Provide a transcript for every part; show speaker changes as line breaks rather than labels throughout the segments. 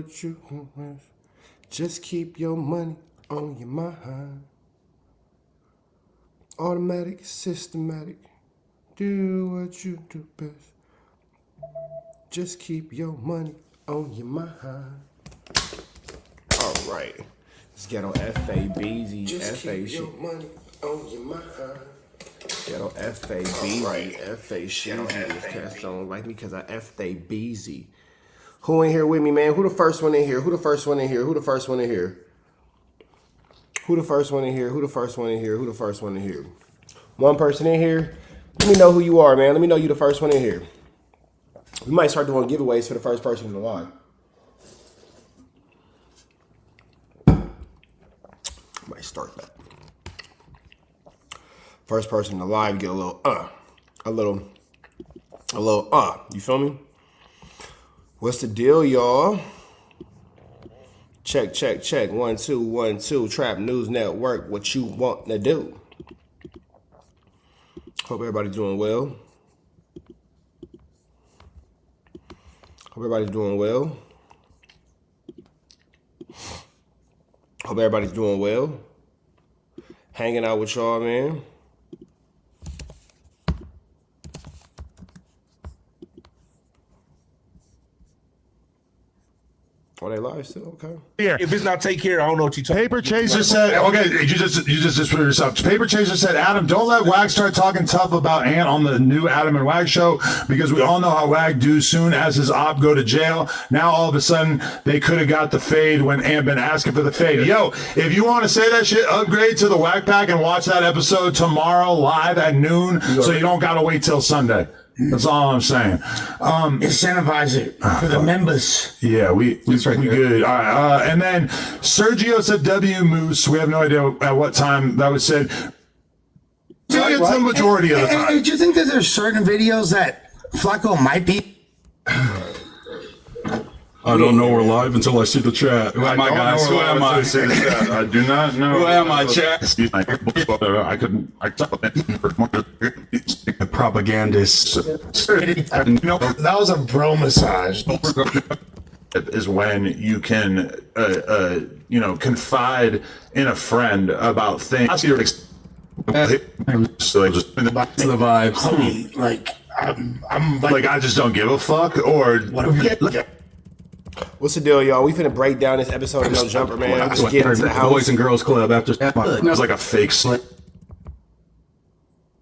what you want. Just keep your money on your mind. Automatic, systematic. Do what you do best. Just keep your money on your mind. All right. Let's get on FABZ.
Just keep your money on your mind.
Get on FABZ. Right. FA shit. This cast don't like me because I FABZ. Who in here with me, man? Who the first one in here? Who the first one in here? Who the first one in here? Who the first one in here? Who the first one in here? Who the first one in here? One person in here. Let me know who you are, man. Let me know you the first one in here. We might start doing giveaways for the first person in the line. Might start that. First person in the live get a little you feel me? What's the deal, y'all? Check, check, check. 1, 2, 1, 2. Trap News Network. What you want to do? Hope everybody's doing well. Hope everybody's doing well. Hope everybody's doing well. Hanging out with y'all, man. Are they live still? Okay.
Yeah. If it's not take care, I don't know what you talking.
Paper Chaser said, okay, you just put yourself. Paper Chaser said, Adam, don't let WAG start talking tough about Ant on the new Adam and WAG show, because we all know how WAG do soon as his op go to jail. Now all of a sudden they could have got the fade when Ant been asking for the fade. Yo, if you want to say that shit, upgrade to the WAG pack and watch that episode tomorrow live at noon, so you don't gotta wait till Sunday. That's all I'm saying.
Incentivize it for the members.
Yeah, we good. All right. And then Sergio said W Moose. We have no idea at what time that was said. It's the majority of the time.
Do you think that there's certain videos that Flakko might be?
I don't know we're live until I see the chat. Who am I, guys? Who am I?
I do not know.
Who am I, chat?
I couldn't.
Propagandist.
That was a bro massage.
Is when you can, confide in a friend about things. So just
the vibes.
Homie, like I'm
like I just don't give a fuck, or
What's the deal, y'all? We finna break down this episode of No Jumper, man. Just get into the house.
Boys and Girls Club after
it was like a fake slip.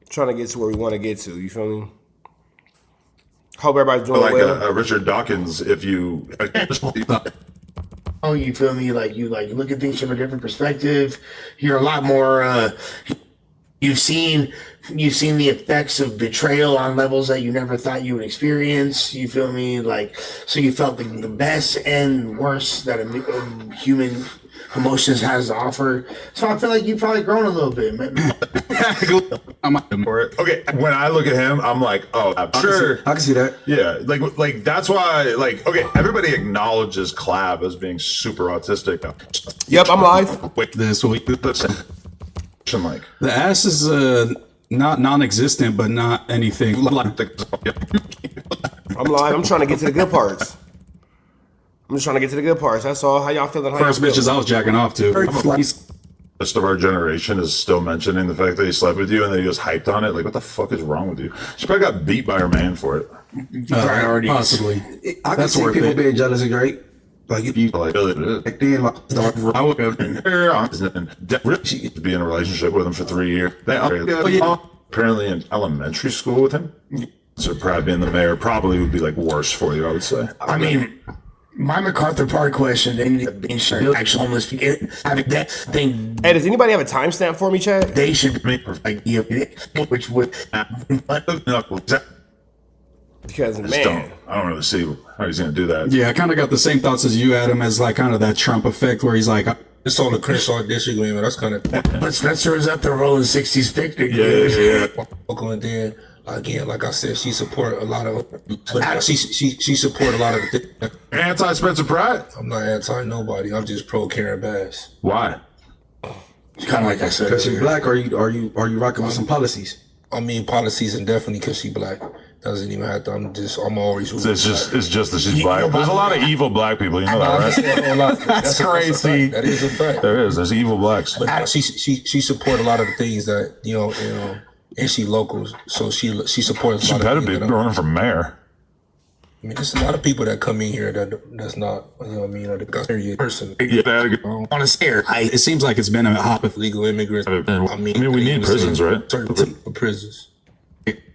Trying to get to where we want to get to. You feel me? Hope everybody's doing well.
Like Richard Dawkins, if you.
Oh, you feel me? Like you look at things from a different perspective. You're a lot more. You've seen the effects of betrayal on levels that you never thought you would experience. You feel me? Like, so you felt the best and worst that a human emotions has to offer. So I feel like you've probably grown a little bit, man.
Okay, when I look at him, I'm like, oh, sure.
I can see that.
Yeah, like that's why, okay, everybody acknowledges Clav as being super autistic.
Yep, I'm live.
Wait,
This week.
like
The ass is not non-existent, but not anything.
I'm live. I'm trying to get to the good parts. I'm just trying to get to the good parts. That's all. How y'all feeling?
First bitches I was jacking off to.
Most of our generation is still mentioning the fact that he slept with you and then he was hyped on it. Like, what the fuck is wrong with you? She probably got beat by her man for it.
Priorities.
Possibly.
I can see people being jealous and great. Like if you
Like,
back then,
I would have been she to be in a relationship with him for 3 years. They apparently in elementary school with him. So probably being the mayor probably would be like worse for you, I would say.
I mean, my MacArthur Park question, they need to be actual homeless people having that thing.
Hey, does anybody have a timestamp for me, Chad?
They should make which would.
Because man,
I don't really see how he's gonna do that.
Yeah, I kind of got the same thoughts as you, Adam, as like kind of that Trump effect where he's like,
it's on the Crenshaw disagreement. That's kind of.
But Spencer is at the rolling 60s picnic.
Yeah.
And then again, like I said, she support a lot of. She support a lot of.
Anti Spencer Pratt?
I'm not anti nobody. I'm just pro Karen Bass.
Why?
Kind of like I said.
because she's black, or are you rocking with some policies?
I mean policies and definitely because she black. doesn't even have to. I'm always.
It's just that she's black. There's a lot of evil black people. You know that, right?
That's
crazy.
That is a fact.
There's evil blacks.
But she support a lot of the things that you know, and she local, so she supports.
She better be running for mayor.
I mean, there's a lot of people that come in here that's not, you know what I mean, the serious person.
Yeah,
On a stair.
It seems like it's been a hop of
Legal immigrants.
I mean, we need prisons, right?
Certain prisons.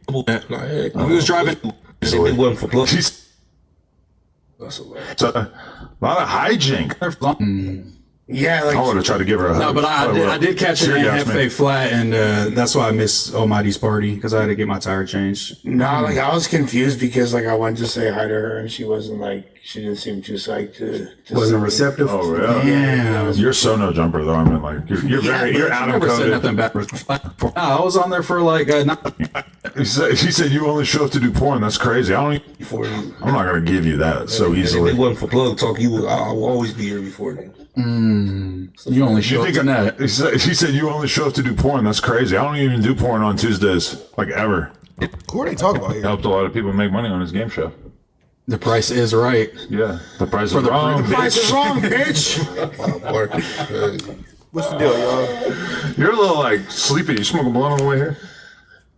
Like, hey,
we was driving.
it wasn't for blood.
That's a lot of hijink.
Yeah, like
I would have tried to give her a
No,
hug.
but I did catch it
Tear
in
gas
Hefe
me.
Flat, and that's why I missed Almighty's party because I had to get my tire changed.
no, like I was confused because like I went to say hi to her and she wasn't like she didn't seem too psyched to
Wasn't receptive.
Oh, really?
Yeah.
You're so no jumper, though. I mean, like, you're Adam
Never said
coded.
nothing bad. No, I was on there for like
She said you only show up to do porn. That's crazy. I'm not gonna give you that so
If it
easily.
wasn't for plug talk, I will always be here before then.
you only show up to that.
She said you only show up to do porn. That's crazy. I don't even do porn on Tuesdays, like ever.
Who are they talking about here?
Helped a lot of people make money on his game show.
The price is right.
Yeah, the price is wrong.
price is wrong, bitch.
What's the deal, y'all?
You're a little like sleepy. You smoke a blunt on the way here?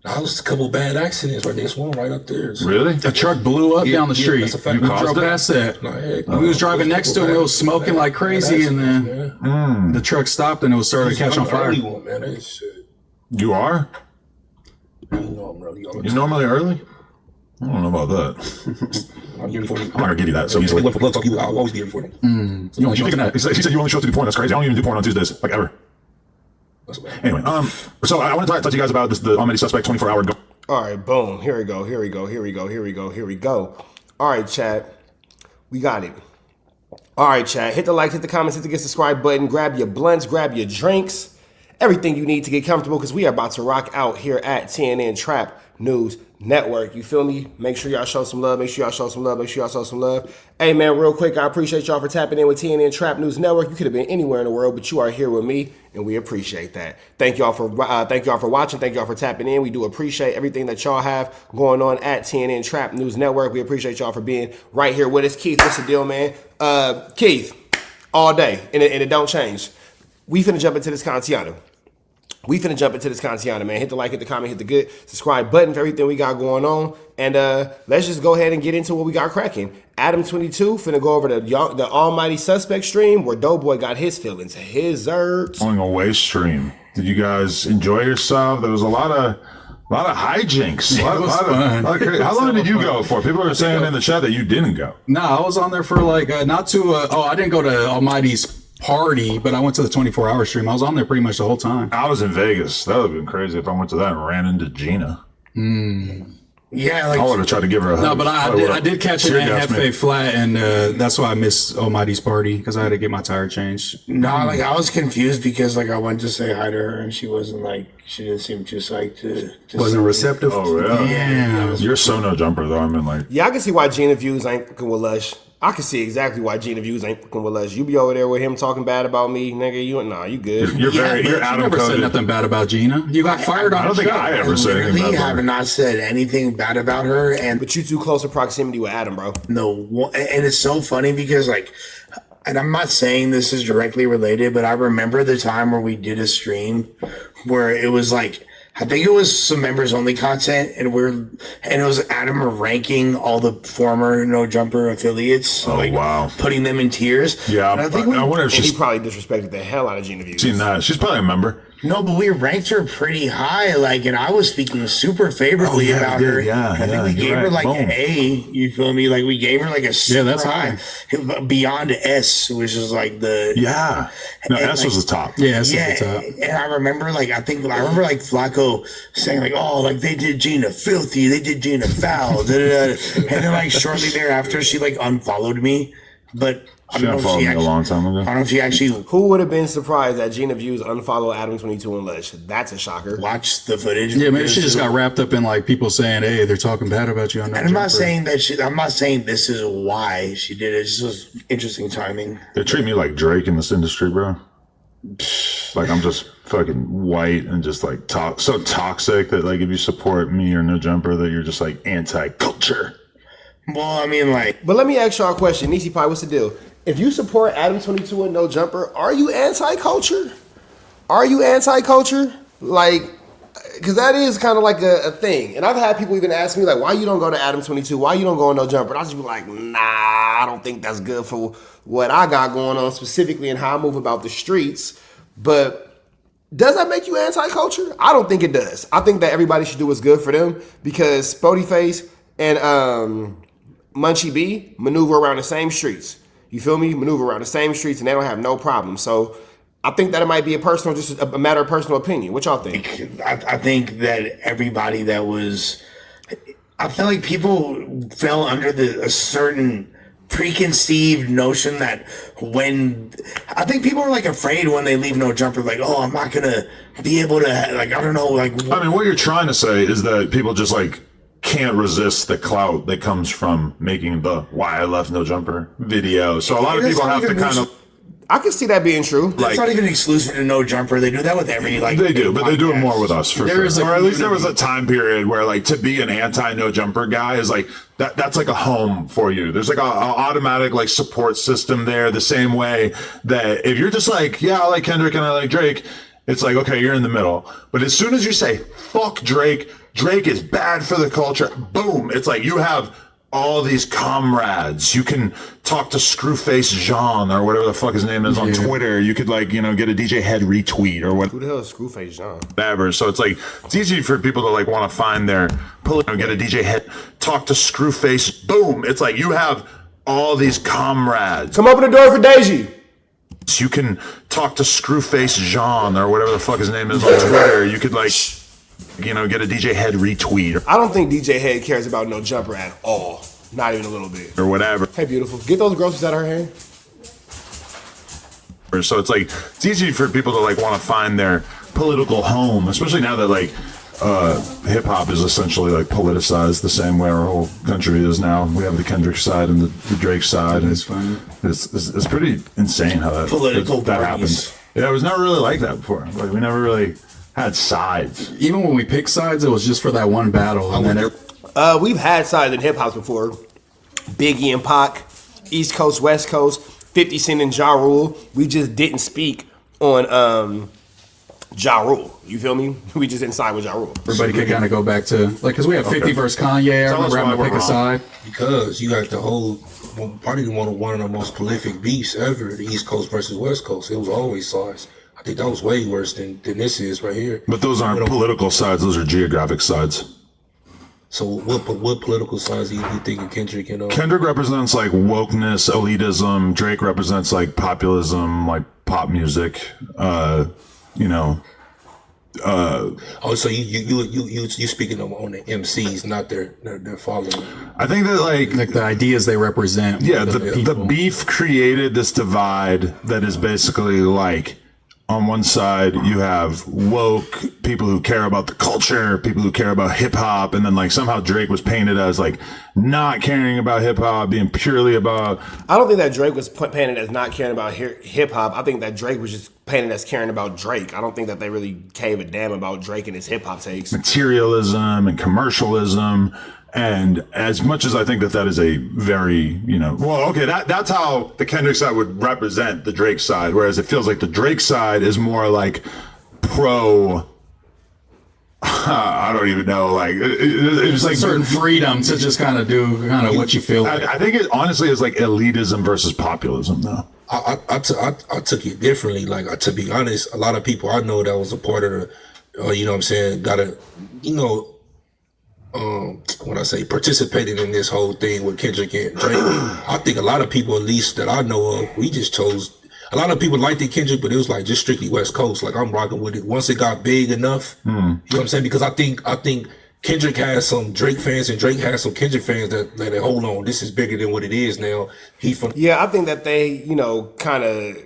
I was a couple bad accidents right there. There's one right up there. So.
Really?
A truck blew up down the street.
that's a fact.
We
You
drove
caused it?
past that.
Like, hey,
We was driving next to it. It was smoking like crazy, and then the truck stopped and it was starting to catch on fire.
Early one, man. That shit.
You are?
You know I'm early all the
You
time.
normally early? I don't know about that.
I'm here before
I'm not gonna give you that so
If it
easily.
wasn't for blood talk, I'll always be here before then.
You only show up to that.
She said you only show up to do porn. That's crazy. I don't even do porn on Tuesdays, like ever.
That's bad.
Anyway, so I want to talk to you guys about the Almighty Suspect 24-hour go.
All right, boom. Here we go. Here we go. Here we go. Here we go. Here we go. All right, chat. We got it. All right, chat. Hit the like, hit the comments, hit the get subscribe button. Grab your blunts, grab your drinks, everything you need to get comfortable because we are about to rock out here at TNN Trap News Network. You feel me? Make sure y'all show some love. Make sure y'all show some love. Make sure y'all show some love. Hey, man, real quick, I appreciate y'all for tapping in with TNN Trap News Network. You could have been anywhere in the world, but you are here with me, and we appreciate that. Thank y'all for watching. Thank y'all for tapping in. We do appreciate everything that y'all have going on at TNN Trap News Network. We appreciate y'all for being right here with us. Keith, what's the deal, man? Keith, all day, and it don't change. We finna jump into this Cantiano. Man. Hit the like, hit the comment, hit the good subscribe button for everything we got going on. And let's just go ahead and get into what we got cracking. ADAM22 finna go over the Almighty Suspect stream where Doughboy got his feelings.
Going away stream. Did you guys enjoy yourself? There was a lot of hijinks. How long did you go for? People are saying in the chat that you didn't go.
No, I was on there for like I didn't go to Almighty's party, but I went to the 24-hour stream. I was on there pretty much the whole time.
I was in Vegas. That would have been crazy if I went to that and ran into Gina.
Yeah, like
I would have tried to give her a hug.
No, but I did catch it
Tear
in
gas me.
Hefe Flat, and that's why I missed Almighty's party because I had to get my tire changed.
no, like I was confused because like I went to say hi to her and she wasn't like she didn't seem too psyched to
Wasn't receptive.
Oh, really?
Yeah.
You're so no jumper, though. I mean, like,
Yeah, I can see why Gina Views ain't fucking with Lush. I can see exactly why Gina Views ain't fucking with Lush. You be over there with him talking bad about me, nigga. You good.
you're
You
Adam
never said
coded.
nothing bad about Gina. You got fired on
I don't
the
think
show.
I ever said anything
literally
bad about
have
her.
not said anything bad about her, and
But you too close to proximity with Adam, bro.
no, and it's so funny because like, and I'm not saying this is directly related, but I remember the time where we did a stream where it was like, I think it was some members only content, and it was Adam ranking all the former No Jumper affiliates,
Oh, wow.
putting them in tiers.
Yeah,
And
I wonder if
And he
she's
probably disrespected the hell out of Gina Views.
seen that. She's probably a member.
No, but we ranked her pretty high, like, and I was speaking super favorably
Oh, yeah,
about
we did,
her.
yeah,
I think
yeah,
we
you're
gave her
right.
like
Boom.
an A. You feel me? Like we gave her like a super
that's high.
beyond S, which is like the
Yeah. No,
And,
S was
like,
the top.
Yeah, it's
yeah.
at the top.
And I remember like like Flakko saying like, oh, like they did Gina filthy, they did Gina foul, da, da, da. And then like shortly thereafter she like unfollowed me, but I
She
don't know if
unfollowed
she
me a
actually,
long time
I
ago.
don't know if she actually
Who would have been surprised that Gina Views unfollowed ADAM22 and Lush? That's a shocker.
watched the footage.
Yeah, maybe she just got wrapped up in like people saying, "Hey, they're talking bad about you." On No
And I'm not
Jumper.
saying that I'm not saying this is why she did it. It just was interesting timing.
They treat me like Drake in this industry, bro. Like I'm just fucking white and just like so toxic that like if you support me or No Jumper that you're just like anti-culture.
Well, I mean, like,
But let me ask y'all a question. Niecy Pie, what's the deal? If you support ADAM22 and No Jumper, are you anti-culture? Are you anti-culture? Like, because that is kind of like a thing. And I've had people even ask me, like, why you don't go to ADAM22? Why you don't go on No Jumper? And I just be like, nah, I don't think that's good for what I got going on specifically and how I move about the streets. But does that make you anti-culture? I don't think it does. I think that everybody should do what's good for them because Spody Face and Munchie B maneuver around the same streets. You feel me? Maneuver around the same streets and they don't have no problem. So I think that it might be just a matter of personal opinion. What y'all think?
I think that everybody that was, I feel like people fell under a certain preconceived notion that I think people are like afraid when they leave No Jumper, like, oh, I'm not gonna be able to, like, I don't know, like.
I mean, what you're trying to say is that people just like can't resist the clout that comes from making the "Why I Left No Jumper" video. So a lot of people have to kind of.
I can see that being true.
It's not even exclusive to No Jumper. They do that with every like.
They do, but they do it more with us for
There
sure.
is a
Or at least there was
community.
a time period where like to be an anti-No Jumper guy is like that's like a home for you. There's like a automatic like support system there. The same way that if you're just like, yeah, I like Kendrick and I like Drake, it's like, okay, you're in the middle. But as soon as you say fuck Drake is bad for the culture, boom, it's like you have all these comrades. You can talk to Screwface Jean or whatever the fuck his name is on Twitter. You could like, get a DJ Head retweet or
Who the hell is Screwface Jean?
whatever. So it's like, it's easy for people to like want to find their, get a DJ Head, talk to Screwface, boom. It's like you have all these comrades.
Come open the door for Deji.
You can talk to Screwface Jean or whatever the fuck his name is on Twitter. You could like, get a DJ Head retweet
I don't think DJ Head cares about No Jumper at all. Not even a little bit.
or whatever.
Hey, beautiful. Get those groceries out of her hand.
So it's like, it's easy for people to like want to find their political home, especially now that like hip hop is essentially like politicized the same way our whole country is now. We have the Kendrick side and the Drake side, and
It's funny.
it's pretty insane how that
Political
that
parties.
happens. Yeah, it was never really like that before. Like we never really had sides.
Even when we picked sides, it was just for that one battle, and then
We've had sides in hip hop before. Biggie and Pac, East Coast, West Coast, 50 Cent and Ja Rule. We just didn't speak on Ja Rule. You feel me? We just didn't side with Ja Rule.
everybody could kind of go back to because we had 50 versus Kanye. I
Tell us
remember
why
having to
we're
pick a
wrong.
side.
Because you got the whole, probably one of the most prolific beefs ever, the East Coast versus West Coast. It was always sides. I think that was way worse than this is right here.
But those aren't political sides; those are geographic sides.
So what political sides do you think Kendrick and
Kendrick represents like wokeness, elitism. Drake represents like populism, like pop music.
oh, so you speaking on the MCs, not their following.
I think that
Like the ideas they represent.
yeah,
with
the
people.
beef created this divide that is basically like on one side you have woke people who care about the culture, people who care about hip hop, and then like somehow Drake was painted as like not caring about hip hop, being purely about
I don't think that Drake was painted as not caring about hip hop. I think that Drake was just painted as caring about Drake. I don't think that they really gave a damn about Drake and his hip hop takes.
materialism and commercialism. And as much as I think that is a very, that's how the Kendrick side would represent the Drake side. Whereas it feels like the Drake side is more like pro, I don't even know, like, it's like
certain freedom to just kind of do kind of what you feel like.
I think it honestly is like elitism versus populism though.
I took it differently. Like, to be honest, a lot of people I know that was a part of the, you know what I'm saying, when I say participated in this whole thing with Kendrick and Drake, I think a lot of people, at least that I know of, we just chose. A lot of people liked it, Kendrick, but it was like just strictly West Coast. Like I'm rocking with it. Once it got big enough, you know what I'm saying? Because I think Kendrick has some Drake fans and Drake has some Kendrick fans that hold on, this is bigger than what it is now.
Yeah, I think that they, kind of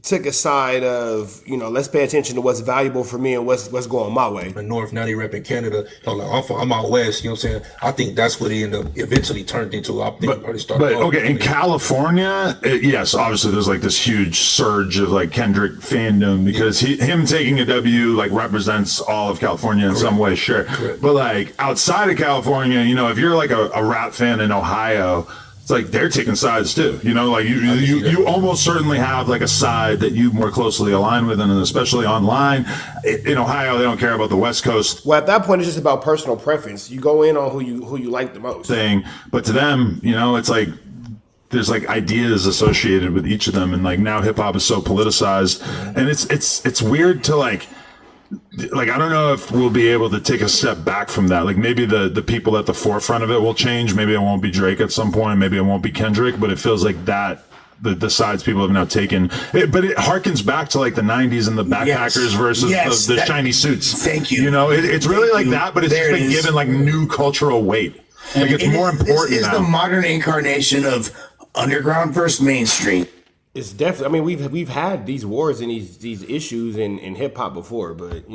took a side of, let's pay attention to what's valuable for me and what's going my way.
The North, now they repping Canada. I'm out west. You know what I'm saying? I think that's what it ended up eventually turned into. I think
But okay, in California, yes, obviously there's like this huge surge of like Kendrick fandom because him taking a W like represents all of California in some way, sure. But like outside of California, if you're like a rap fan in Ohio, it's like they're taking sides too. Like you almost certainly have like a side that you more closely align with, and especially online. In Ohio, they don't care about the West Coast.
Well, at that point, it's just about personal preference. You go in on who you like the most.
But to them, it's like there's like ideas associated with each of them, and like now hip hop is so politicized, and it's weird to like I don't know if we'll be able to take a step back from that. Like maybe the people at the forefront of it will change. Maybe it won't be Drake at some point. Maybe it won't be Kendrick, but it feels like that the sides people have now taken. But it harkens back to like the 90s and the backpackers versus the shiny suits.
Thank you.
It's really like that, but it's just been given like new cultural weight. Like it's more important
This is
now.
the modern incarnation of underground versus mainstream.
It's definitely. I mean, we've had these wars and these issues in hip hop before, but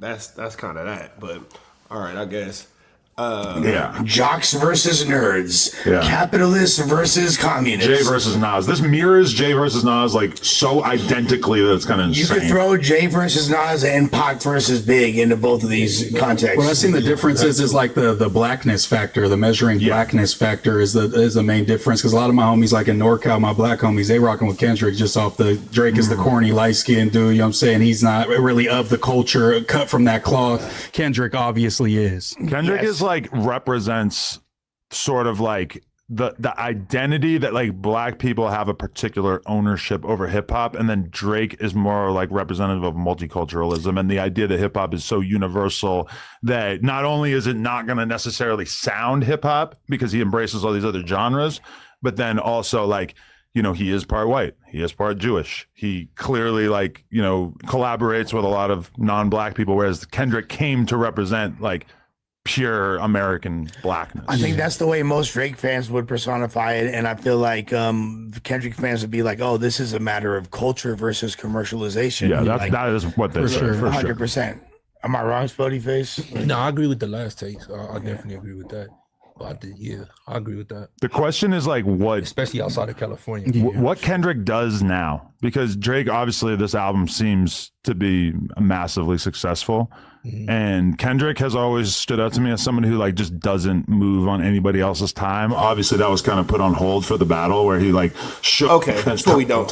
that's kind of that. But all right, I guess.
Jocks versus nerds.
Yeah.
Capitalists versus communists.
Jay versus Nas. This mirrors Jay versus Nas like so identically that it's kind of insane.
You could throw Jay versus Nas and Pac versus Big into both of these contexts.
What I've seen the differences is like the blackness factor, the measuring blackness factor is the main difference. Because a lot of my homies, like in NorCal, my black homies, they rocking with Kendrick just off the Drake is the corny light skinned dude. You know what I'm saying? He's not really of the culture, cut from that cloth. Kendrick obviously is.
Kendrick is like represents sort of like the identity that like black people have a particular ownership over hip hop, and then Drake is more like representative of multiculturalism and the idea that hip hop is so universal that not only is it not going to necessarily sound hip hop because he embraces all these other genres, but then also like he is part white, he is part Jewish, he clearly like collaborates with a lot of non-black people, whereas Kendrick came to represent like pure American blackness.
I think that's the way most Drake fans would personify it, and I feel like Kendrick fans would be like, "Oh, this is a matter of culture versus commercialization."
Yeah, that is what they say. For
100%. Am I wrong, Spody Face?
No, I agree with the last takes. I definitely agree with that. But I agree with that.
The question is like what,
especially outside of California,
what Kendrick does now, because Drake obviously this album seems to be massively successful. And Kendrick has always stood out to me as someone who like just doesn't move on anybody else's time. Obviously that was kind of put on hold for the battle where he like shook.
Okay, that's what we don't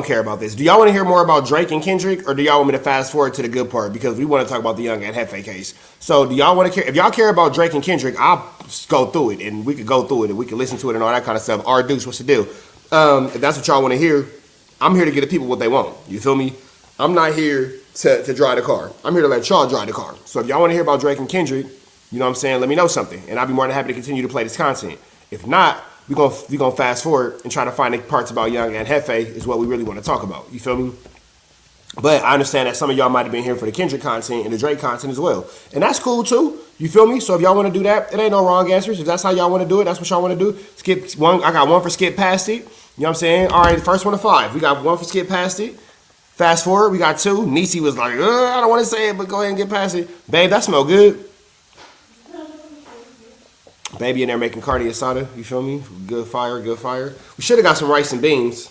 care about this. Do y'all want to hear more about Drake and Kendrick, or do y'all want me to fast forward to the good part, because we want to talk about the Young and Hefe case? So do y'all want to care? If y'all care about Drake and Kendrick, I'll go through it and we could go through it and we can listen to it and all that kind of stuff. Our Deuce, what's the deal? If that's what y'all want to hear, I'm here to get the people what they want. You feel me? I'm not here to drive the car. I'm here to let y'all drive the car. So if y'all want to hear about Drake and Kendrick, you know what I'm saying, let me know something, and I'll be more than happy to continue to play this content. If not, we're gonna fast forward and try to find the parts about Young and Hefe is what we really want to talk about. You feel me? But I understand that some of y'all might have been here for the Kendrick content and the Drake content as well. And that's cool too. You feel me? So if y'all want to do that, it ain't no wrong answers. If that's how y'all want to do it, that's what y'all want to do. Skip one. I got one for skip past it. You know what I'm saying? All right, the first one to 5. We got one for skip past it. Fast forward, we got 2. Niecy was like, I don't want to say it, but go ahead and get past it. Babe, that smell good. Baby in there making carne asada. You feel me? Good fire, good fire. We should have got some rice and beans.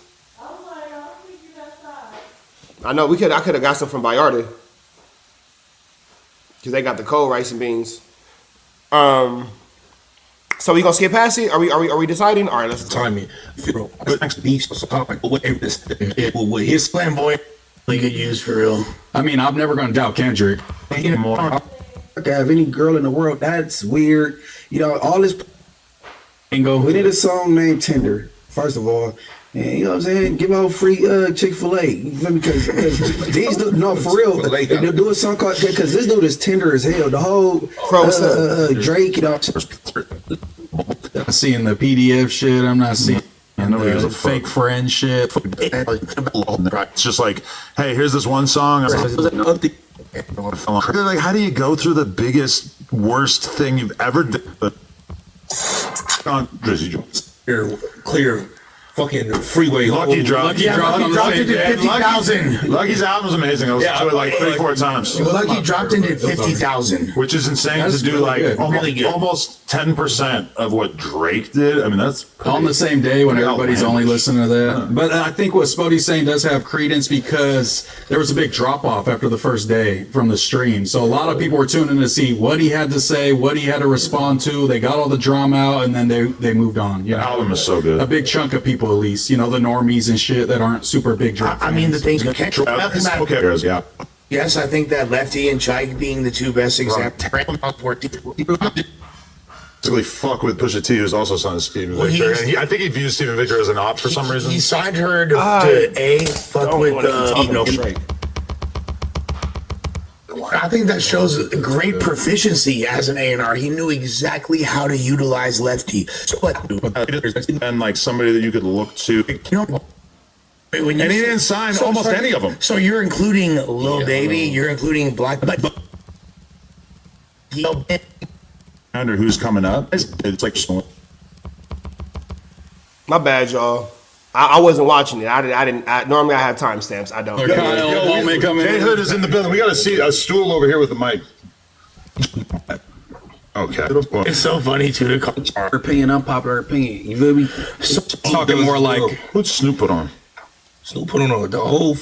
I know I could have got some from Vallarta, because they got the cold rice and beans. So we gonna skip past it? Are we deciding? All right, let's
timing. With his
flamboyant, we could use for real.
I mean, I'm never gonna doubt Kendrick.
I could have any girl in the world. That's weird. All this. We need a song named Tinder, first of all. And you know what I'm saying? Give out free Chick-fil-A. You feel me? Because these dudes, no, for real. They'll do a song called, because this dude is tender as hell. The whole Drake,
I'm seeing the PDF shit. I'm not seeing the fake friend shit.
It's just like, hey, here's this one song. Like, how do you go through the biggest, worst thing you've ever done? Drizzy Jones.
Clear fucking freeway.
Lucky dropped.
Lucky dropped on the
dropped
same
it to
day.
50,000.
Lucky's album's amazing. I listened to it like 3-4 times,
Lucky dropped into 50,000.
which is insane
That's
to do
really
like
good.
Really good.
almost 10% of what Drake did. I mean, that's
On the same day when
pretty
everybody's only
outlandish.
listening to that. But I think what Spody's saying does have credence because there was a big drop off after the first day from the stream. So a lot of people were tuning in to see what he had to say, what he had to respond to. They got all the drama out and then they moved on. You
The
know?
album is so good.
A big chunk of people, at least, you know, the normies and shit that aren't super big Drake
I mean, the
fans.
things can't nothing that.
Okay, yeah.
Yes, I think that Lefty and Chike being the two best examples.
Basically, fuck with Pusha T, who's also signed Steven
Well,
Victor.
he's-
And I think he views Steven Victor as an op for some reason.
He signed her to fuck with
Drake.
I think that shows great proficiency as an A&R. He knew exactly how to utilize Lefty. So what?
And like somebody that you could look to.
You know, when you
And he didn't sign almost any of them.
So you're including Lil Baby, you're including Black, but
Under who's coming up. It's like
My bad, y'all. I wasn't watching it. I didn't. Normally I have timestamps. I don't.
Kyle Bowman coming
Jay
in.
Hood is in the building. We got to see a stool over here with the mic. Okay.
it's so funny too to call
Opinion, unpopular opinion. You feel me?
Talking more like
What's Snoop put on?
Snoop put on the whole.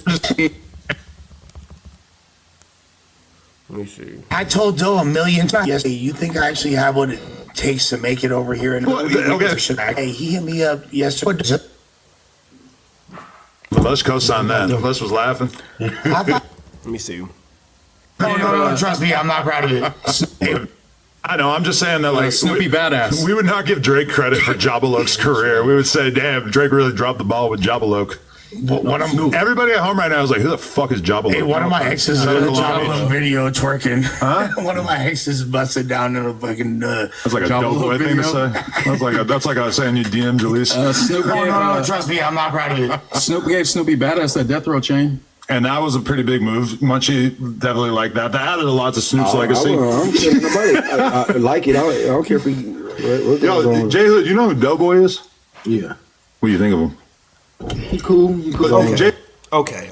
Let me see.
I told Doe a million times. Yes, you think I actually have what it takes to make it over here? And
Okay.
Hey, he hit me up yesterday.
Lush co-signed that. Lush was laughing.
I thought,
Let me see.
no, trust me, I'm not proud of it.
I know. I'm just saying that, like,
Snoopy badass.
we would not give Drake credit for Jabaloque's career. We would say, damn, Drake really dropped the ball with Jabaloque. Everybody at home right now is like, who the fuck is Jabaloque?
Hey, one of my exes in a
Jabaloque.
video twerking.
Huh?
One of my exes busted down in a fucking.
That's like a dope
Jabaloque
boy thing to
video?
say. That's like a saying you DM Jalise.
Snoop gave,
No, trust me, I'm not proud of it.
Snoop gave Snoopy Badass that death row chain.
And that was a pretty big move. Munchie definitely liked that. That added a lot to Snoop's legacy.
I don't care nobody. I like it. I don't care if he. What goes
Yo,
on.
Jay Hood, you know who Doughboy is?
Yeah.
What do you think of him?
He cool. He cool.
Jay-
Okay.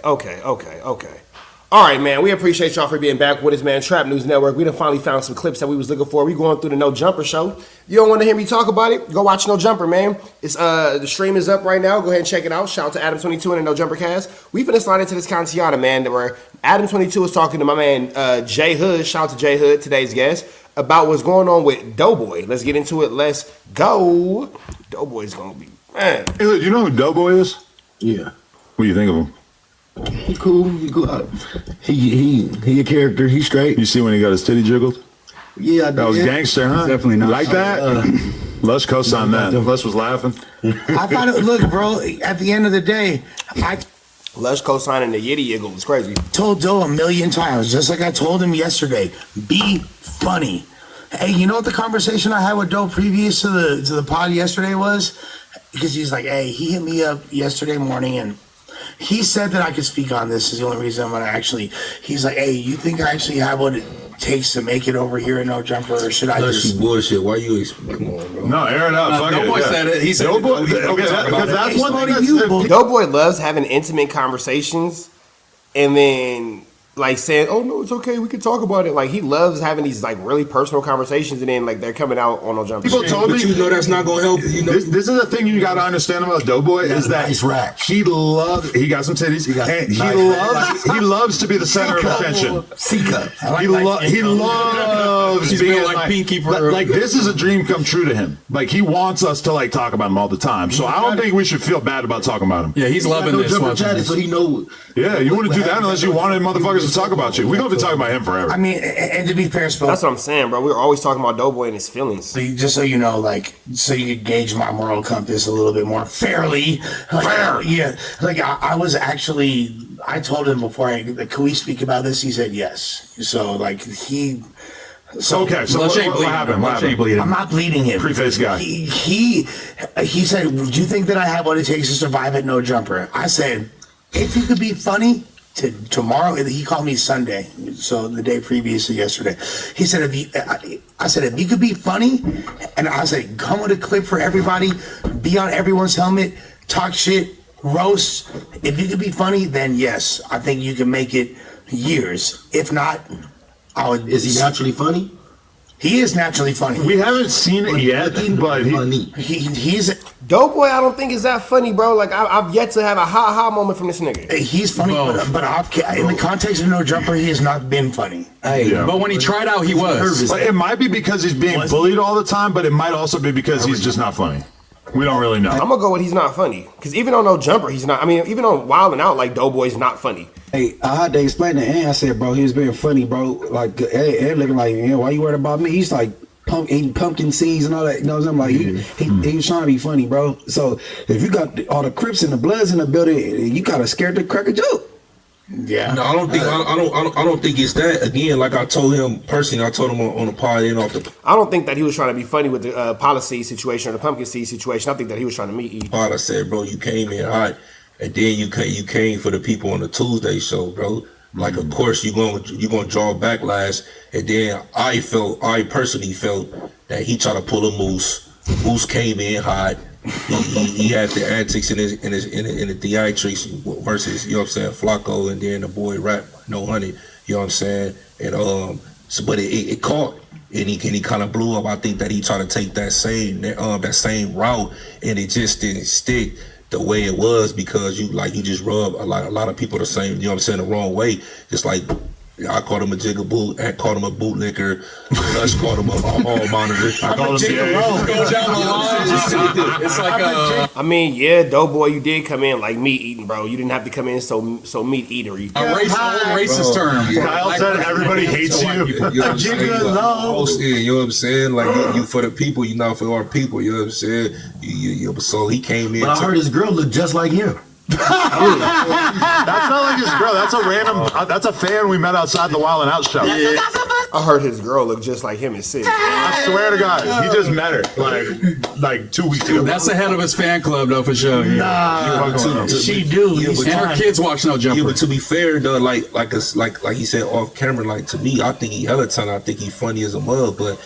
All right, man. We appreciate y'all for being back with us, man. Trap News Network. We done finally found some clips that we was looking for. We going through the No Jumper show. You don't want to hear me talk about it? Go watch No Jumper, man. It's the stream is up right now. Go ahead and check it out. Shout out to ADAM22 and the No Jumper cast. We finna slide into this Cantiana, man, where ADAM22 is talking to my man Jay Hood. Shout out to Jay Hood, today's guest, about what's going on with Doughboy. Let's get into it. Let's go. Doughboy's gonna be man.
Hey, Hood, you know who Doughboy is?
Yeah.
What do you think of him?
He cool. He cool. He a character. He straight.
You see when he got his titty jiggled?
Yeah, I
That was gangster, huh?
Definitely not.
Like that? Lush co-signed that. Lush was laughing.
I thought, look, bro, at the end of the day, I
Lush co-signing the Yitty Yiggle was crazy.
told Doe a million times, just like I told him yesterday, be funny. Hey, you know what the conversation I had with Doe previous to the pod yesterday was? Because he's like, hey, he hit me up yesterday morning and he said that I could speak on this is the only reason I'm gonna actually. He's like, hey, you think I actually have what it takes to make it over here in No Jumper, or should I
That's
just?
bullshit. Why you? Come on, bro.
No, air it out. Fuck
Doughboy
it.
said it. He said
Doughboy,
it.
okay, because that's
It's
one thing
funny
that's
you, bull-
Doughboy loves having intimate conversations and then like saying, oh no, it's okay, we can talk about it. Like he loves having these like really personal conversations and then like they're coming out on No Jumper.
People told
But
me
you know that's not gonna help. You know.
this is the thing you got to understand about Doughboy is that
nice rack.
he loves. He got some titties. He loves to be the center of attention.
C-cup.
He loves
He's
being
built like Pinky for-
like this is a dream come true to him. Like he wants us to like talk about him all the time. So I don't think we should feel bad about talking about him.
Yeah, he's loving this.
Jumper
watching
chatty,
this.
so he know.
Yeah, you wouldn't do that unless you wanted motherfuckers to talk about you. We don't have to talk about him forever.
I mean, and to be fair, Spoke,
That's what I'm saying, bro. We're always talking about Doughboy and his feelings.
just so you know, like, so you could gauge my moral compass a little bit more fairly. Like, yeah, like I was actually, I told him before, like, can we speak about this? He said yes. So, like, he. So,
Okay, so
Lush
what,
ain't
what
bleeding.
happened? What
Lush ain't
happened?
bleeding.
I'm not bleeding him.
Preface guy.
He said, "Would you think that I have what it takes to survive at No Jumper?" I said, "If you could be funny." Tomorrow, he called me Sunday, so the day previous to yesterday. He said, I said, if you could be funny, and I said, come with a clip for everybody, be on everyone's helmet, talk shit, roast. If you can be funny, then yes, I think you can make it years. If not, I would.
Is he naturally funny?
He is naturally funny.
We haven't seen it yet, but
He's
Doughboy, I don't think is that funny, bro. Like I've yet to have a ha moment from this nigga.
he's funny, but in the context of No Jumper, he has not been funny.
Hey,
But when he tried out, he was.
But it might be because he's being bullied all the time, but it might also be because he's just not funny. We don't really know.
I'm gonna go with he's not funny. Cause even on No Jumper, he's not. I mean, even on Wild and Out, like Doughboy's not funny.
hey, I had to explain to Ant. I said, bro, he was being funny, bro. Like, hey, Ant looking like, why you worried about me? He's like eating pumpkin seeds and all that. You know what I'm saying? Like, he was trying to be funny, bro. So if you got all the Crips and the Bloods in the building, you gotta scared to crack a joke.
Yeah.
No, I don't think. I don't think it's that. Again, like I told him personally, I told him on the pod and off the
I don't think that he was trying to be funny with the policy situation or the pumpkin seed situation. I think that he was trying to meet E.
pod. I said, bro, you came in hot, and then you came for the people on the Tuesday show, bro. Like, of course, you gonna draw backlash, and then I personally felt that he tried to pull a Moose. Moose came in hot. He had the antics in the theatrics versus, you know what I'm saying, Flakko, and then the boy Rap No Honey, you know what I'm saying, and but it caught, and he kind of blew up. I think that he tried to take that same route, and it just didn't stick the way it was because you just rub a lot of people the same, you know what I'm saying, the wrong way. Just like I called him a jigaboo, I called him a bootlicker, Lush called him a hall monitor. I called him
Go down the line. It's like
I mean, yeah, Doughboy, you did come in like meat eating, bro. You didn't have to come in so meat eatery.
racist term.
Kyle said everybody hates you.
You know what I'm saying? You know what I'm saying? Like you for the people, you not for our people. You know what I'm saying? So he came in.
But I heard his girl look just like him.
That's not like his girl. That's a random. That's a fan we met outside the Wild and Out show.
I heard his girl look just like him and Sid.
I swear to God, he just met her like 2 weeks ago.
That's the head of his fan club, though, for sure.
She do.
Yeah,
And her kids watch No
Yeah,
Jumper.
but to be fair though, like he said off camera, like to me, I think he hella talented. I think he funny as a mug, but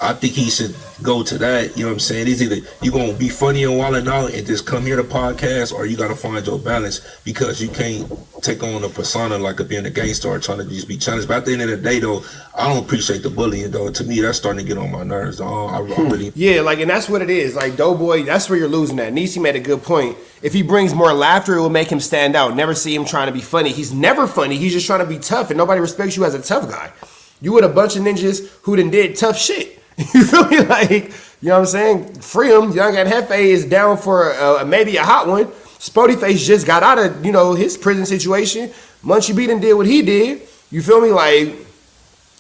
I think he should go to that. You know what I'm saying? It's either you gonna be funny and wild and out and just come here to podcast, or you gotta find your balance because you can't take on a persona like being a gangster or trying to just be challenged. But at the end of the day, though, I don't appreciate the bullying. Though to me, that's starting to get on my nerves. I really.
Yeah, like, and that's what it is. Like, Doughboy, that's where you're losing at. Nisi made a good point. If he brings more laughter, it will make him stand out. Never see him trying to be funny. He's never funny. He's just trying to be tough, and nobody respects you as a tough guy. You with a bunch of ninjas who done did tough shit. You feel me? Like, you know what I'm saying? Free him. Young and Hefe is down for maybe a hot one. Spodyface just got out of, his prison situation. Munchie B done did what he did. You feel me? Like,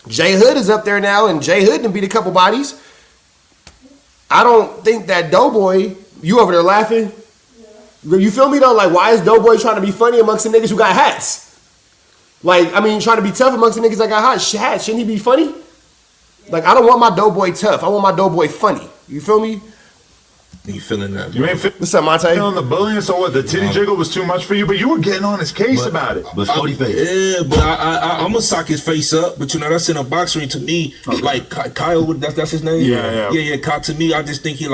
J Hood is up there now, and J Hood done beat a couple bodies. I don't think that Doughboy, you over there laughing? You feel me though? Like, why is Doughboy trying to be funny amongst the niggas who got hats? Like, I mean, trying to be tough amongst the niggas that got hats. Shouldn't he be funny? Like, I don't want my Doughboy tough. I want my Doughboy funny. You feel me?
You feeling that?
You ain't
What's up, Monte?
feeling the bullying. So what? The titty jiggle was too much for you, but you were getting on his case about it.
But Spodyface.
Yeah, but I'm gonna sock his face up. But that's in a box ring to me. Like Kyle, that's his name. Yeah. Kyle, to me, I just think he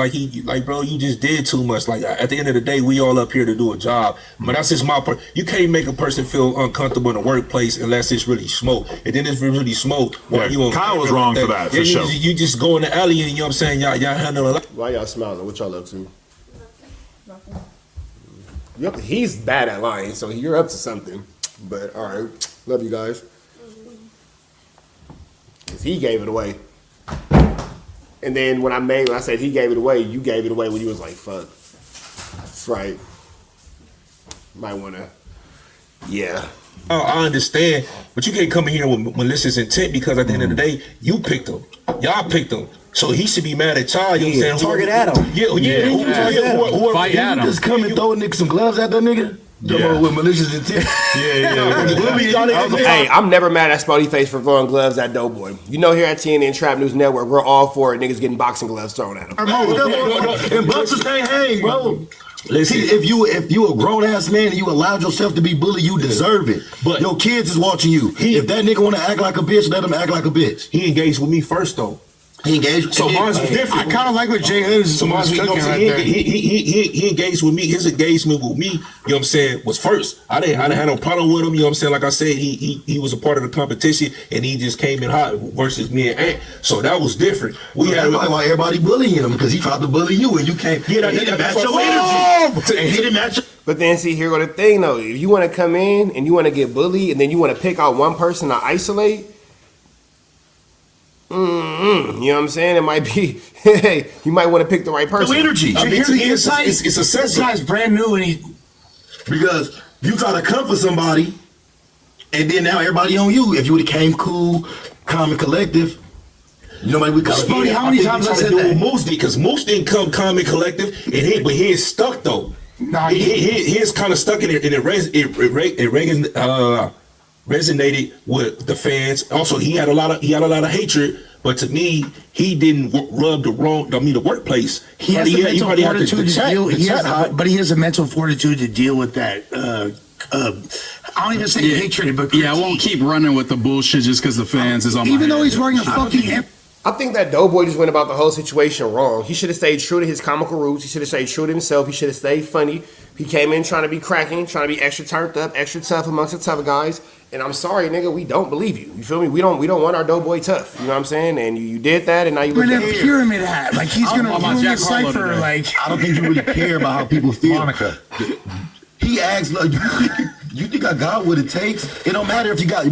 bro, you just did too much. Like at the end of the day, we all up here to do a job. But that's just my part. You can't make a person feel uncomfortable in the workplace unless it's really smoke. And then it's really smoke.
Kyle was wrong for that. For sure.
You just go in the alley and you know what I'm saying. Y'all handle a lot.
Why y'all smiling? What y'all up to? Yep, he's bad at lying, so you're up to something. But all right, love you guys. Cause he gave it away, and then when I said he gave it away, you gave it away when you was like, "Fuck." That's right. Might wanna, yeah.
I understand, but you can't come in here with malicious intent because at the end of the day, you picked him. Y'all picked him. So he should be mad at y'all. You know what I'm saying?
Target Adam.
Yeah.
Fight Adam.
Just come and throw a nigga some gloves at that nigga?
Yeah.
With malicious intent.
Hey, I'm never mad at Spodyface for throwing gloves at Doughboy. Here at TNN Trap News Network, we're all for it. Niggas getting boxing gloves thrown at them.
And boxers can't hang, bro. Listen, if you a grown ass man and you allowed yourself to be bullied, you deserve it. But your kids is watching you. If that nigga want to act like a bitch, let him act like a bitch.
He engaged with me first though.
He engaged.
So Mars was different.
I kind of like what Jay Hood is
So Mars, you know
cooking
what I'm
right
saying?
there.
He engaged with me. His engagement with me, you know what I'm saying, was first. I didn't have no problem with him. You know what I'm saying? Like I said, he was a part of the competition, and he just came in hot versus me and Ant. So that was different. We had
That's why everybody bullying him because he tried to bully you and you came.
Yeah,
he didn't match
that's
your
what-
energy. And he didn't match.
But then see, here go the thing though. If you want to come in and you want to get bullied, and then you want to pick out one person to isolate, you know what I'm saying? It might be, hey, you might want to pick the right person.
No energy.
I mean,
Here's
to
the
me, it's
insight.
a
This
sense.
guy's brand new, and he
Because you try to comfort somebody, and then now everybody on you. If you would have came cool, calm, and collective, nobody would come.
Funny, how many times I said that?
Moose did, because Moose didn't come calm and collective, but he is stuck though.
Nah,
he is kind of stuck in it, and it resonated with the fans. Also, he had a lot of hatred, but to me, he didn't rub the workplace.
He has the mental
probably had
fortitude to deal.
the chat.
But he has a mental fortitude to deal with that. I don't even say hatred, but
Yeah, I won't keep running with the bullshit just because the fans is on my
even though
head.
he's wearing a fucking.
I think that Doughboy just went about the whole situation wrong. He should have stayed true to his comical roots. He should have stayed true to himself. He should have stayed funny. He came in trying to be cracking, trying to be extra turned up, extra tough amongst the tough guys. And I'm sorry, nigga, we don't believe you. You feel me? We don't want our Doughboy tough. You know what I'm saying? And you did that, and now you look
With
at
a pyramid hat, like he's gonna
I'm on
ruin
Jack
the
Harlow
cipher.
today.
Like
I don't think you really care about how people feel.
Monica.
He asks, like, you think I got what it takes? It don't matter if you got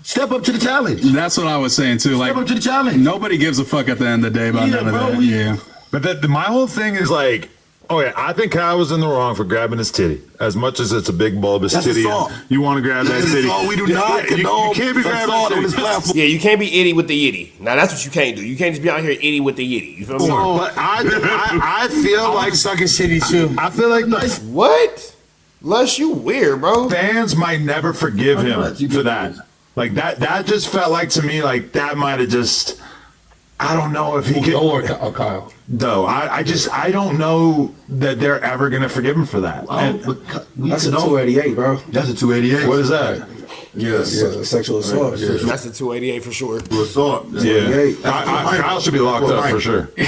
step up to the challenge.
That's what I was saying too. Like,
Step up to the challenge.
nobody gives a fuck at the end of the day about
Yeah,
none of
bro,
that. Yeah.
But my whole thing is like, oh yeah, I think Kyle was in the wrong for grabbing his titty. As much as it's a big bulbous
That's
titty,
assault.
and you want to grab that
That's
titty.
assault. We do not
You
condone
can't be grabbing
assault
that
on this
titty.
platform.
Yeah, you can't be itty with the yitty. Now that's what you can't do. You can't just be out here itty with the yitty. You feel me?
But I feel like
sucking city too.
I feel like the
What? Lush, you weird, bro.
fans might never forgive him for that. Like that just felt like to me like that might have just. I don't know if he could.
Or Kyle.
Though I don't know that they're ever gonna forgive him for that. And
That's a 288, bro.
That's a 288.
what is that?
Yes.
Sexual assault.
That's a 288 for sure.
Assault.
Yeah, Kyle should be locked up for sure.
He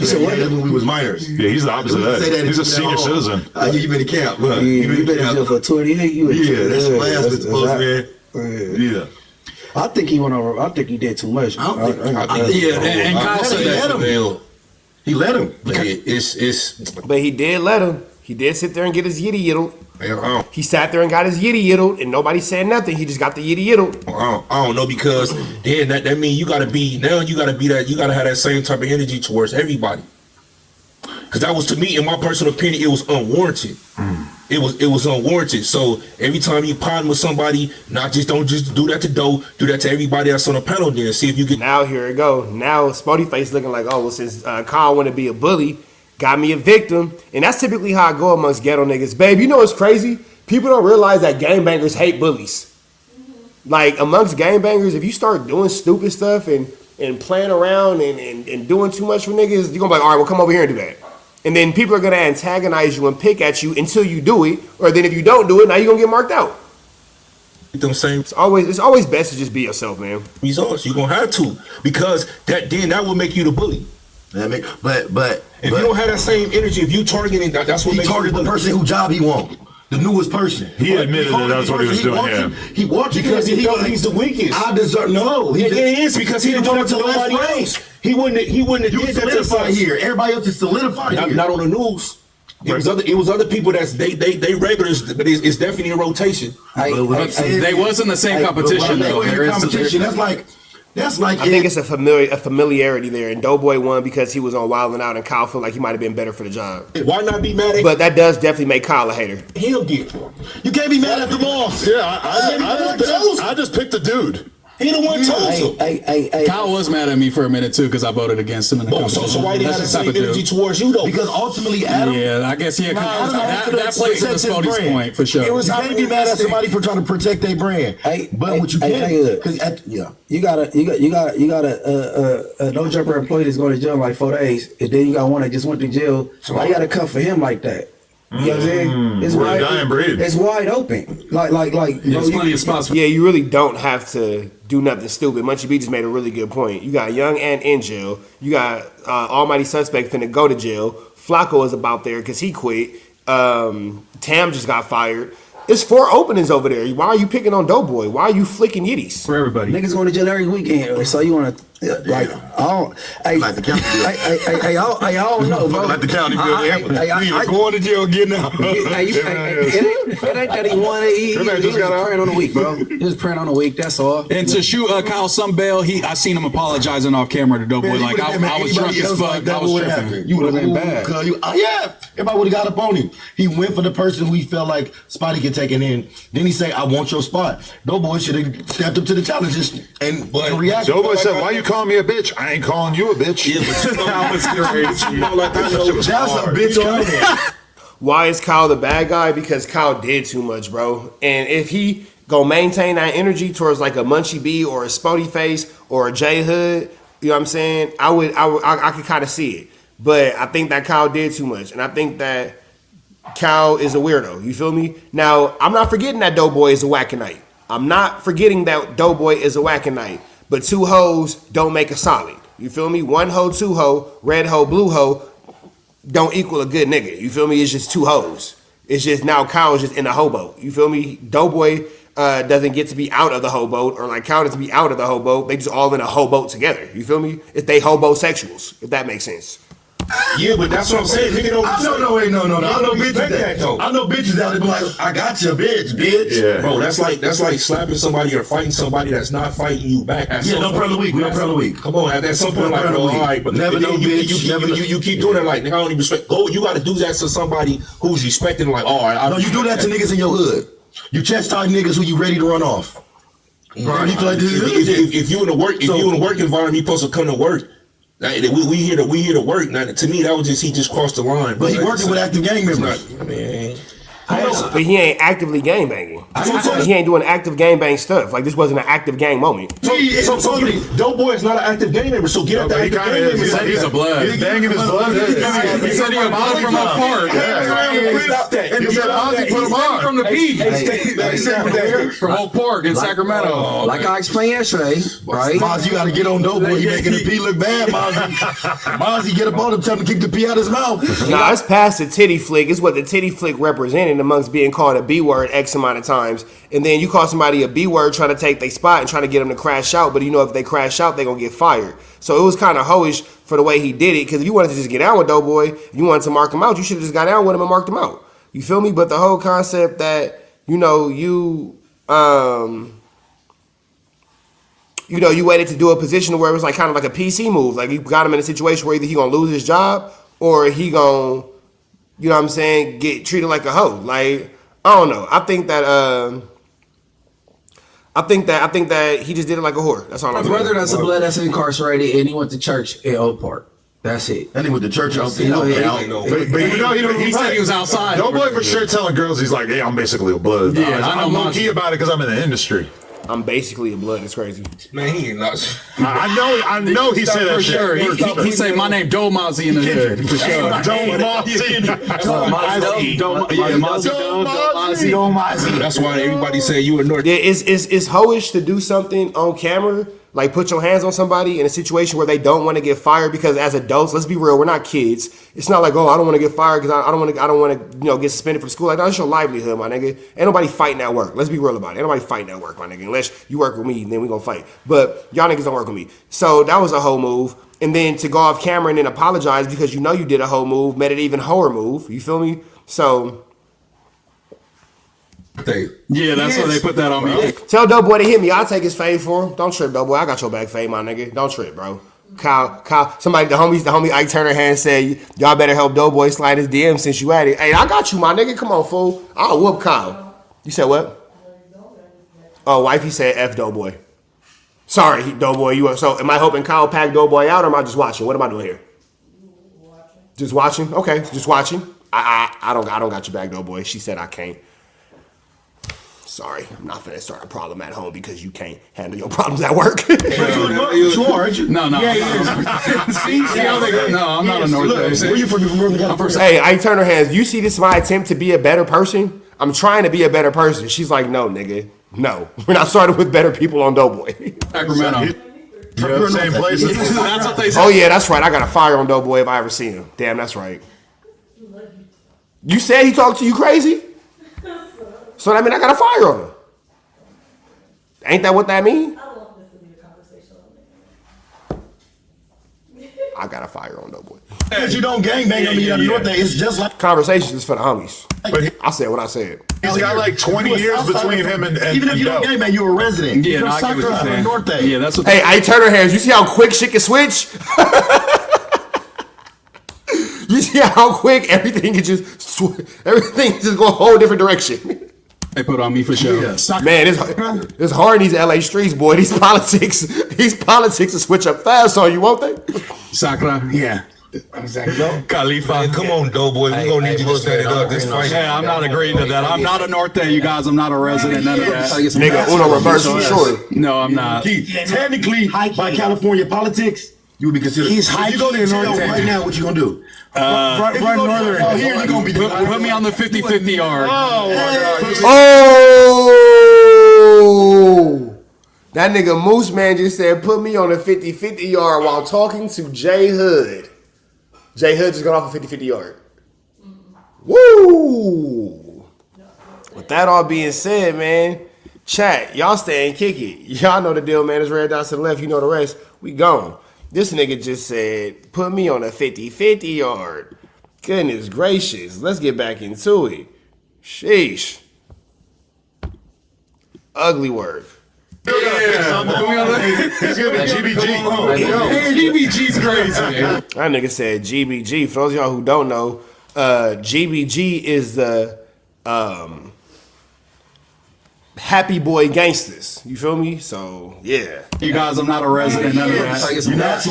said, what? That's when we was minors.
Yeah, he's the opposite of that. He's a senior citizen.
You been in camp. Huh?
You been in jail for 288.
Yeah, that's last with the post, man. Yeah.
I think he went over. I think he did too much.
Yeah, and Kyle said that.
He let him.
But he did let him. He did sit there and get his yitty yiddled.
I
He sat there and got his yitty yiddled, and nobody said nothing. He just got the yitty yiddled.
don't know, because then that means you gotta have that same type of energy towards everybody. Because that was, to me, in my personal opinion, it was unwarranted. It was unwarranted. So every time you partner with somebody, don't just do that to Doe, do that to everybody that's on the panel. Then see if you get.
Now here it go. Now Spotty Face looking like, oh well, since Kyle want to be a bully, got me a victim, and that's typically how I go amongst ghetto niggas. Babe, you know what's crazy? People don't realize that gangbangers hate bullies. Like amongst gangbangers, if you start doing stupid stuff and playing around and doing too much for niggas, you're gonna be like, all right, well come over here and do that. And then people are gonna antagonize you and pick at you until you do it, or then if you don't do it, now you're gonna get marked out.
Them same
It's always best to just be yourself, man.
results. You're gonna have to, because that will make you the bully.
But
If you don't have that same energy, if you targeting, that's what
he
makes you
targeted
the
the
bully.
person whose job he want. The newest person.
He admitted that that's what he was doing. Yeah.
He wants you
Because he felt he's the weakest.
I deserve no.
Yeah, it is, because he didn't do it to nobody else. He wouldn't have
You
did that to
solidify here. Everybody else is solidified here.
Not on the news. It was other people that's they regulars, but it's definitely in rotation.
They was in the same competition though. There is
Competition. That's like.
I think it's a familiarity there, and Doughboy won because he was on Wild 'N Out, and Kyle felt like he might have been better for the job.
Why not be mad at
But that does definitely make Kyle a hater.
him? Get
You can't be mad at the boss.
Yeah, I just picked a dude.
he the one told him.
Hey.
Kyle was mad at me for a minute too because I voted against him in the competition.
So why did he have the
That's the
same
type of
energy
dude.
towards you though?
Because ultimately, Adam.
Yeah, I guess yeah. 'cause
Adam has to
that plays to the
protect his
Spotty's
brand.
point for sure.
You can't be mad at somebody for trying to protect their brand. But what you can,
You got a no jumper employee that's going to jail like 4 days, and then you got one that just went to jail. So why you got to come for him like that? You know what I'm saying? It's
We're a dying breed.
It's wide open. Like.
There's plenty of spots.
Yeah, you really don't have to do nothing stupid. Munchie B just made a really good point. You got Young and in jail. You got Almighty Suspect finna go to jail. Flakko is about there because he quit. Tam just got fired. It's 4 openings over there. Why are you picking on Doughboy? Why are you flicking yitties?
For everybody.
Niggas going to jail every weekend. So you want to like? I don't.
Like the county bill.
I don't know, bro.
Like the county bill.
I
Going to jail, getting out.
It ain't that he wanted. He just praying on the week, bro. He just praying on the week. That's all.
And to shoot Kyle Sunbell, I seen him apologizing off camera to Doughboy. Like I was drunk as fuck. I was tripping.
You would have been bad. Yeah, everybody would have got up on him. He went for the person who he felt like Spotty could take it in. Then he say, "I want your spot." Doughboy should have stepped up to the challenges and reacted.
Doughboy said, "Why you calling me a bitch? I ain't calling you a bitch."
Yeah, but that was crazy.
That's a bitch on him.
Why is Kyle the bad guy? Because Kyle did too much, bro. And if he gonna maintain that energy towards like a Munchie B or a Spody Face or a J Hood, you know what I'm saying? I could kind of see it. But I think that Kyle did too much, and I think that Kyle is a weirdo. You feel me? Now, I'm not forgetting that Doughboy is a whack-a-night. I'm not forgetting that Doughboy is a whack-a-night. But 2 hoes don't make a solid. You feel me? 1 hoe, 2 hoe, red hoe, blue hoe don't equal a good nigga. You feel me? It's just 2 hoes. It's just now Kyle is just in a hobo. You feel me? Doughboy doesn't get to be out of the hobo, or like Kyle doesn't be out of the hobo. They just all in a hobo together. You feel me? If they hobosexuals, if that makes sense.
Yeah, but that's what I'm saying. Nigga don't.
No. I know bitches that though. I know bitches that be like, "I got you, bitch."
Yeah.
Bro, that's like slapping somebody or fighting somebody that's not fighting you back.
Yeah, no problem of the week. No problem of the week.
Come on, at some point, like, bro, all right, but
never know, bitch.
You keep doing it like, nigga, I don't even respect. Go, you got to do that to somebody who's respecting. Like, all right,
No, you do that to niggas in your hood. You chastise niggas who you ready to run off. Bro, you like this.
If you in a work environment, you supposed to come to work. We here to work. Now, to me, that was just he just crossed the line.
But he working with active gang members.
Man.
But he ain't actively gang banging. He ain't doing active gang bang stuff. Like, this wasn't an active gang moment.
So Doughboy is not an active gang member. So get out the active gang member.
He's a blood.
He's banging his blood.
He said he a blood from a park.
Stop that.
He said Ozzy put him on.
From the P. From Oak Park in Sacramento.
Like I explained yesterday, right?
Mozzie, you gotta get on Doughboy. You making the P look bad, Mozzie. Mozzie, get up on him, tell him to kick the P out his mouth.
Nah, it's past the titty flick. It's what the titty flick represented amongst being called a B word X amount of times. And then you call somebody a B word trying to take their spot and trying to get them to crash out. But you know, if they crash out, they're going to get fired. So it was kind of hoish for the way he did it. Because if you wanted to just get down with Doughboy, you wanted to mark him out, you should have just got down with him and marked him out. You feel me? But the whole concept that, you waited to do a position where it was like kind of like a PC move. Like you got him in a situation where either he going to lose his job or he going to, you know what I'm saying, get treated like a hoe. Like, I don't know. I think that he just did it like a whore. That's all I'm saying.
My brother that's a blood that's incarcerated and he went to church in Oak Park. That's it.
And he went to church out there.
But
He said he was outside.
Doughboy for sure telling girls he's like, "Hey, I'm basically a blood."
Yeah,
I'm low key about it because I'm in the industry.
I'm basically a blood. It's crazy.
Man, he ain't nuts.
I know he said that
For sure.
shit.
He said my name Doe Mozzie in the hood. For sure.
That's why everybody say you a North.
Yeah, it's hoish to do something on camera, like put your hands on somebody in a situation where they don't want to get fired. Because as adults, let's be real, we're not kids. It's not like, oh, I don't want to get fired because I don't want to get suspended from school. Like, no, it's your livelihood, my nigga. Ain't nobody fighting at work. Let's be real about it. Ain't nobody fighting at work, my nigga. Unless you work with me, then we gonna fight. But y'all niggas don't work with me. So that was a whole move. And then to go off camera and then apologize because you know you did a whole move, made it even whorer move. You feel me? So
Yeah, that's why they put that on me.
tell Doughboy to hit me. I'll take his fade for him. Don't trip, Doughboy. I got your back, fade, my nigga. Don't trip, bro. Kyle, somebody, the homie Ike Turner hand said, y'all better help Doughboy slide his DM since you at it. Hey, I got you, my nigga. Come on, fool. I'll whoop Kyle. You said what? Oh, wifey said F Doughboy. Sorry, Doughboy. So am I helping Kyle pack Doughboy out or am I just watching? What am I doing here? Just watching? Okay, just watching. I don't got your back, Doughboy. She said I can't. Sorry, I'm not finna start a problem at home because you can't handle your problems at work.
You are, aren't you?
No. See how they go? No, I'm not a North Bay.
Where you from? You from Northern California?
Hey, I turn her hands. You see this is my attempt to be a better person? I'm trying to be a better person. She's like, no, nigga. No. We're not starting with better people on Doughboy.
Sacramento.
Yeah, same places.
That's what they say.
Oh, yeah, that's right. I got a fire on Doughboy if I ever see him. Damn, that's right. You said he talked to you crazy? So that mean I got a fire on him. Ain't that what that mean? I got a fire on Doughboy.
Because you don't gangbang on me up north there. It's just like
Conversations is for the homies.
But
I said what I said.
he's got like 20 years between him and
even if you don't
Doe.
gangbang, you're a resident.
Yeah,
You're
no, I
from
get what you're saying.
North there.
Yeah, that's what.
Hey, I turn her hands. You see how quick shit can switch? You see how quick everything can just everything can just go a whole different direction.
They put on me for sure.
Man, it's hard in these LA streets, boy. These politics will switch up fast on you, won't they?
Sakra.
Yeah. Exactly.
Khalifa.
Man, come on, Doughboy. We're going to need you to stand it up. This fight.
Yeah, I'm not agreeing to that. I'm not a North End, you guys. I'm not a resident. None of that.
Nigga, Uno reverse for sure.
No, I'm not.
Technically, by California politics, you would be considered.
He's
if you go to
hiking
jail right now, what you gonna do?
Run northern.
Oh, here you gonna be.
Put me on the 50-50 yard.
Oh! That nigga Moose Man just said, put me on the 50-50 yard while talking to J Hood. J Hood just got off a 50-50 yard. Woo! With that all being said, man, chat, y'all stay and kick it. Y'all know the deal, man. It's red dots to the left. You know the rest. We gone. This nigga just said, put me on a 50-50 yard. Goodness gracious. Let's get back into it. Sheesh. Ugly work.
GBG's crazy.
That nigga said GBG. For those of y'all who don't know, GBG is the Happy Boy Gangsters. You feel me? So, yeah.
You guys, I'm not a resident. None of that.
You're not.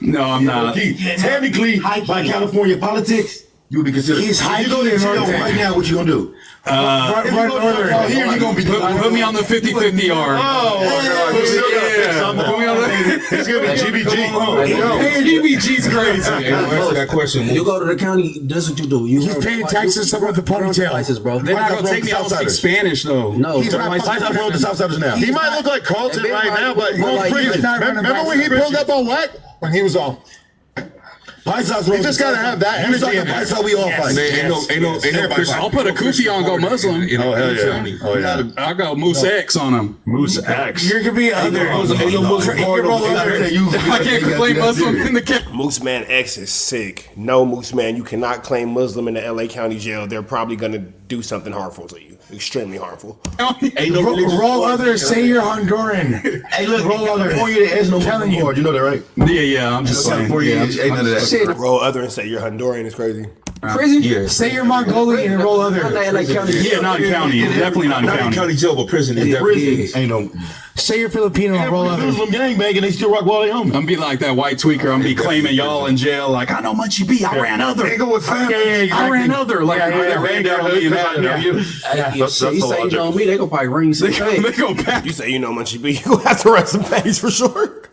No, I'm not.
Technically, by California politics, you would be considered.
He's
if you go to jail right now, what you gonna do?
Run northern.
Oh, here you gonna be.
Put me on the 50-50 yard. Put me on the.
He's going to be GBG.
GBG's crazy.
Answer that question.
You go to the county, that's what you do. You
He's paying taxes with the ponytail.
license, bro.
They're not gonna take me. I don't speak Spanish though.
No,
He's not like roll the Southsiders now.
He might look like Carlton right now, but he's
like,
prison.
he's not running
Remember when he
back.
pulled up on WACK? When he was all,
You
just gotta have that energy in there.
That's how we all fight.
Man, ain't no Christian.
I'll put a kufi on, go Muslim.
Oh, hell yeah. Oh, yeah.
I'll go Moose X on him.
Moose X.
You're gonna be other.
Ain't no Muslim card over there.
I can't claim Muslim in the camp.
Moose Man X is sick. No, Moose Man, you cannot claim Muslim in the LA County jail. They're probably going to do something harmful to you. Extremely harmful.
Ain't no religious
Roll other. Say you're Honduran.
Hey, look,
Roll other.
California, there is no
Telling
Muslim
you.
card. You know that, right?
Yeah, I'm just saying.
California,
Yeah,
ain't none of that.
Roll other and say you're Honduran is crazy.
Prison?
Yeah.
Say you're Mongolian and roll other.
Yeah, not in county. Definitely not in
Not in
county.
county jail, but prison. Is definitely is.
Ain't no.
Say you're Filipino and roll other.
Muslim gangbang, they still rock while they home.
I'm be like that white tweaker. I'm be claiming y'all in jail. Like I know Munchie B. I ran other.
Nigga with family.
I ran other. Like they ran down on me and I know you.
You say you know me, they gonna probably ring some
They go back.
You say you know Munchie B, you going to have to run some pays for sure.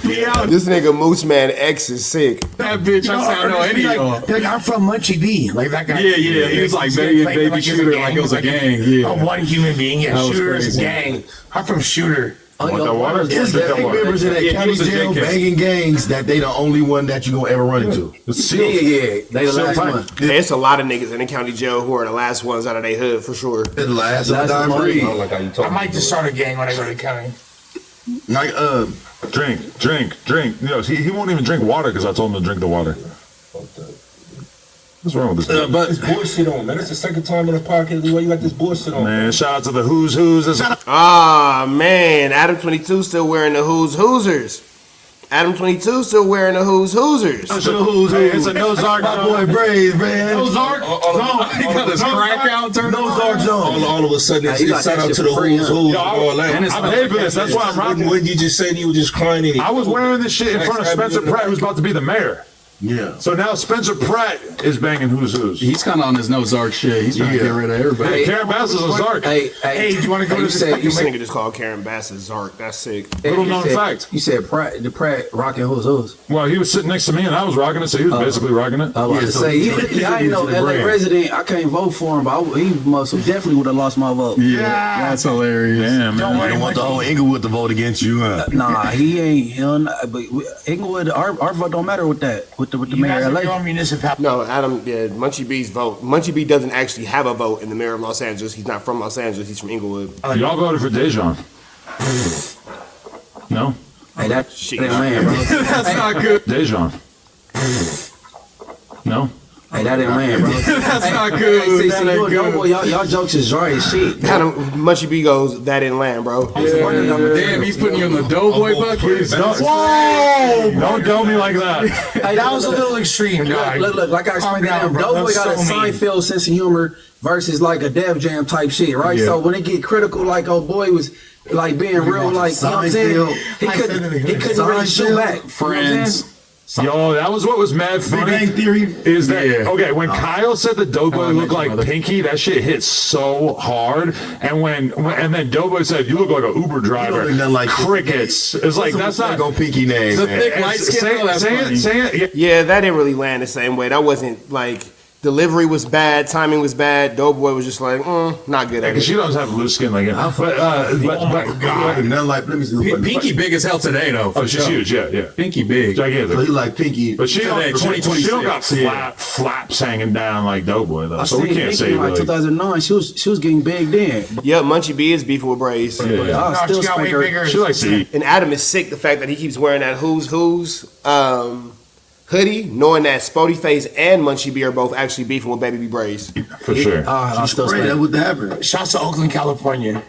Yeah,
This nigga Moose Man X is sick.
that bitch. I say I know any of y'all.
Like, I'm from Munchie B. Like that guy.
Yeah. He was like baby
he's a
shooter,
gang,
like it was a
like
gang.
A
Yeah.
one human being. Yeah,
That was
shooter is
crazy.
gang. I'm from Shooter.
It's the gang members in that
Yeah, he
county
was a
jail
JK.
banging gangs that they the only one that you gonna ever run into.
Yeah. They the last one.
There's a lot of niggas in the county jail who are the last ones out of their hood for sure.
The last
Last
time
one.
breed.
I don't like how you talk.
I might just start a gang when I go to the county.
Like
Drink. You know, he won't even drink water because I told him to drink the water. What's wrong with this guy?
But this bullshit on, man. It's the second time in the podcast where you got this bullshit on.
Man, shout out to the Who's Who's.
Ah, man. Adam22 still wearing the Who's Hoosers. Adam22 still wearing the Who's Hoosers.
It's a Nozark
my boy Brave, man.
Nozark
He got his crack out turned on.
Ozark Zone.
All of a sudden,
Nah,
it's
you got
shout
that
out
shit
to the
for free,
Who's
huh?
Who's.
Yo,
All that.
and it's
I paid for this. That's why I'm rocking.
What did you just say? You were just crying in it.
I was wearing this shit in front of Spencer Pratt, who's about to be the mayor.
Yeah.
So now Spencer Pratt is banging who's.
He's kind of on his no Zark shit. He's trying to get rid of everybody.
Karen Bass is a Zark.
Hey, do you want to go to
You
the
said
second
nigga just called Karen Bass a Zark. That's sick.
Little known fact.
You said Pratt, the Pratt rocking who's?
Well, he was sitting next to me and I was rocking it, so he was basically rocking it.
I was about to say, I didn't know LA resident. I can't vote for him, but he must have definitely would have lost my vote.
Yeah, that's hilarious.
Damn, man.
You don't want the whole Inglewood to vote against you, huh?
Nah, he ain't. But Inglewood, our vote don't matter with that. With the mayor of LA.
municipality.
No, Adam, yeah, Munchie B's vote. Munchie B doesn't actually have a vote in the mayor of Los Angeles. He's not from Los Angeles. He's from Inglewood.
Y'all voted for Dejan. No?
Hey, that
Shit.
ain't land, bro.
That's not good.
Dejan. No?
Hey, that ain't land, bro.
That's not good.
Hey,
That
see,
ain't good.
boy, y'all jokes is dry as shit.
Adam, Munchie B goes, that in land, bro.
Damn, he's putting you in the doughboy bucket.
Please don't. Whoa! Don't tell me like that.
Hey,
That was a little extreme, dog.
Look, like I explained to
Calm
them,
down, bro.
Doughboy
That's
got a
so mean.
Seinfeld sense of humor versus like a Def Jam type shit, right?
Yeah.
So when it get critical, like old boy was like being real, like, you know what I'm saying? He couldn't really shoot back. You know what I'm saying?
Yo, that was what was mad funny.
Bang Theory.
Is that
Yeah.
okay? When Kyle said the Doughboy
I
looked like
mentioned
Pinky, that shit hit so hard. And and then Doughboy said, "You look like an Uber driver."
look nothing like
crickets. It's like that's not
go Pinky name.
The
man.
thick light skin.
Say it.
Yeah, that didn't really land the same way. That wasn't like delivery was bad, timing was bad. Doughboy was just like, not good at
Because
it.
she doesn't have loose skin like him. But
God, nothing like. Let me see.
Pinky big as hell today, though.
oh, she's huge. Yeah.
Pinky big.
So he
Gigantic.
like Pinky.
But she
Today,
don't, she
2026.
don't got flaps hanging down like Doughboy though. So we
seen
can't
Pinky
say
in like
really.
2009. She was getting big then.
Yep, Munchie B is beefing with Braze.
Yeah.
I
No,
still
she got way
spank her.
bigger.
She likes to eat.
And Adam is sick the fact that he keeps wearing that who's hoodie, knowing that Spody Face and Munchie B are both actually beefing with Baby B Braze.
For sure.
I still
Sprayed
spank
that
her.
with the happen.
Shouts to Oakland, California.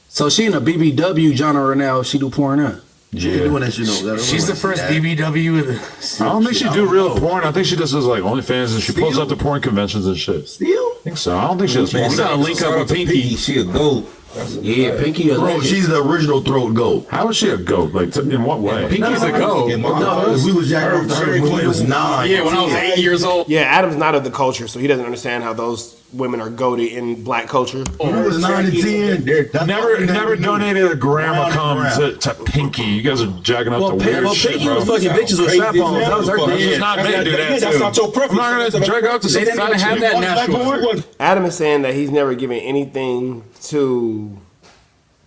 So she in a BBW genre now. She do porn now.
She ain't doing that shit no.
She's the first BBW in
I don't think she do real porn. I think she just does like OnlyFans and she pulls up to porn conventions and shit.
Still?
I think so. I don't think she does porn.
We gotta link up with Pinky.
She a goat.
Yeah, Pinky.
Bro, she's the original throat goat.
How is she a goat? Like, in what way?
Pinky's a goat.
No, we was jacking off to her when he was 9.
Yeah, when I was 8 years old.
Yeah, Adam's not of the culture, so he doesn't understand how those women are goated in black culture.
When he was 9 and 10. that's
Never
all we
donated a gram of cum to Pinky. You guys are jacking up the weird shit,
Pinky
bro.
was fucking bitches with strap-ons. That was her
It's
thing.
not me to do that
That's
too.
not your preference.
I'm not gonna jack up to
They
some
didn't even
fat
have
chick.
that national.
Adam is saying that he's never given anything to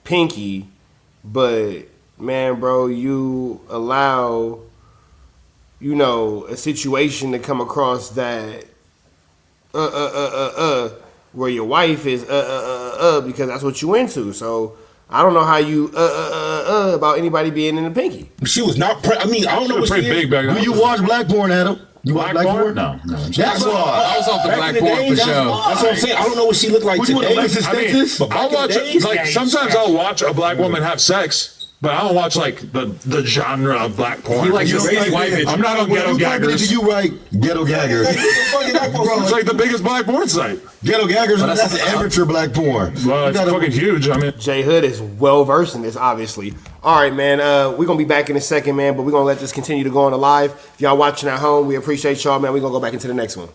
Pinky, but man, bro, you allow, a situation to come across that, where your wife is, because that's what you into. So I don't know how you, about anybody being in the Pinky.
She was not. I mean, I don't know what she
Pretty
is.
big back then.
Do you watch black porn, Adam? You watch black porn?
No.
That's why.
I was off the
Back
black
in the
porn for
days,
sure.
That's what I'm saying. I don't know what she looked like
What you want,
today.
Alexis Texas?
But back
I'll
in the
watch
days,
like sometimes I'll watch a black woman have sex, but I don't watch like the genre of black porn.
He likes
You
the
know,
skinny
like,
white bitch.
I'm not on
when
ghetto
you type it into
gaggers.
You right, ghetto gaggers.
It's like the biggest black porn site.
Ghetto gaggers, that's amateur black porn.
Well, it's fucking huge. I mean,
J Hood is well versed in this, obviously. All right, man. We're gonna be back in a second, man. But we're gonna let this continue to go on the live. If y'all watching at home, we appreciate y'all, man. We're gonna go back into the next one.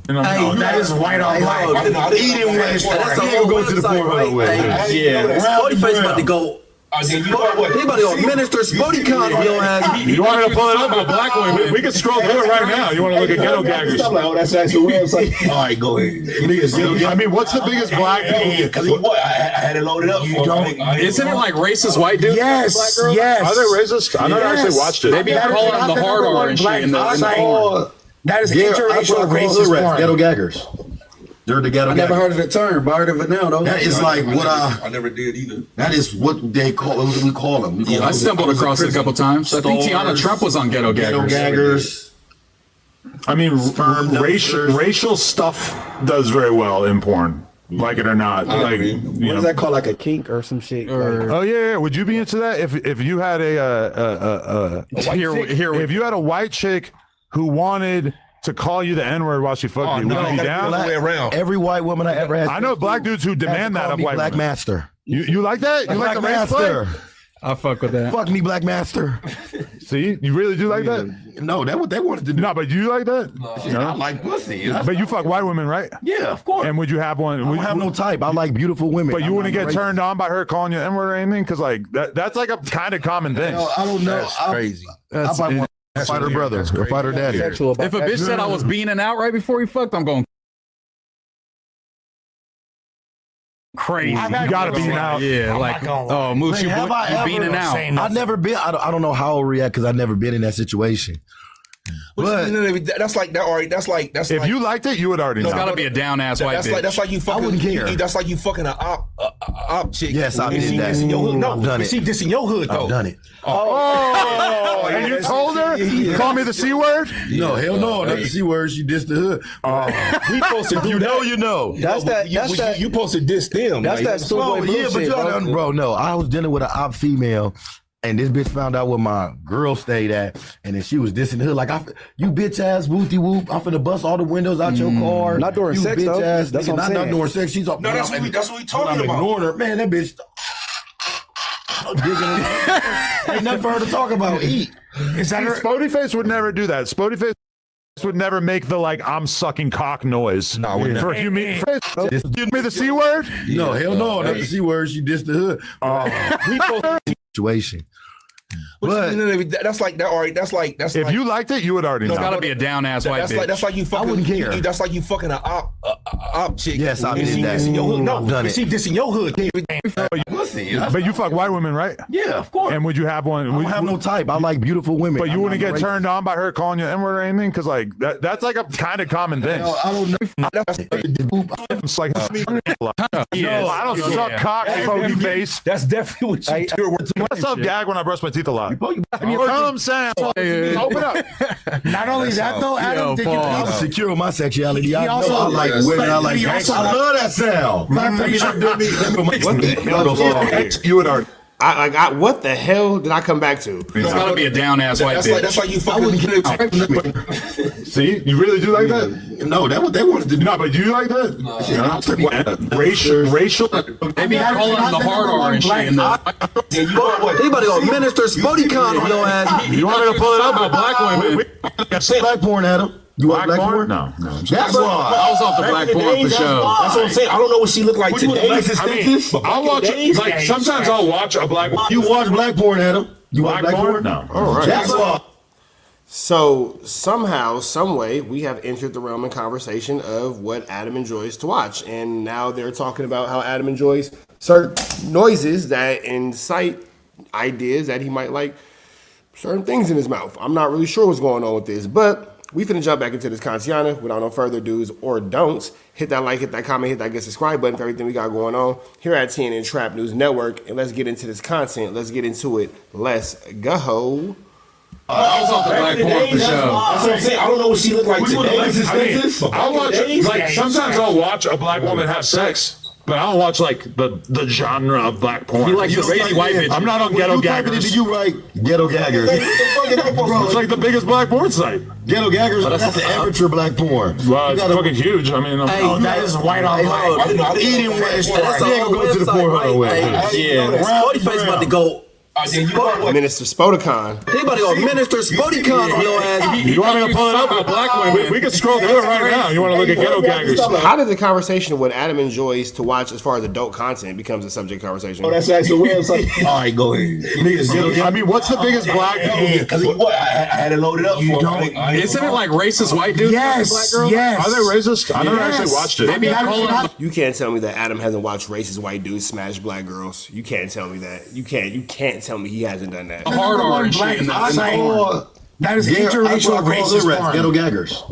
No, that is white on black.
Eating with
That's
He
a
ain't
whole
gonna go to the
website,
porn
right?
way.
Hey, Spody Face about to go. He about to go minister Spody Con on your ass.
you want me to pull it up, a black one? We can scroll through it right now. You want to look at ghetto gaggers?
I'm like, oh, that's actually a website. All right, go ahead.
I mean, what's the biggest black?
Because what? I had it loaded up. You don't.
Isn't it like racist white dudes?
Yes,
Are
yes.
they racist? I never actually watched it.
Maybe
That is
call
not
them the hard
number
R
one
and
black
shit in the
site.
porn.
That is
Yeah,
interracial racist
Ghetto
porn.
gaggers. They're the ghetto
I never
gaggers.
heard of the term, but I heard of it now, though.
That is like what
I never did either.
that is what they call, what do we call them? We call
I
them-
stumbled across it a couple times. I think Tiana
Stores,
Trump was on Ghetto
Ghetto
Gaggers.
gaggers.
I mean,
Sperm dumpsters.
racial stuff does very well in porn, like it or not. Like,
agree.
you
What
know.
is that called? Like a kink or some shit?
Oh yeah. Would you be into that if you had if you had a white chick who wanted to call you the N-word while she fucked you? Would you be down?
Other way around.
Every white woman I ever had.
I know black dudes who demand that of white
Black
women.
Master.
You like that? You like
Black
the race play?
Master.
I fuck with that.
Fuck me, Black Master.
See, you really do like that?
No, that's what they wanted to do.
No, but you like that?
I like pussy.
But you fuck white women, right?
Yeah, of course.
And would you have one?
I don't have no type. I like beautiful women.
But you wouldn't get turned on by her calling you N-word or anything? Because like that's like a kind of common thing.
I don't know.
That's crazy.
I might want to fight her brother or fight her daddy.
If a bitch said I was beaning out right before he fucked, I'm going crazy.
You gotta be out.
Yeah, like, oh, Moose, you beaning out.
I've never been. I don't know how I'll react because I've never been in that situation. But
That's like that. All right, that's like
If you liked it, you would already know.
It's gotta be a down ass white bitch.
That's like you fucking.
I wouldn't care.
That's like you fucking an op chick.
Yes, I
And
did
she
that.
dissing your hood. No,
I've done it.
she dissing your hood though.
I've done it.
Oh, and you told her? Call me the C word?
No, hell no. Not the C word. She dissed the hood.
We posted.
You know, you know.
That's that.
You posted diss them.
That's that schoolboy
Yeah, but
bullshit,
you
bro.
bro. No, I was dealing with an op female. And this bitch found out where my girl stayed at, and then she was dissing the hood like, "You bitch ass whoopty whoop! I'm finna bust all the windows out your car."
Not during
you
sex,
bitch
though.
ass.
That's
nigga,
what I'm
not
saying.
during sex. She's up.
No, that's what we talking
I'm
about.
ignoring her, man. That bitch. Ain't nothing for her to talk about. Eat.
Is that her?
Spody Face would never do that. Spody Face would never make the like I'm sucking cock noise.
No, would
for you me the C word?
No, hell no. Not the C word. She dissed the hood. Situation. But
that's like that. All right, that's like
if
like,
you liked it, you would already know.
It's gotta be a down ass white bitch.
That's like you fucking.
I wouldn't care.
That's like you fucking an op chick.
Yes, I
And she
did that.
dissing your hood. No,
I've done it.
she dissing your hood.
pussy.
But you fuck white women, right?
Yeah, of course.
And would you have one?
I don't have no type. I like beautiful women.
But you wouldn't get
racist.
turned on by her calling you N-word or anything? Because like that's like a kind of common thing.
I don't know.
It's like, I don't suck cock, phony face.
That's definitely what you do.
What's up, gag when I brush my teeth a lot? Come, Sam. Open up.
Not only that though, Adam, did you
I'm secure with my sexuality. I
also-
know I like women. I like
he
gangsters.
also-
I love that sound.
What the hell?
You would already.
What the hell did I come back to?
It's gotta be a down ass white bitch.
That's like you fucking.
See, you really do like that?
No, that's what they wanted to do.
No, but do you like that? Racial.
They be calling them the hard R and shit.
They about to go minister Spodicon on your ass.
You want me to pull it up about black women?
Black porn, Adam. You want black porn?
No.
That's why.
I was off the black porn for sure.
That's what I'm saying. I don't know what she looked like today.
I'll watch. Like sometimes I'll watch a black.
You watch black porn, Adam? You watch
Black
black
porn?
porn?
No.
All right.
That's why.
So somehow, some way, we have entered the realm and conversation of what Adam enjoys to watch, and now they're talking about how Adam enjoys certain noises that incite ideas that he might like certain things in his mouth. I'm not really sure what's going on with this, but we finna jump back into this Kantiana without no further do's or don'ts. Hit that like, hit that comment, hit that get subscribe button for everything we got going on here at TNN Trap News Network, and let's get into this content. Let's get into it. Let's go.
I was off the black porn for sure.
That's what I'm saying. I don't know what she looked like today.
I'll watch. Like sometimes I'll watch a black woman have sex, but I don't watch like the genre of black porn.
He likes the crazy white bitch.
I'm not on Ghetto
You typing it,
Gaggers.
did you write Ghetto Gaggers?
It's like the biggest black porn site.
Ghetto Gaggers, that's the amateur black porn.
Well, it's fucking huge. I mean,
Oh, that is white on black.
Eating
That's
You
the
ain't
whole
gonna go to the
website,
Pornhub
right?
with.
Yeah. Spotify's about to go.
Minister Spodicon.
They about to go minister Spodicon on your ass.
You want me to pull it up? Black women. We can scroll through it right now. You want to look at Ghetto Gaggers?
How did the conversation of what Adam enjoys to watch as far as adult content becomes a subject conversation?
Oh, that's actually website. All right, go ahead.
I mean, what's the biggest black?
I had it loaded up for him.
Isn't it like racist white dudes?
Yes, yes.
Are they racist? I never actually watched it.
They be calling them
You can't tell me that Adam hasn't watched racist white dudes smash black girls. You can't tell me that. You can't tell me he hasn't done that.
the hard R and shit.
That is
Yeah,
interracial racist porn.
Ghetto Gaggers.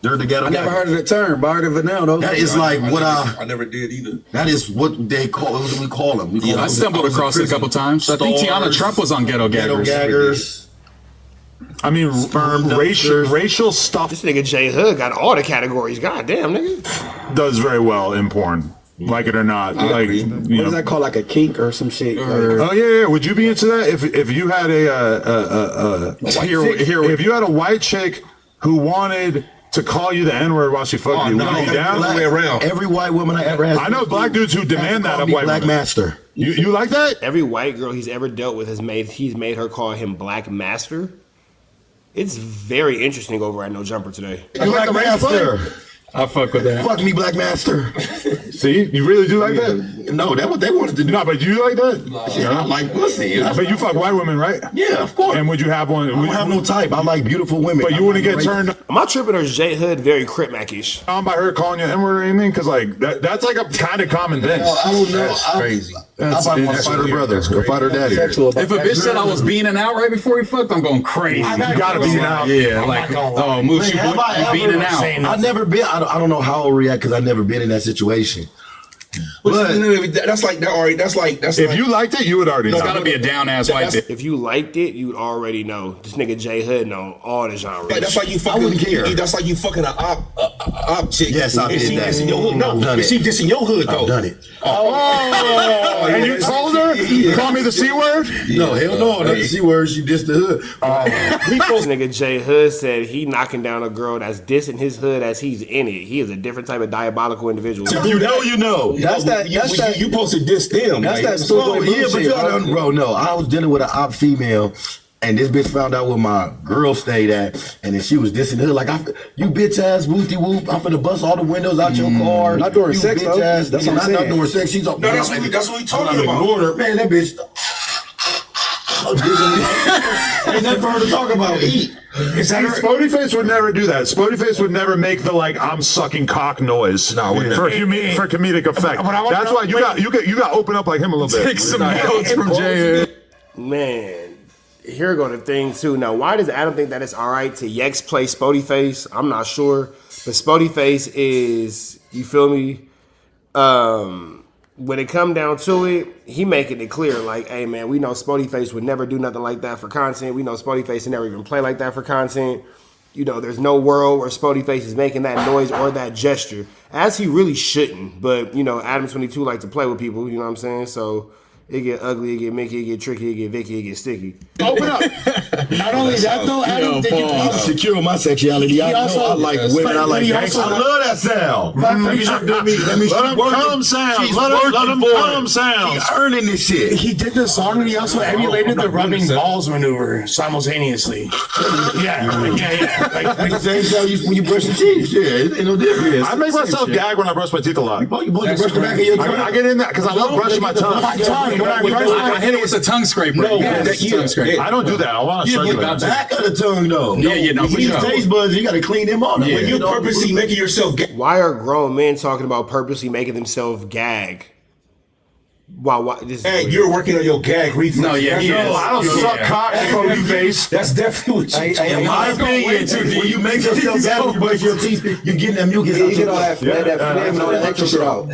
They're the Ghetto
I never
Gaggers.
heard of the term, bar the vanilla though.
That is like what
I never did either.
that is what they call, what do we call them? We call
I
them-
stumbled across it a couple times. I think Tiana Trump was on Ghetto
Ghetto
Gaggers.
Gaggers.
I mean, racial stuff
This nigga J Hood got all the categories. God damn, nigga.
does very well in porn, like it or not. Like, you
What
know.
is that called? Like a kink or some shit?
Oh yeah. Would you be into that if you had if you had a white chick who wanted to call you the N-word while she fucked you? Would you be down?
Every white woman I ever had.
I know black dudes who demand that of white
Black
women.
Master.
You like that?
Every white girl he's ever dealt with he's made her call him Black Master. It's very interesting over at No Jumper today.
You like the master?
I fuck with that.
Fuck me, Black Master.
See, you really do like that?
No, that's what they wanted to do.
No, but do you like that?
Yeah, I like pussy.
But you fuck white women, right?
Yeah, of course.
And would you have one?
I don't have no type. I like beautiful women.
But you wouldn't get turned
Am I tripping or is J Hood very Crip Mac-ish?
on by her calling you N-word or anything? Because like that's like a kind of common thing.
I don't know.
That's crazy.
I probably want to fight her brother. Go fight her daddy.
If a bitch said I was beaning out right before we fucked, I'm going crazy.
You gotta be out.
Yeah, like, oh, Moose, you beaning out.
I've never been. I don't know how I'll react because I've never been in that situation.
But that's like that. Already, that's like
If you liked it, you would already know.
It's gotta be a down ass white bitch.
If you liked it, you'd already know. This nigga J Hood know all the genres.
That's like you fucking.
I wouldn't care.
That's like you fucking an op chick.
Yes, I
And
did
she
that.
just in your hood. No,
I've done it.
she just in your hood though.
I've done it.
Oh, and you told her? You call me the C word?
No, hell no. That's the C word. She dissed the hood.
This nigga J Hood said he knocking down a girl that's dissing his hood as he's in it. He is a different type of diabolical individual.
If you know, you know.
That's that.
You supposed to diss them.
That's
like,
that
Bro,
stupid
yeah, but
bullshit,
y'all
bro.
done, bro. No, I was dealing with an op female, and this bitch found out where my girl stayed at, and then she was dissing her like, "You bitch ass whoopty whoop! I'm finna bust all the windows out your car."
Not during
You
sex,
bitch
though.
ass.
That's what I'm
Not
saying.
during sex. She's up.
No, that's what we talking about.
Ignored her. Man, that bitch. Ain't nothing for her to talk about. Eat.
Is that Spotify would never do that. Spotify would never make the like I'm sucking cock noise.
No,
for comedic effect. That's why you got to open up like him a little bit.
Take some notes from Jay.
Man, here go the thing too. Now, why does Adam think that it's all right to Yex play Spotify? I'm not sure, but Spotify is, you feel me? When it come down to it, he making it clear like, hey man, we know Spotify would never do nothing like that for content. We know Spotify would never even play like that for content. You know, there's no world where Spotify is making that noise or that gesture, as he really shouldn't. But you know, ADAM22 like to play with people. You know what I'm saying? So it get ugly, it get Mickey, it get tricky, it get Vicky, it get sticky.
Open up.
Not only that though, Adam,
I'm secure in my sexuality. I know I like women. I like gangsters. I love that sound. Let me
Let him come sound. Let him come sound.
She's earning this shit.
he did the song and he also emulated the rubbing balls maneuver simultaneously. Yeah. Like,
Same sound when you brush your teeth. Yeah, it ain't no difference.
I make myself gag when I brush my teeth a lot.
You brush the back of your tongue.
I get in that because I love brushing my tongue.
my tongue, when I brush my
I hit it with the tongue scraper. Tongue scraper.
I don't do that. I want to
Yeah,
circulate.
but the back of the tongue though.
Yeah,
You need taste buds. You got to clean them off.
When you're purposely making yourself gay.
Why are grown men talking about purposely making themselves gag? Why this
Hey,
is
you're working on your gag reflex.
No, yeah, he is.
I don't suck cock from you face.
That's definitely what you
In my opinion, when you make yourself bad, you brush your teeth, you're getting that mucus
You
out
get
your
all that phlegm and all that extra shit out.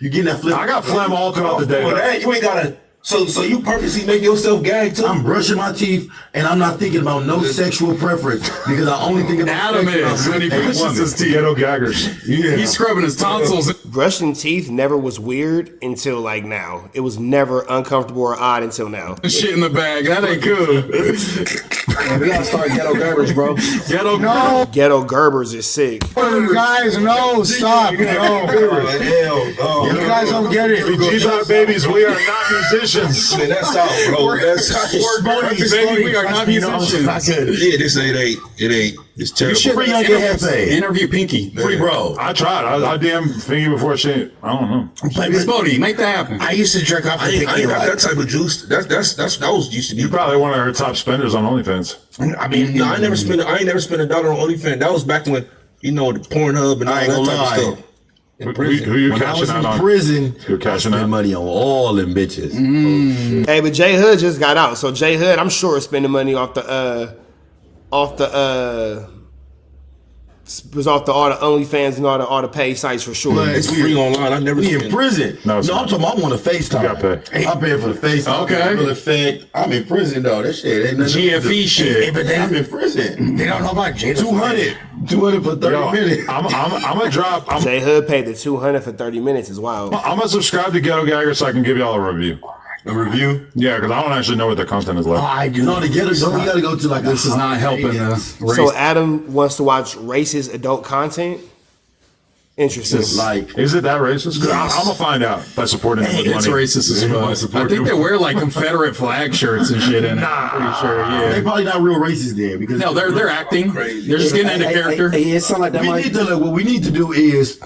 You're getting that flip.
I got phlegm all throughout the day.
Well, hey, you ain't gotta. So you purposely make yourself gag too.
I'm brushing my teeth and I'm not thinking about no sexual preference because I only think about
Adam
sex
is when he
and
brushes
woman.
his teeth.
Ghetto gaggers.
Yeah.
He's scrubbing his tonsils.
brushing teeth never was weird until like now. It was never uncomfortable or odd until now.
Shit in the bag. That ain't good.
Man, we gotta start ghetto garbage, bro.
Ghetto
no,
Ghetto Gerbers is sick.
guys, no, stop, no. You guys don't get it.
G-Dot babies, we are not musicians.
Man, that's out, bro. That's
Baby, we are not musicians.
Yeah, this ain't. It ain't. It's terrible.
Free young Hefe.
Interview Pinky.
Free bro.
I tried. I DM Thingy before she. I don't know.
Spody, make that happen.
I used to jerk off
I
the
ain't
Pinky a
got
lot.
that type of juice. That was used to be.
You probably one of her top spenders on OnlyFans.
I mean,
No, I ain't never spent $1 on OnlyFans. That was back when the Pornhub and all
I
that
ain't
type
gonna
of
lie.
stuff.
Who you
When I
cashing
was
out
in
on?
prison,
You're cashing
I spent
out.
money on all them bitches.
Hey, but J Hood just got out, so J Hood, I'm sure, is spending money off the all the OnlyFans and all the paid sites for sure.
But-
It's free online. I never
We in
spent.
prison.
No,
No,
it's
I'm
not.
talking about I want a FaceTime.
You gotta pay.
I'm paying for the FaceTime.
Okay.
For the effect. I'm in prison though. That shit ain't nothing.
GFE shit.
but
I'm
they,
in prison.
they don't know about Jada.
200 for 30
Yo,
minutes.
I'm gonna drop. I'm
J Hood paid the $200 for 30 minutes as wild.
gonna subscribe to Ghetto Gagger so I can give y'all a review.
A review.
Yeah, because I don't actually know what their content is like.
I do.
No, to get us, we gotta go to like
This is not helping the race.
So Adam wants to watch racist adult content. Interesting.
Like,
Is it that racist? 'Cause I'm gonna find out by supporting him with
It's
money.
racist as fuck. I think they wear like Confederate flag shirts and shit in it. I'm pretty sure,
they
yeah.
probably not real racist then because
No, they're acting. They're just getting into character.
Hey, it sound like that
we
might.
need to look. What we need to do is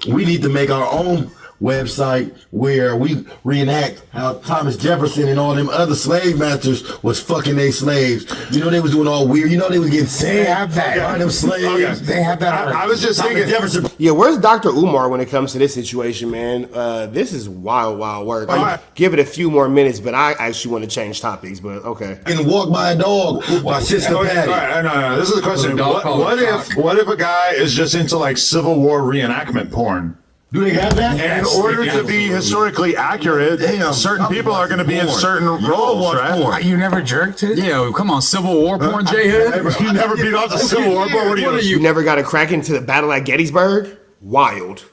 we need to make our own website where we reenact how Thomas Jefferson and all them other slave masters was fucking their slaves. You know they was doing all weird. You know they was getting
They have that.
by them slaves.
Okay.
They have that.
I was just
Thomas
thinking.
Jefferson.
Yeah, where's Dr. Umar when it comes to this situation, man? This is wild work.
right.
Give it a few more minutes, but I actually want to change topics, but okay.
And walk by a dog by Sister
Okay,
Patty.
all right, no. This is the question.
Dog collar
What if a guy is just into like Civil War reenactment porn?
Do they have that?
And in order to be historically accurate,
Damn.
certain people are going to be in certain roles, right?
You never jerked it?
Yeah, come on, Civil War porn, J Hood.
You never beat off the Civil War, but what are
You never got a crack into the battle at Gettysburg? Wild.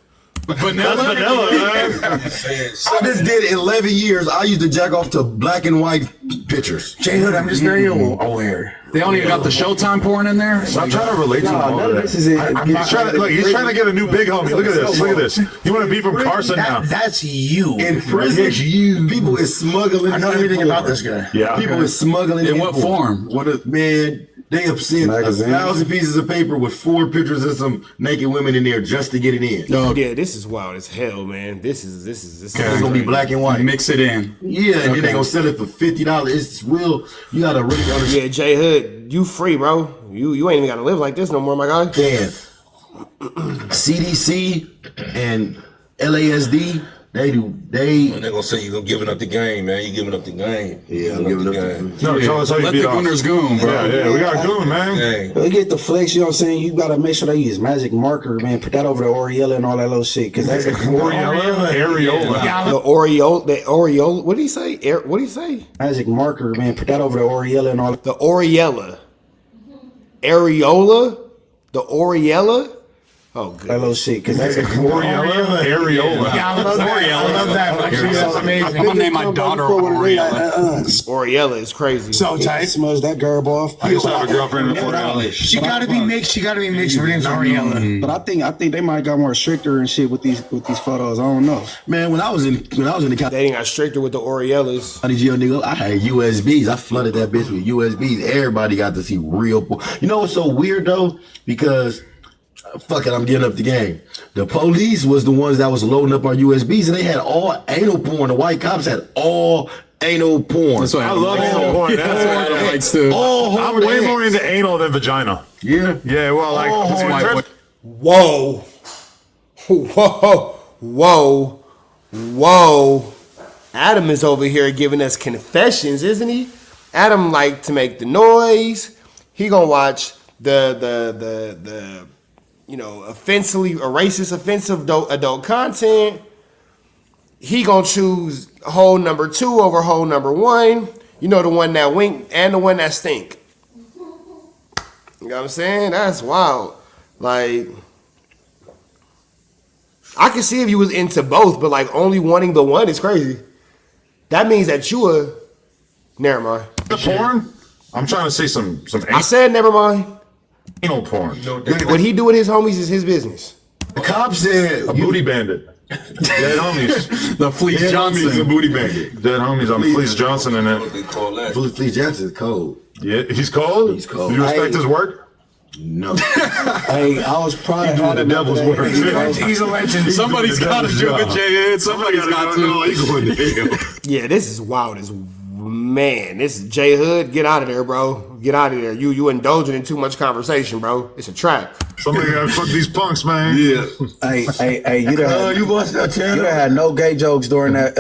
Vanilla.
That's vanilla, man.
I just did 11 years. I used to jack off to black and white pictures.
J Hood, I'm just very aware.
They don't even got the Showtime porn in there.
I'm trying to relate to him.
None of this is it.
He's trying to get a new big homie. Look at this. Look at this. You want to be from Carson now?
That's you.
In prison, people is smuggling.
I know everything about this guy.
Yeah.
People is smuggling.
In what form?
What a man. They have sent
Magazine.
1,000 pieces of paper with 4 pictures of some naked women in there just to get it in.
Yeah, this is wild as hell, man. This is
It's gonna be black and white.
Mix it in.
Yeah, and then they gonna sell it for $50. It's real. You gotta really understand.
Yeah, J Hood, you free, bro. You ain't even gotta live like this no more, my guy.
CDC and LASD,
They're gonna say you're giving up the game, man. You're giving up the game.
Yeah, I'm giving up the
No, tell us how you
Let
beat
the
off.
gooners goon, bro.
Yeah, we got goon, man.
Game.
They get the flex, you know what I'm saying? You gotta make sure they use magic marker, man. Put that over the Oriella and all that little shit, cause that's
Areola.
The Oriole, what did he say? What did he say?
magic marker, man. Put that over the Oriella and all that.
The Oriella. Areola? The Oriella? Oh, good.
That little shit, cause that's
Areola.
Yeah, I love that. I love that. Actually, that's amazing.
I'm gonna name my daughter Oriella.
Oriella is crazy.
So tight.
Smudge that garb off.
I used to have a girlfriend in Florida.
She gotta be mixed. She gotta be mixed. Her name's Ariella.
But I think they might got more stricter and shit with these photos. I don't know.
Man, when I was in the county
They got stricter with the Oriellas.
jail, nigga, I had USBs. I flooded that bitch with USBs. Everybody got to see real porn. You know what's so weird though? Because fuck it, I'm getting up the game. The police was the ones that was loading up our USBs, and they had all anal porn. The white cops had all anal porn.
That's what
I love anal porn.
That's what Adam likes too.
All
I'm
hard
way
ass.
more into anal than vagina.
Yeah.
Yeah, well, like,
Oh,
in
my
terms-
boy.
Whoa. Whoa. Adam is over here giving us confessions, isn't he? Adam like to make the noise. He gonna watch the offensively or racist offensive adult content. He gonna choose hole number 2 over hole number 1. You know, the one that wink and the one that stink. You know what I'm saying? That's wild. Like, I can see if you was into both, but like only wanting the one is crazy. That means that you were. Never mind.
the porn? I'm trying to say some
I said never mind.
anal porn.
What he do with his homies is his business.
The cop said
A booty bandit. Dead homies.
The Fleece
Dead homies a
Johnson.
booty bandit.
Dead homies. I'm Fleece Johnson in
What
it.
they call that?
Fleece Jackson's cold.
Yeah, he's cold?
He's cold.
Do you respect his work?
No.
Hey, I was proud of
doing the devil's work.
He's a legend.
Somebody's got to do it, J. Somebody's got to.
He's going to hell.
Yeah, this is wild as man. This is J Hood. Get out of there, bro. Get out of there. You indulging in too much conversation, bro. It's a trap.
Somebody gotta fuck these punks, man.
Yeah.
Hey, you done had,
You watched that
you
channel?
done had no gay jokes during that.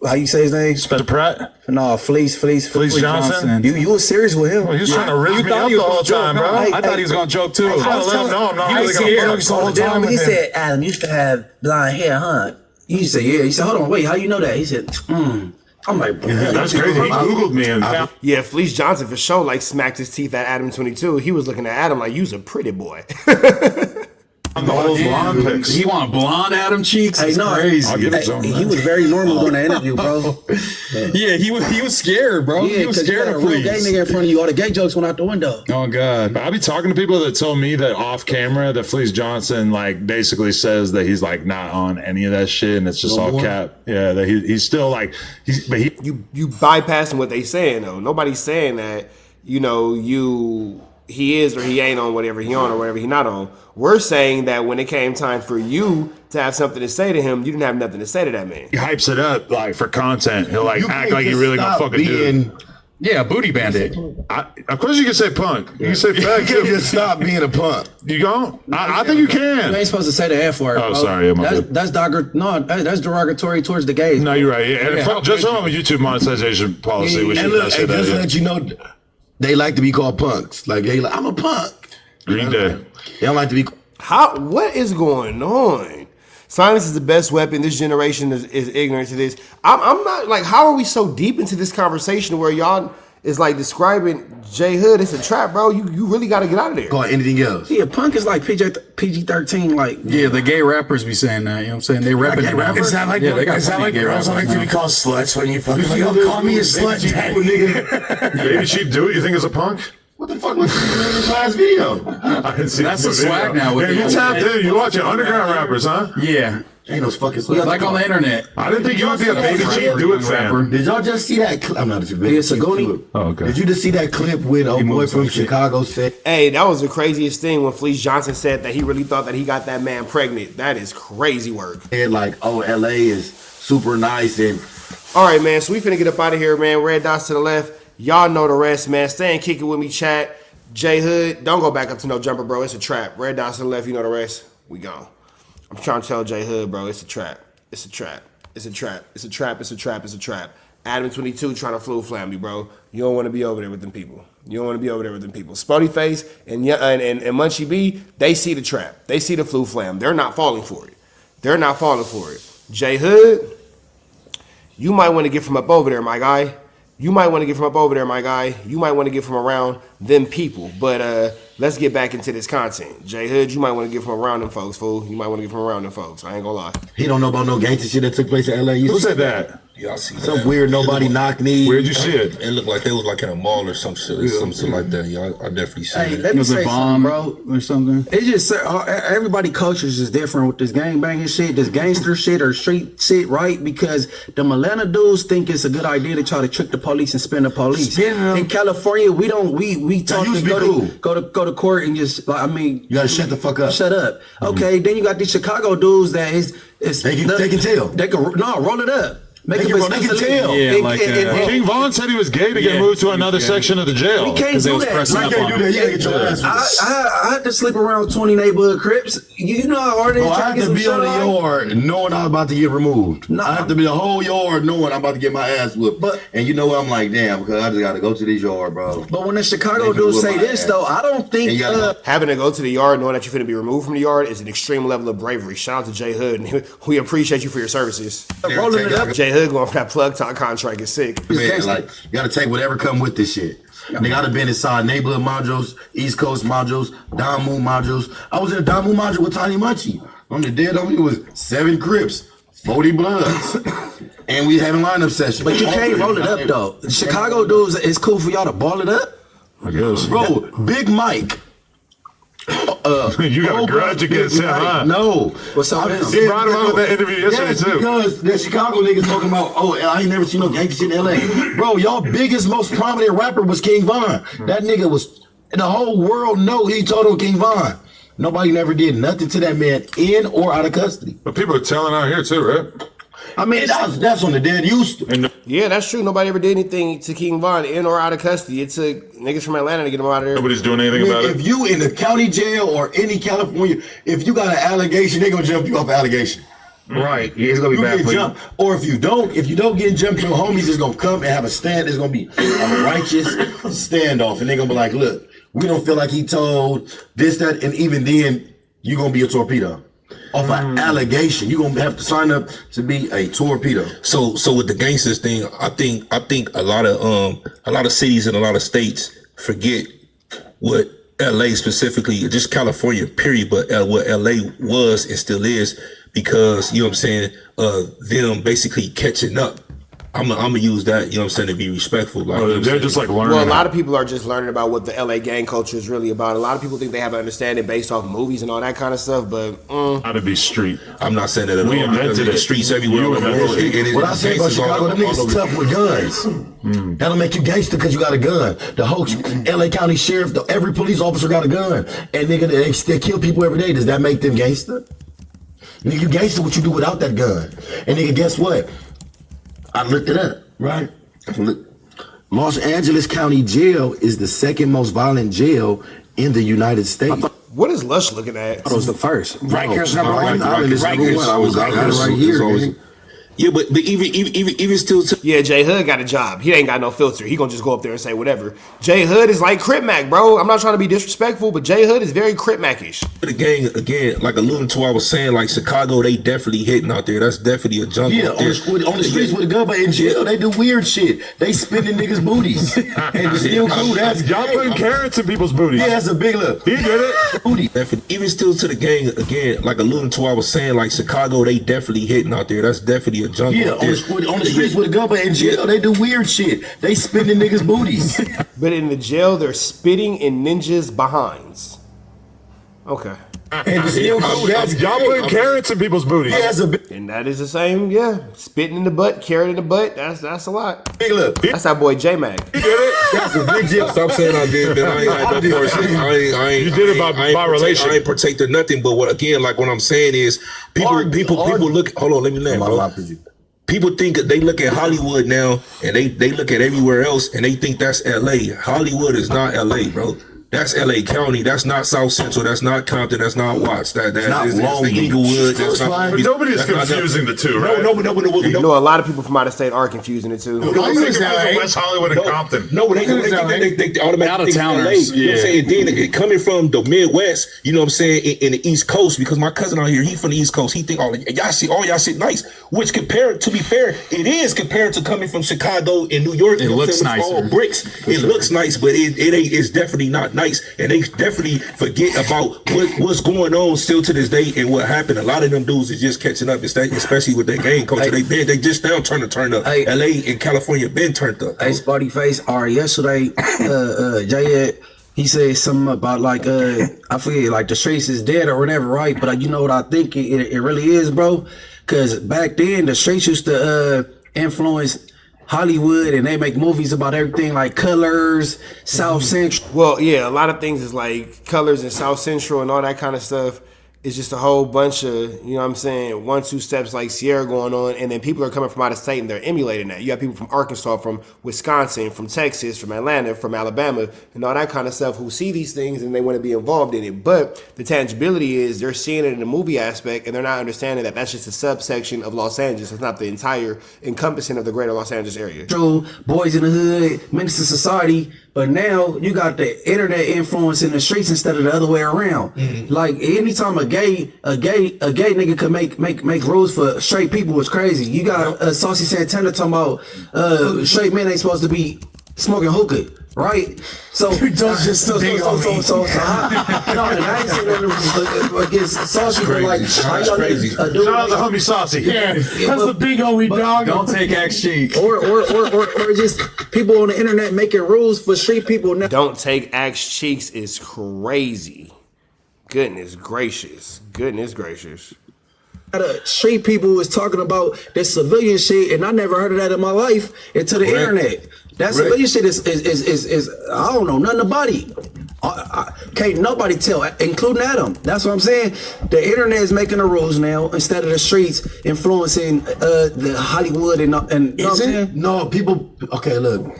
How you say his name?
Spencer Pratt?
No, Fleece
Johnson?
You was serious with him?
Well, he was trying to rip me up the whole time, bro.
Hey,
I thought he was gonna joke too.
I don't let him know I'm not
You
really
see
gonna
it
fuck.
jokes all the time.
He said, Adam, you used to have blonde hair, huh?
He said, yeah. He said, hold on, wait, how you know that? He said, I'm like,
That's crazy. He Googled me and found
Yeah, Fleece Johnson for sure like smacked his teeth at ADAM22. He was looking at Adam like, you's a pretty boy.
the old blonde pics.
You want blonde Adam cheeks?
Hey,
It's
no,
crazy.
I'll give it to him.
he was very normal during the interview, bro.
Yeah, he was scared, bro.
Yeah,
He was
'cause you
scared
got
of
a real gay
fleas.
nigga in front of you. All the gay jokes went out the window.
Oh God.
I be talking to people that told me that off camera that Fleece Johnson like basically says that he's like not on any of that shit and it's just all cap. Yeah, that he's still like
You bypassing what they saying though. Nobody's saying that, you know, he is or he ain't on whatever he on or whatever he not on. We're saying that when it came time for you to have something to say to him, you didn't have nothing to say to that man.
he hypes it up like for content. He'll like
You
act
can't
like he
just
really gonna
stop
fucking do it.
being.
Yeah, booty bandit.
Of course you can say punk. You can say fat
You
too.
can't just stop being a punk.
You don't? I think you
You
can.
ain't supposed to say the F word.
Oh,
bro.
sorry, yeah, my bad.
That's derogatory towards the gays.
No, you're right. Yeah, and just from a YouTube monetization policy, we
And
should
look,
not say
and just to
that.
let you know, they like to be called punks. Like they like, I'm a punk.
Green Day.
They don't like to be.
What is going on? Silence is the best weapon. This generation is ignorant to this. I'm not like, how are we so deep into this conversation where y'all is like describing J Hood? It's a trap, bro. You really got to get out of there.
Call anything else.
Yeah, punk is like PG-13. Like,
Yeah, the gay rappers be saying that. You know what I'm saying? They repping it now.
Is that like,
Yeah, they got
is that
plenty
like
of gay
girls that
rappers
like to
now.
be called sluts when you fucking like, oh, call me a slut, daddy.
Baby Chief Do It, you think it's a punk?
What the fuck was the last video?
I didn't see
That's
the
the swag
video.
now with
Yeah,
the-
you tapped in. You watching underground rappers, huh?
Yeah.
Ain't no fucking sluts.
Like on the internet.
I didn't think you would be a Baby Chief Do It fan.
Did y'all just see that clip? I'm not a big
Yeah, Sagoni.
Oh, okay.
Did you just see that clip with old boy from Chicago said?
Hey, that was the craziest thing when Fleece Johnson said that he really thought that he got that man pregnant. That is crazy work.
Like, oh, LA is super nice and
All right, man. So we finna get up out of here, man. Red dots to the left. Y'all know the rest, man. Stay and kick it with me, chat. J Hood, don't go back up to no jumper, bro. It's a trap. Red dots to the left. You know the rest. We gone. I'm trying to tell J Hood, bro. It's a trap. It's a trap. It's a trap. It's a trap. It's a trap. It's a trap. ADAM22 trying to flu flam me, bro. You don't want to be over there with them people. You don't want to be over there with them people. Spotty Face and Munchie B, they see the trap. They see the flu flam. They're not falling for it. They're not falling for it. J Hood, you might want to get from up over there, my guy. You might want to get from up over there, my guy. You might want to get from around them people. But let's get back into this content. J Hood, you might want to get from around them folks, fool. You might want to get from around them folks. I ain't gonna lie.
he don't know about no gangster shit that took place in LA.
Who said that?
Yeah, I see
Some
that.
weird nobody knocked me.
Where'd you see it?
It looked like they was like in a mall or some shit like that. Yeah, I definitely see
hey,
it.
let me
Was
say
it
something,
Vaughn
bro.
or something?
It's just everybody cultures is different with this gang banging shit, this gangster shit or street shit, right? Because the Atlanta dudes think it's a good idea to try to trick the police and spin the police. In California, we talk
used
to
to be
go to court and just like, I mean,
You gotta shut the fuck up.
shut up. Okay, then you got these Chicago dudes that
They can tell.
They can roll it up. Make
They
them
can- they can tell.
Yeah, like,
King Von said he was gay to get
Yeah,
moved to another
yeah.
section of the jail.
We can't
Because they
do
was
that.
pressing
I
up
can't
on
do
him.
that. You gotta get your ass whipped.
I had to sleep around 20 neighborhood Crips. You know how hard it is
Oh, I
trying
have
to get
to
some
be
shit
on the
on?
yard knowing I'm about to get removed.
No.
I have to be the whole yard knowing I'm about to get my ass whooped. And you know what? I'm like, damn, because I just got to go to this yard, bro.
But when the Chicago
They can
dudes
whoop
say
my
this,
ass.
though, I don't
And
think.
you gotta
Having to go to the yard knowing that you're finna be removed from the yard is an extreme level of bravery. Shout out to J Hood. And we appreciate you for your services.
rolling it up.
J Hood going for that plug talk contract is sick.
Man, like, you got to take whatever come with this shit. Nigga, I'd have been inside neighborhood modules, East Coast modules, Damu modules. I was in a Damu module with Tiny Munchie. On the dead homie, it was 7 Crips, 40 Bloods. And we having lineup sessions.
But you can't roll it up, though. The Chicago dudes, it's cool for y'all to ball it up.
I guess.
Bro, Big Mike.
You got a grudge against him, huh?
No.
What's up, man?
You brought him up in that interview yesterday,
Yes,
too.
because the Chicago niggas talking about, oh, I ain't never seen no gangster shit in LA. Bro, y'all biggest, most prominent rapper was King Von. That nigga was, the whole world know he told on King Von. Nobody never did nothing to that man in or out of custody.
But people are telling out here, too, right?
I mean, that's on the dead used to.
Yeah, that's true. Nobody ever did anything to King Von in or out of custody. It took niggas from Atlanta to get him out of there.
Nobody's doing anything about it.
If you in the county jail or any California, if you got an allegation, they gonna jump you off an allegation.
Right. Yeah, it's going to
You
be bad
get
for you.
jumped, or if you don't get jumped, your homies is gonna come and have a stand. It's gonna be a righteous standoff, and they gonna be like, "Look, we don't feel like he told this, that, and even then, you gonna be a torpedo off an allegation. You gonna have to sign up to be a torpedo."
So with the gangsters thing, I think a lot of cities and a lot of states forget what LA specifically, just California, period, but what LA was and still is, because, you know what I'm saying, them basically catching up. I'm gonna use that, you know what I'm saying, to be respectful. Like,
they're just like learning.
Well, a lot of people are just learning about what the LA gang culture is really about. A lot of people think they have an understanding based off movies and all that kind of stuff, but
How to be street.
I'm not saying that at all.
We invented
the
it.
streets everywhere
You
in the world.
invented it.
What I say about Chicago, them niggas tough with guns. That'll make you gangster because you got a gun. The whole LA County Sheriff, every police officer got a gun. And nigga, they kill people every day. Does that make them gangster? Nigga, you gangster what you do without that gun. And nigga, guess what? I looked it up, right? Los Angeles County Jail is the second most violent jail in the United States.
what is Lush looking at?
That was the first.
Rikers number one.
Rikers number one. I got it right here. Man.
Yeah, but even still,
Yeah, J Hood got a job. He ain't got no filter. He gonna just go up there and say whatever. J Hood is like Crip Mac, bro. I'm not trying to be disrespectful, but J Hood is very Crip Mac-ish.
the gang again, like alluding to what I was saying, like Chicago, they definitely hitting out there. That's definitely a jungle.
Yeah,
out there.
on the streets with a gun, but in jail they do weird shit. They spitting niggas' booties, and it's still cool. That's
Y'all putting carrots in people's booties.
yeah, that's a big look.
He did it.
Booty.
Definitely. Even still to the gang again, like alluding to what I was saying, like Chicago, they definitely hitting out there. That's definitely a jungle.
Yeah,
out there.
on the streets with a gun, but in jail they do weird shit. They spitting niggas' booties.
But in the jail, they're spitting in ninjas' behinds. Okay.
And it's still cool. That's
Y'all putting carrots in people's booties.
yeah, that's a
And that is the same, yeah. Spitting in the butt, carrot in the butt, that's a lot.
big look.
That's our boy J-Mac.
He did it.
That's a big jail.
Stop saying I did, man. I ain't had no portion. I ain't.
You did it by relation.
I ain't partake to nothing. But what again? Like what I'm saying is, people look. Hold on, let me land, bro. People think that they look at Hollywood now, and they look at everywhere else, and they think that's L.A. Hollywood is not L.A., bro. That's L.A. County. That's not South Central. That's not Compton. That's not Watts. That's
Long Beach.
Inglewood. That's not.
But nobody's confusing the two, right?
No.
You know, a lot of people from out of state are confusing it too.
I think it was West Hollywood and Compton.
No, they automatically
Out of
think
towners,
LA. You know what I'm saying? Then coming from the Midwest, you know what I'm saying, in the East Coast, because my cousin out here, he from the East Coast. He think all y'all shit nice. Which compared, to be fair, it is compared to coming from Chicago and New York.
It looks nicer.
All bricks. It looks nice, but it ain't. It's definitely not nice. And they definitely forget about what's going on still to this day and what happened. A lot of them dudes is just catching up, especially with their gang culture. They just now trying to turn up.
Hey.
LA and California been turned up.
Hey, Spotty Face. All right, yesterday, Jay, he said something about like I forget, like the streets is dead or whatever, right? But you know what I think it really is, bro? Because back then the streets used to influence Hollywood, and they make movies about everything like Colors, South Central.
Well, yeah, a lot of things is like Colors and South Central and all that kind of stuff. It's just a whole bunch of, you know what I'm saying, 1-2 steps like Sierra going on, and then people are coming from out of state and they're emulating that. You have people from Arkansas, from Wisconsin, from Texas, from Atlanta, from Alabama, and all that kind of stuff who see these things and they want to be involved in it. But the tangibility is they're seeing it in the movie aspect and they're not understanding that that's just a subsection of Los Angeles. It's not the entire encompassing of the greater Los Angeles area.
Boys in the Hood, Menace to Society, but now you got the internet influence in the streets instead of the other way around. Like anytime a gay nigga could make rules for straight people is crazy. You got Saucy Santana talking about straight men ain't supposed to be smoking hookah, right? So no, and I ain't saying nothing against Saucy, but like how y'all
crazy.
Shout out to homie Saucy.
Yeah, that's the big homie dog.
Don't take axe cheek.
or just people on the internet making rules for street people now.
Don't take axe cheeks is crazy. Goodness gracious. Goodness gracious.
Street people was talking about this civilian shit, and I never heard of that in my life until the internet. That civilian shit is I don't know nothing about it. Can't nobody tell, including Adam. That's what I'm saying. The internet is making the rules now instead of the streets influencing the Hollywood and you know what I'm saying?
No, people. Okay, look.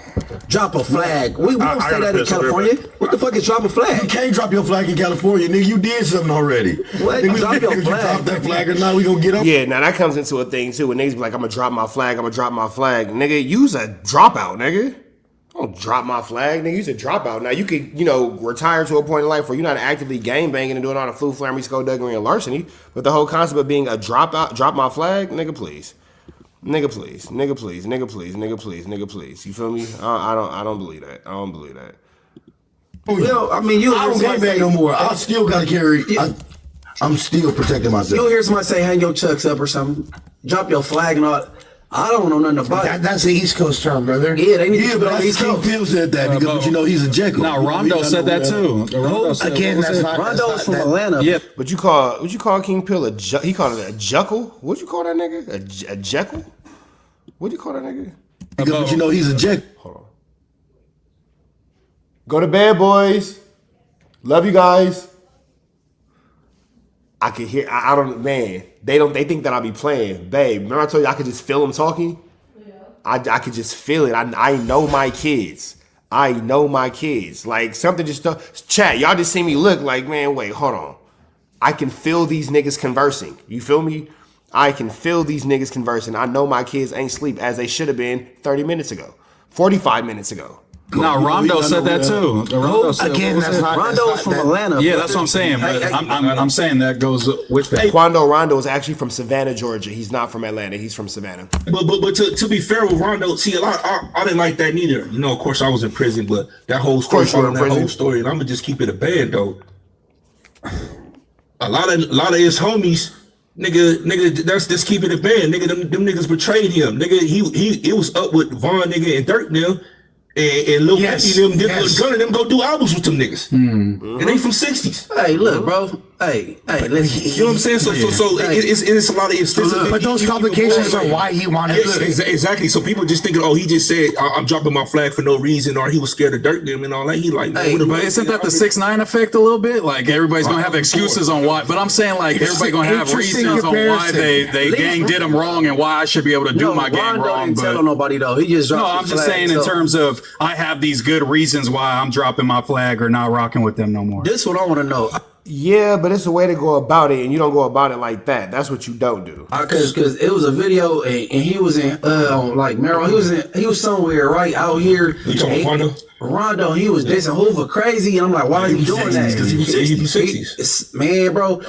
Drop a flag. We won't say that in California. What the fuck is drop a
You
flag?
can't drop your flag in California, nigga. You did something already.
What?
Nigga,
Drop your
you
flag.
drop that flag or not, we gonna get up.
Yeah, now that comes into a thing too. When niggas be like, I'm gonna drop my flag, I'm gonna drop my flag. Nigga, use a dropout, nigga. Don't drop my flag, nigga. Use a dropout. Now you could, retire to a point in life where you're not actively gang banging and doing all the flu, flammery, skullduggery, and larceny. But the whole concept of being a dropout, drop my flag, nigga, please. Nigga, please. Nigga, please. Nigga, please. Nigga, please. Nigga, please. You feel me? I don't believe that. I don't believe that.
Well, I mean, you.
I don't get back no more. I still gotta carry. I'm still protecting myself.
You'll hear somebody say, "Hang your chucks up" or something. Drop your flag and all. I don't know nothing about it.
That's the East Coast term, brother.
Yeah, they need to
but
put on
I
East
King
Coast.
Phil said that because but you know he's a Jekyll.
No, Rondo said that too.
Again, that's not.
Rondo's from Atlanta.
Yeah.
What you call King Pill he called it a Jekyll? What'd you call that nigga? A Jekyll? What'd you call that nigga?
Because but you know he's a Jekyll.
Hold on. Go to bed, boys. Love you guys. I can hear. I don't. Man, they think that I be playing. Babe, remember I told you I could just feel them talking. Yeah. I could just feel it. I know my kids. I know my kids. Like something just chat. Y'all just see me look like, man. Wait, hold on. I can feel these niggas conversing. You feel me? I can feel these niggas conversing. I know my kids ain't sleep as they should have been 30 minutes ago, 45 minutes ago.
No, Rondo said that too.
Rondo's from Atlanta.
Yeah, that's what I'm saying. But I'm saying that goes with that.
Rondo is actually from Savannah, Georgia. He's not from Atlanta. He's from Savannah.
But to be fair with Rondo, see, I didn't like that neither. You know, of course, I was in prison, but that whole story, and I'm gonna just keep it a band though. A lot of his homies, nigga, that's just keep it a band. Nigga, them niggas betrayed him. Nigga, he was up with Von nigga and Dirk now. And Lil Peppy them, Gun and them go do albums with them niggas. And they from 60s.
Hey, look, bro. Hey, listen.
You know what I'm saying? So it's a lot of extensive.
But those complications are why he wanted to.
Exactly. So people just thinking, oh, he just said, I'm dropping my flag for no reason, or he was scared of Dirk them and all that. He like,
hey, but isn't that the 6ix9ine effect a little bit? Like everybody's gonna have excuses on why, but I'm saying like everybody gonna have reasons on why they gang did him wrong and why I should be able to do my gang wrong.
Didn't tell nobody though. He just dropped.
No, I'm just saying in terms of I have these good reasons why I'm dropping my flag or not rocking with them no more.
This is what I want to know.
Yeah, but it's a way to go about it, and you don't go about it like that. That's what you don't do.
Because it was a video, and he was in like Maryland. He was somewhere right out here.
You talking Rondo?
Rondo, he was dissing Hoover crazy, and I'm like, why are you doing that?
Because he from 60s.
Man, bro.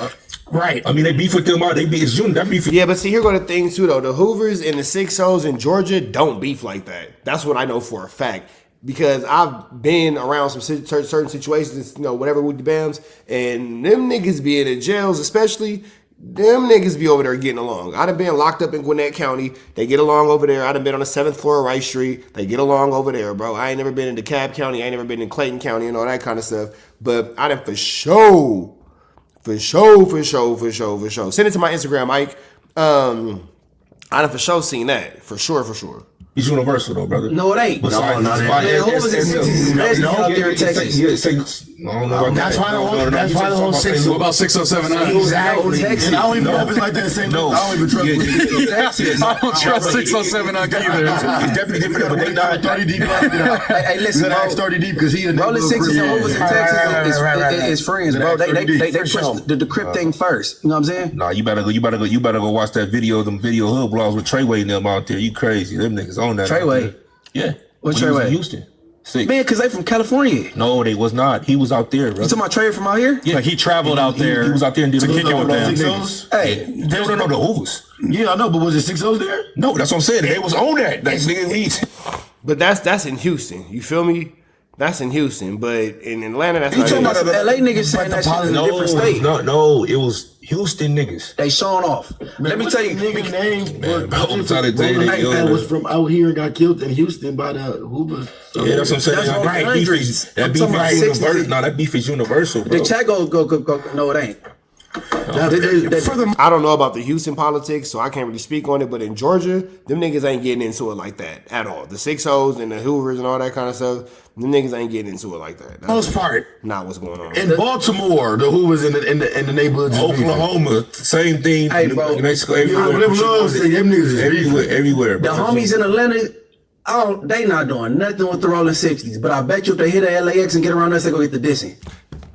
Right.
I mean, they beef with them out. They beef. It's June. That beef.
Yeah, but see, here go the thing too, though. The Hoovers and the 6-0s in Georgia don't beef like that. That's what I know for a fact. Because I've been around some certain situations, you know, whatever with the BAMs, and them niggas be in the jails, especially, them niggas be over there getting along. I done been locked up in Gwinnett County. They get along over there. I done been on the 7th floor of Rice Street. They get along over there, bro. I ain't never been in DeKalb County. I ain't never been in Clayton County and all that kind of stuff. But I done for sure. Send it to my Instagram, Mike. I done for sure seen that. For sure.
He's universal though, brother.
No, it ain't.
No,
who was it? Out there in Texas.
That's why the whole 6.
What about 607?
Exactly.
And I don't even know if it's like that same.
No.
I don't even trust.
I don't trust 607 either.
It's definitely different, but they not
30 deep.
Hey, listen, bro.
30 deep because he.
Rolling 60s and Hoovers in Texas is friends, bro. They push the Crip thing first. You know what I'm saying?
Nah, you better go watch that video. Them video hood blogs with Treyway and them out there. You crazy? Them niggas on that.
Treyway.
Yeah.
What
When he was
Treyway?
in Houston. Sick.
Man, because they from California.
No, they was not. He was out there, bro.
You talking about Trey from out here?
Like he traveled out there.
He was out there and did
to kick it with them.
Hey,
They don't know the Hoovers.
Yeah, I know, but was it 6-0s there?
No, that's what I'm saying. They was on that. That's nigga.
But that's in Houston. You feel me? That's in Houston. But in Atlanta, that's not.
talking about some LA niggas saying that shit in a different state.
No, it was Houston niggas.
They showing off. Let me tell you,
nigga name.
Man, I'm trying to tell you,
that was from out here and got killed in Houston by the Hoovers.
Yeah, that's what I'm saying.
That's
Right, that beef is universal. No, that beef is universal, bro.
the chat go. No, it ain't.
I don't know about the Houston politics, so I can't really speak on it. But in Georgia, them niggas ain't getting into it like that at all. The 6-0s and the Hoovers and all that kind of stuff, them niggas ain't getting into it like that. That's
Most part.
not what's going on.
In Baltimore, the Hoovers in the neighborhoods.
Oklahoma, same thing.
Hey, bro.
Them niggas
everywhere.
The homies in Atlanta, they not doing nothing with the rolling 60s. But I bet you if they hit a LAX and get around us, they go get the dissing.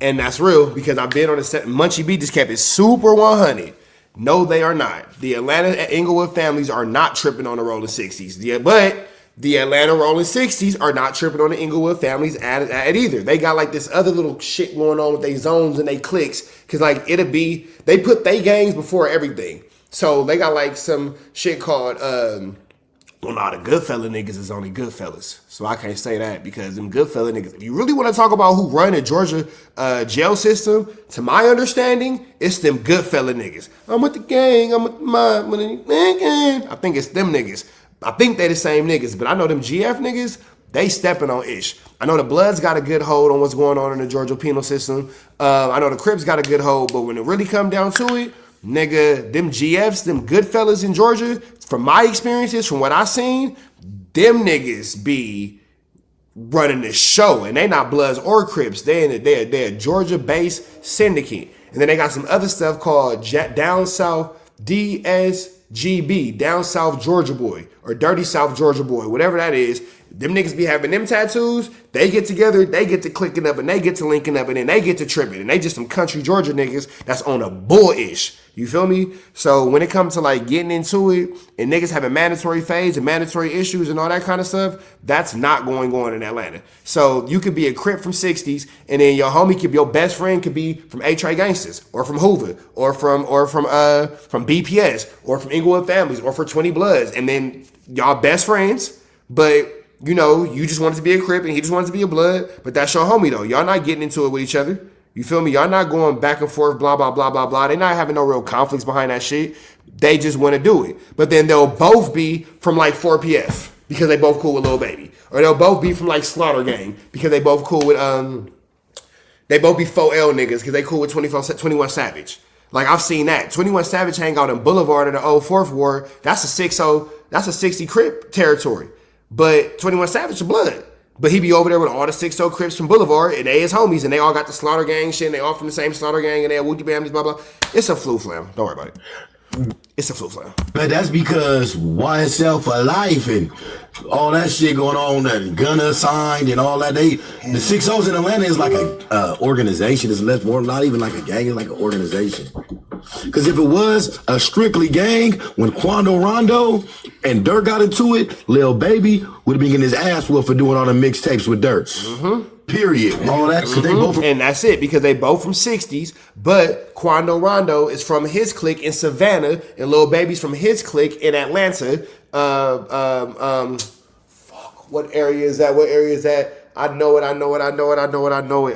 And that's real because I've been on the set. Munchie B just kept it super 100. No, they are not. The Atlanta Inglewood families are not tripping on the rolling 60s. Yeah, but the Atlanta rolling 60s are not tripping on the Inglewood families at either. They got like this other little shit going on with their zones and they clicks. Cause like they put they gangs before everything. So they got like some shit called Well, nah, the Goodfella niggas is only Goodfellas. So I can't say that because them Goodfella niggas, if you really want to talk about who run the Georgia jail system, to my understanding, it's them Goodfella niggas. I'm with the gang, I'm with my gang. I think it's them niggas. I think they the same niggas, but I know them GF niggas, they stepping on ish. I know the Bloods got a good hold on what's going on in the Georgia penal system. I know the Crips got a good hold, but when it really come down to it, nigga, them GFs, them Goodfellas in Georgia, from my experiences, from what I seen, them niggas be running the show. And they not Bloods or Crips. They're a Georgia-based syndicate. And then they got some other stuff called Down South DSGB, Down South Georgia Boy, or Dirty South Georgia Boy, whatever that is. Them niggas be having them tattoos. They get together, they get to clicking up, and they get to linking up, and then they get to tripping. And they just some country Georgia niggas that's on a bullish. You feel me? So when it comes to like getting into it and niggas having mandatory fades and mandatory issues and all that kind of stuff, that's not going on in Atlanta. So you could be a Crip from 60s, and then your homie could be, your best friend could be from A-Tray Gangsters, or from Hoover, or from BPS, or from Inglewood Families, or for 20 Bloods, and then y'all best friends, but you know, you just wanted to be a Crip and he just wanted to be a Blood, but that's your homie though. Y'all not getting into it with each other. You feel me? Y'all not going back and forth, blah, blah, blah, blah, blah. They not having no real conflicts behind that shit. They just want to do it. But then they'll both be from like 4PF because they both cool with Lil Baby. Or they'll both be from like Slaughter Gang because they both cool with, they both be 4L niggas because they cool with 21 Savage. Like I've seen that. 21 Savage hang out in Boulevard in the old 4th Ward. That's a 60, that's a 60 Crip territory. But 21 Savage is Blood. But he be over there with all the 60 Crips from Boulevard, and they his homies, and they all got the Slaughter Gang shit, and they all from the same Slaughter Gang, and they have Wookie Bambies, blah, blah. It's a flu flam. Don't worry about it. It's a flu flam.
But that's because YSL for life and all that shit going on, and Gunna signed and all that. The 60s in Atlanta is like a organization. It's less more, not even like a gang, it's like an organization. Because if it was a strictly gang, when Quando Rondo and Dirk got into it, Lil Baby would have been getting his ass whooped for doing all the mixtapes with Dirk. Period. All that. So they both
and that's it, because they both from 60s, but Quando Rondo is from his clique in Savannah, and Lil Baby's from his clique in Atlanta. What area is that? What area is that? I know it.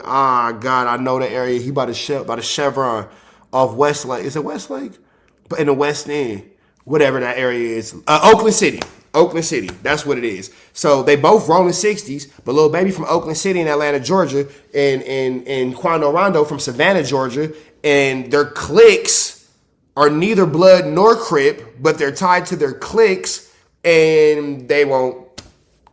Ah, God, I know the area. He by the Chevron off Westlake. Is it Westlake? But in the West End, whatever that area is. Oakland City. That's what it is. So they both rolling 60s, but Lil Baby from Oakland City in Atlanta, Georgia, and Quando Rondo from Savannah, Georgia, and their cliques are neither Blood nor Crip, but they're tied to their cliques, and they won't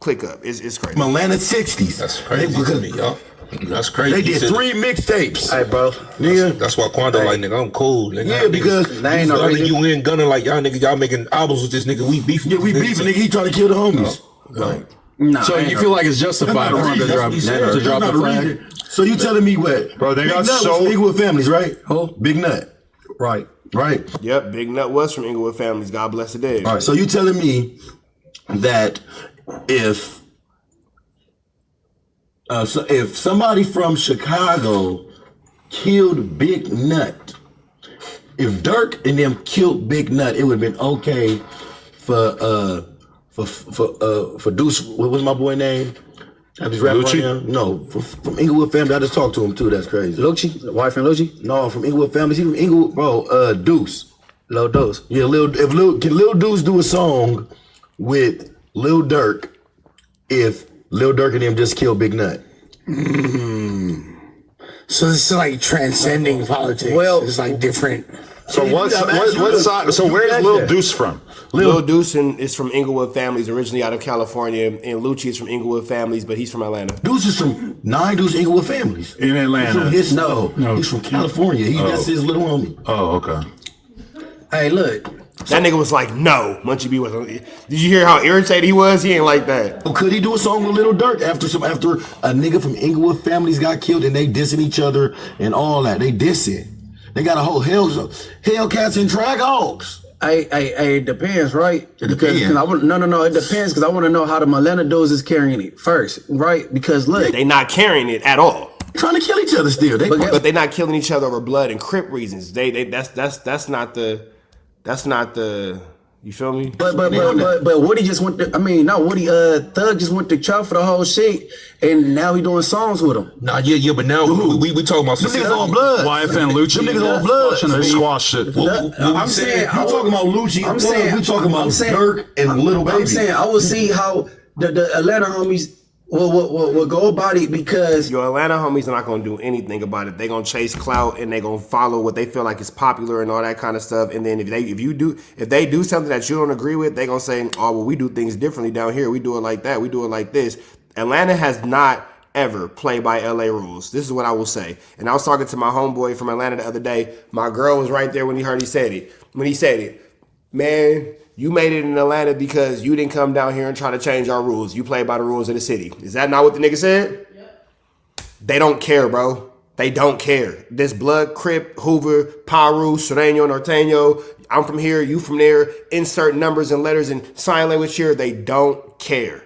click up. It's crazy.
Atlanta 60s.
That's crazy to me, y'all. That's crazy.
They did 3 mixtapes.
Hey, bro.
Nigga.
That's why Quando like, nigga, I'm cool. Nigga.
Yeah, because
they ain't no reason.
You in Gunna like, y'all nigga, y'all making albums with this nigga. We beefing.
Yeah, we beefing, nigga. He trying to kill the homies.
Right.
Nah,
So you feel like it's justified for him to drop the flag?
So you telling me what?
Bro, they
Big
got
Nut
so-
was from Inglewood Families, right?
Who?
Big Nut.
Right.
Right.
Yep, Big Nut was from Inglewood Families. God bless the dead.
All right. So you telling me that if somebody from Chicago killed Big Nut, if Dirk and them killed Big Nut, it would have been okay for Deuce. What was my boy name? I just rap right now. No, from Inglewood Family. I just talked to him too. That's crazy.
Lucci? Wife and Lucci?
No, from Inglewood Families. He from Inglewood, bro. Deuce.
Lil Dose.
Yeah, can Lil Deuce do a song with Lil Durk if Lil Durk and them just killed Big Nut?
So this is like transcending politics.
Well,
it's like different.
So what side? So where's Lil Deuce from?
Lil Deuce is from Inglewood Families, originally out of California, and Lucci is from Inglewood Families, but he's from Atlanta.
Deuce is from 9 Deuce Inglewood Families.
In Atlanta.
He's from California. That's his little homie.
Oh, okay.
Hey, look.
That nigga was like, no. Munchie B was. Did you hear how irritated he was? He ain't like that.
Well, could he do a song with Lil Durk after a nigga from Inglewood Families got killed and they dissing each other and all that? They dissing. They got a whole Hellcats and Dragogs.
Hey, it depends, right?
It depends.
It depends, because I want to know how the Atlanta dudes is carrying it first, right? Because look,
They not carrying it at all.
Trying to kill each other still.
But they not killing each other over blood and Crip reasons. That's not the You feel me?
But Woody just went to, I mean, not Woody, Thug just went to trial for the whole shit, and now he doing songs with him.
Nah, yeah, but now we talking about
Them niggas on blood.
YF and Lucci.
Them niggas on blood.
They squashed it.
I'm saying,
You talking about Lucci?
I'm saying,
we talking about Dirk and Little Baby.
I'm saying, I will see how the Atlanta homies will go about it because
Your Atlanta homies are not gonna do anything about it. They gonna chase clout and they gonna follow what they feel like is popular and all that kind of stuff. And then if they do something that you don't agree with, they gonna say, oh well, we do things differently down here. We do it like that. We do it like this. Atlanta has not ever played by LA rules. This is what I will say. And I was talking to my homeboy from Atlanta the other day. My girl was right there when he said it. Man, you made it in Atlanta because you didn't come down here and try to change our rules. You play by the rules of the city. Is that not what the nigga said? Yep. They don't care, bro. They don't care. This Blood, Crip, Hoover, Paru, Sureño, Norteño, I'm from here, you from there, insert numbers and letters and sign language here. They don't care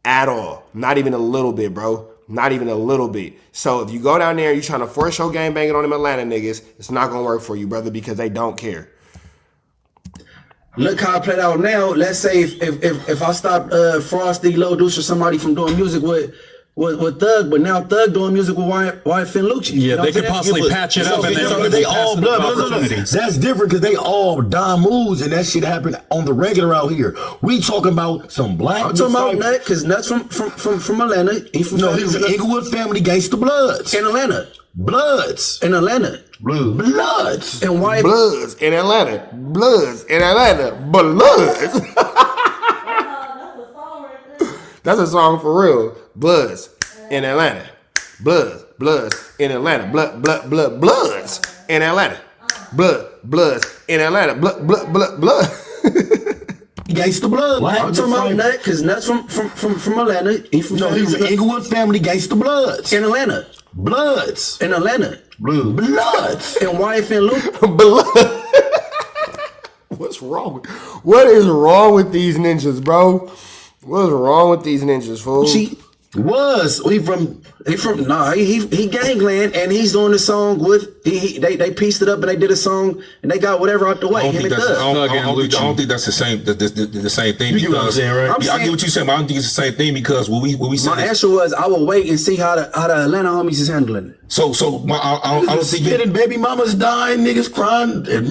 at all. Not even a little bit, bro. Not even a little bit. So if you go down there and you're trying to force your gang banging on them Atlanta niggas, it's not going to work for you, brother, because they don't care.
look how it played out now. Let's say if I stopped Frosty, Lil Deuce, or somebody from doing music with Thug, but now Thug doing music with YF and Lucci.
Yeah, they could possibly patch it up and
they all blood. That's different because they all Don moves and that shit happened on the regular out here. We talking about some black.
I'm talking about Nut because Nut's from Atlanta. He's from
he's an Inglewood family gangster Bloods.
In Atlanta.
Bloods.
In Atlanta.
Bloods.
And why
Bloods in Atlanta. Bloods in Atlanta. Bloods. That's a song for real. Bloods in Atlanta. Bloods in Atlanta. Bloods in Atlanta. Bloods in Atlanta. Blood.
Gangsta Blood.
I'm talking about Nut because Nut's from Atlanta. He's
an Inglewood family gangster Bloods.
In Atlanta.
Bloods.
In Atlanta.
Bloods.
And YF and Luke.
Blood. What's wrong? What is wrong with these ninjas, bro? What's wrong with these ninjas, fool?
He gangland and he's doing the song with they pieced it up and they did a song and they got whatever out the way.
I don't think that's the same the same thing.
You know what I'm saying, right?
I get what you saying, but I don't think it's the same thing because when we said
my answer was I will wait and see how the Atlanta homies is handling it.
I don't think
getting baby mamas dying, niggas crying at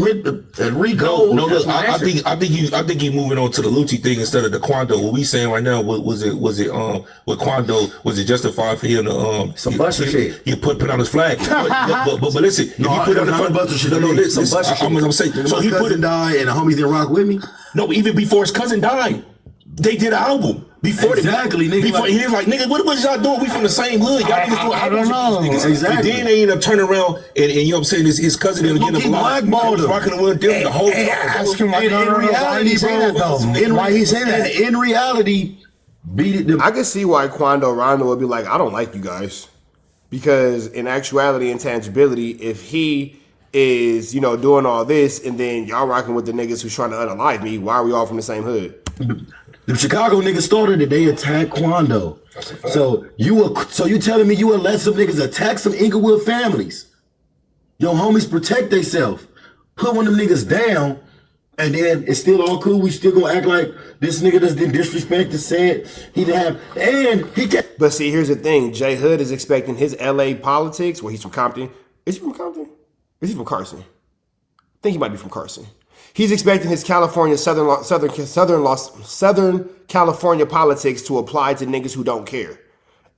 Rico.
No, look, I think you moving on to the Lucci thing instead of the Quando. What we saying right now was it with Quando, was it justified for him to
some buster shit?
He put on his flag. but listen, if he put on the flag,
buster shit.
I'm saying, so he put it
died and the homies didn't rock with me.
No, even before his cousin died, they did an album. Before
exactly, nigga.
Before he was like, nigga, what y'all doing? We from the same hood. Y'all niggas doing albums.
I don't know. Exactly.
And then they end up turning around and you know what I'm saying, his cousin didn't get him
blackballed him.
Rocking the whole
ask him in reality, bro. Why he saying that? In reality, beat it.
I can see why Quando Rondo would be like, I don't like you guys. Because in actuality and tangibility, if he is, doing all this and then y'all rocking with the niggas who's trying to unalive me, why are we all from the same hood?
The Chicago niggas started it. They attacked Quando. So you telling me you would let some niggas attack some Inglewood families? Your homies protect theyself. Put one of them niggas down, and then it's still all cool. We still gonna act like this nigga just didn't disrespect the said he didn't have, and he can't.
But see, here's the thing. J Hood is expecting his LA politics. Well, he's from Compton. Is he from Compton? Is he from Carson? I think he might be from Carson. He's expecting his California, Southern California politics to apply to niggas who don't care.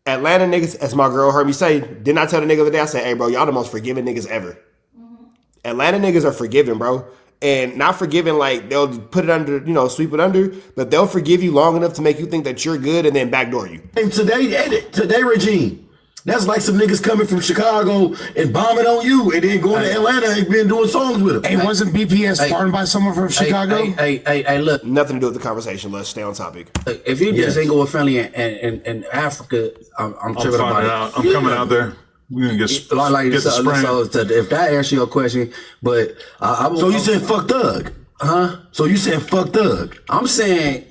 Atlanta niggas, as my girl heard me say, didn't I tell the nigga the other day? I said, hey, bro, y'all the most forgiving niggas ever. Mm-hmm. Atlanta niggas are forgiving, bro. And not forgiving like they'll put it under, sweep it under, but they'll forgive you long enough to make you think that you're good and then backdoor you.
And today regime, that's like some niggas coming from Chicago and bombing on you and then going to Atlanta and been doing songs with them.
Hey, wasn't BPS farmed by someone from Chicago?
Hey, look.
Nothing to do with the conversation. Let's stay on topic.
If you just ain't go with family in Africa, I'm tripping about it.
I'm coming out there. We're gonna get the spring.
If that answers your question, but
so you saying fuck Thug?
Huh?
So you saying fuck Thug?
I'm saying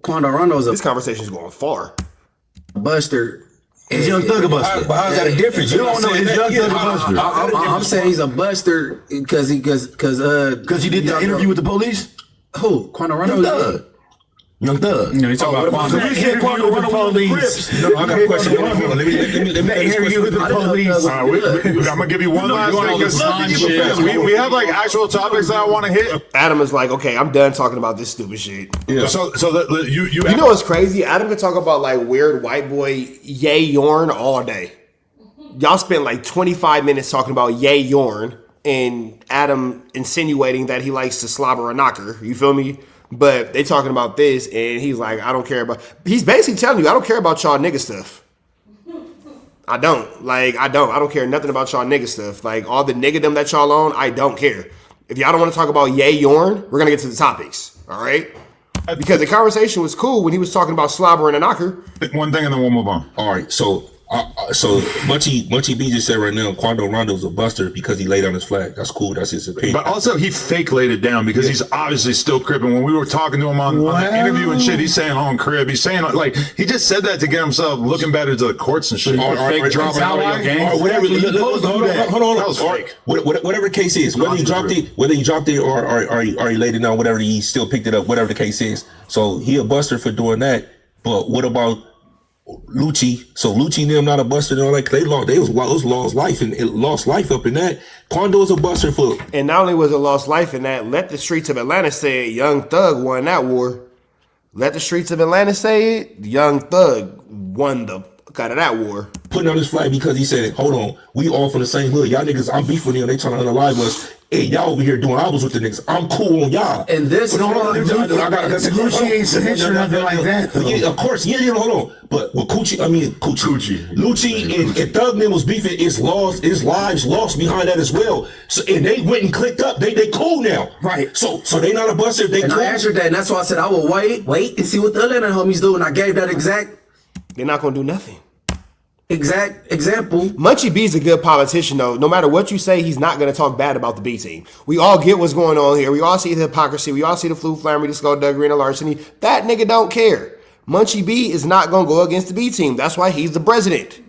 Quando Rondo's
this conversation is going far.
Buster.
He's Young Thug a buster.
But how's that a difference?
You don't know he's Young Thug a buster.
I'm saying he's a buster because he did
that interview with the police.
Who? Quando Rondo?
Young Thug.
You know, you talk about Quando.
I got a question. Hold on. Let me hear you with the police.
I'm gonna give you one last thing. We have like actual topics that I want to hit.
Adam is like, okay, I'm done talking about this stupid shit.
Yeah. So
You know what's crazy? Adam can talk about like weird white boy Yay Yorn all day. Y'all spent like 25 minutes talking about Yay Yorn and Adam insinuating that he likes to slobber a knocker. You feel me? But they talking about this, and he's like, I don't care about. He's basically telling you, I don't care about y'all nigga stuff. I don't. I don't care nothing about y'all nigga stuff. Like, all the niggadom that y'all on, I don't care. If y'all don't want to talk about Yay Yorn, we're going to get to the topics. All right? Because the conversation was cool when he was talking about slobbering a knocker.
One thing, and then we'll move on.
All right, so Munchie B just said right now, Quando Rondo's a buster because he laid down his flag. That's cool. That's his opinion.
But also, he fake laid it down because he's obviously still cribbing. When we were talking to him on the interview and shit, he's saying on crib. He's saying like he just said that to get himself looking better to the courts and shit. Fake dropping out of your game.
Whatever. Hold on.
That was fake.
Whatever the case is, whether he dropped it or he laid it down, whatever, he still picked it up. Whatever the case is, so he a buster for doing that. But what about Lucci? So Lucci and them not a buster and all that. They lost life and it lost life up in that. Quando is a buster for.
And not only was it lost life in that, let the streets of Atlanta say it, Young Thug won that war. Let the streets of Atlanta say it, Young Thug won the fuck out of that war.
Putting on his flag because he said, hold on, we all from the same hood. Y'all niggas, I'm beefing them. They trying to unalive us. Hey, y'all over here doing albums with the niggas. I'm cool on y'all.
And this is
Gucci ain't snitch or nothing like that.
Yeah, of course. Yeah, hold on. But with Lucci and Thug Name was beefing. His lives lost behind that as well. So and they went and clicked up. They cool now.
Right.
So they not a buster. They
and
cool.
I answered that, and that's why I said I will wait and see what the Atlanta homies do. And I gave that exact.
They're not gonna do nothing.
Exact example.
Munchie B's a good politician, though. No matter what you say, he's not going to talk bad about the B team. We all get what's going on here. We all see the hypocrisy. We all see the flu, flammery, the skullduggery, and the larceny. That nigga don't care. Munchie B is not going to go against the B team. That's why he's the president.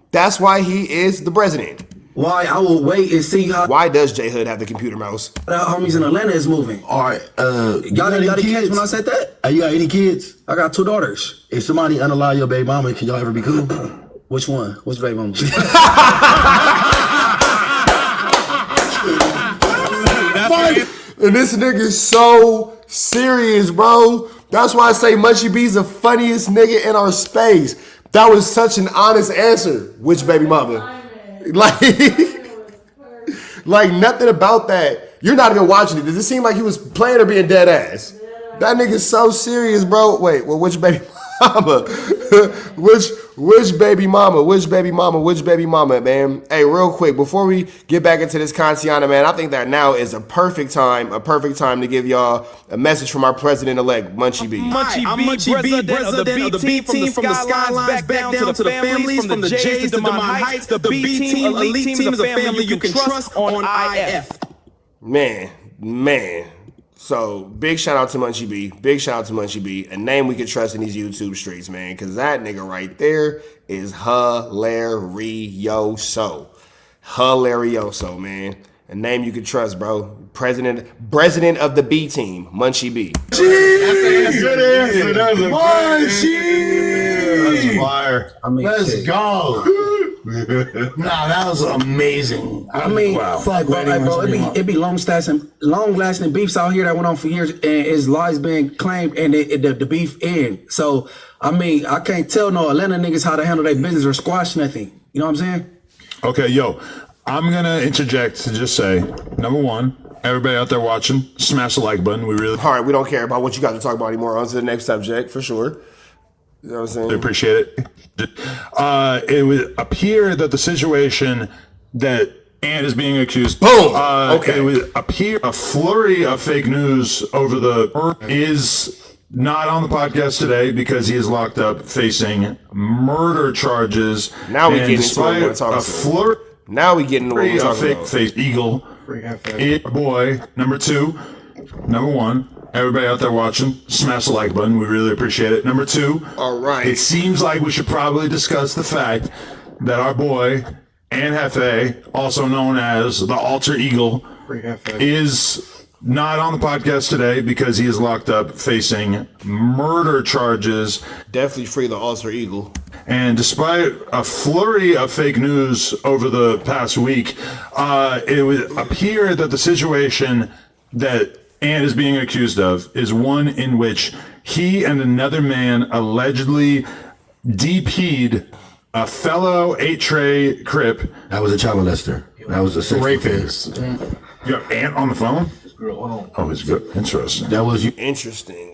That's why he is the president.
Why I will wait and see how.
Why does J Hood have the computer mouse?
The homies in Atlanta is moving.
All right.
Y'all didn't catch when I said that?
You got any kids?
I got 2 daughters.
If somebody unalive your baby mama, can y'all ever be cool?
Which one? Which baby mama?
And this nigga's so serious, bro. That's why I say Munchie B's the funniest nigga in our space. That was such an honest answer. Which baby mama? Like nothing about that. You're not even watching it. Does it seem like he was playing or being dead ass? That nigga's so serious, bro. Wait, well, which baby mama? which baby mama? Which baby mama? Which baby mama, man? Hey, real quick, before we get back into this Kantiana, man, I think that now is a perfect time to give y'all a message from our president-elect, Munchie B.
I'm Munchie B, president of the B team, from the skylines back down to the families, from the J's to the Mount Heights. The B team, elite team is a family you can trust on IF.
Man. So, big shout out to Munchie B. Big shout out to Munchie B. A name we can trust in these YouTube streets, man. Because that nigga right there is hilarioso. Hilarioso, man. A name you can trust, bro. President of the B team, Munchie B.
Good answer. That was
Munchie!
That's fire.
Let's go. Nah, that was amazing.
I mean, wow. Bro, it be long-lasting beefs out here that went on for years, and his lives being claimed, and the beef end. So, I mean, I can't tell no Atlanta niggas how to handle their business or squash nothing. You know what I'm saying?
Okay, yo, I'm gonna interject to just say, number one, everybody out there watching, smash the like button. All
right, we don't care about what you got to talk about anymore. On to the next subject, for sure. You know what I'm saying?
I appreciate it. It would appear that the situation that Ant is being accused.
Boom. Okay.
It would appear a flurry of fake news over is not on the podcast today because he is locked up facing murder charges.
Now we get into what we're talking about. Now we get into what we're talking about.
Fake Eagle. Boy. Number one. Everybody out there watching, smash the like button. We really appreciate it. Number two,
all right.
It seems like we should probably discuss the fact that our boy, Ant Hefe, also known as the Alter Eagle, is not on the podcast today because he is locked up facing murder charges.
Definitely free the alter eagle.
And despite a flurry of fake news over the past week, it would appear that the situation that Ant is being accused of is one in which he and another man allegedly DP'd a fellow 8-tray Crip.
That was a child molester. That was a sex
Rapist.
You have Ant on the phone? Oh, it's good. Interesting.
That was you.
Interesting.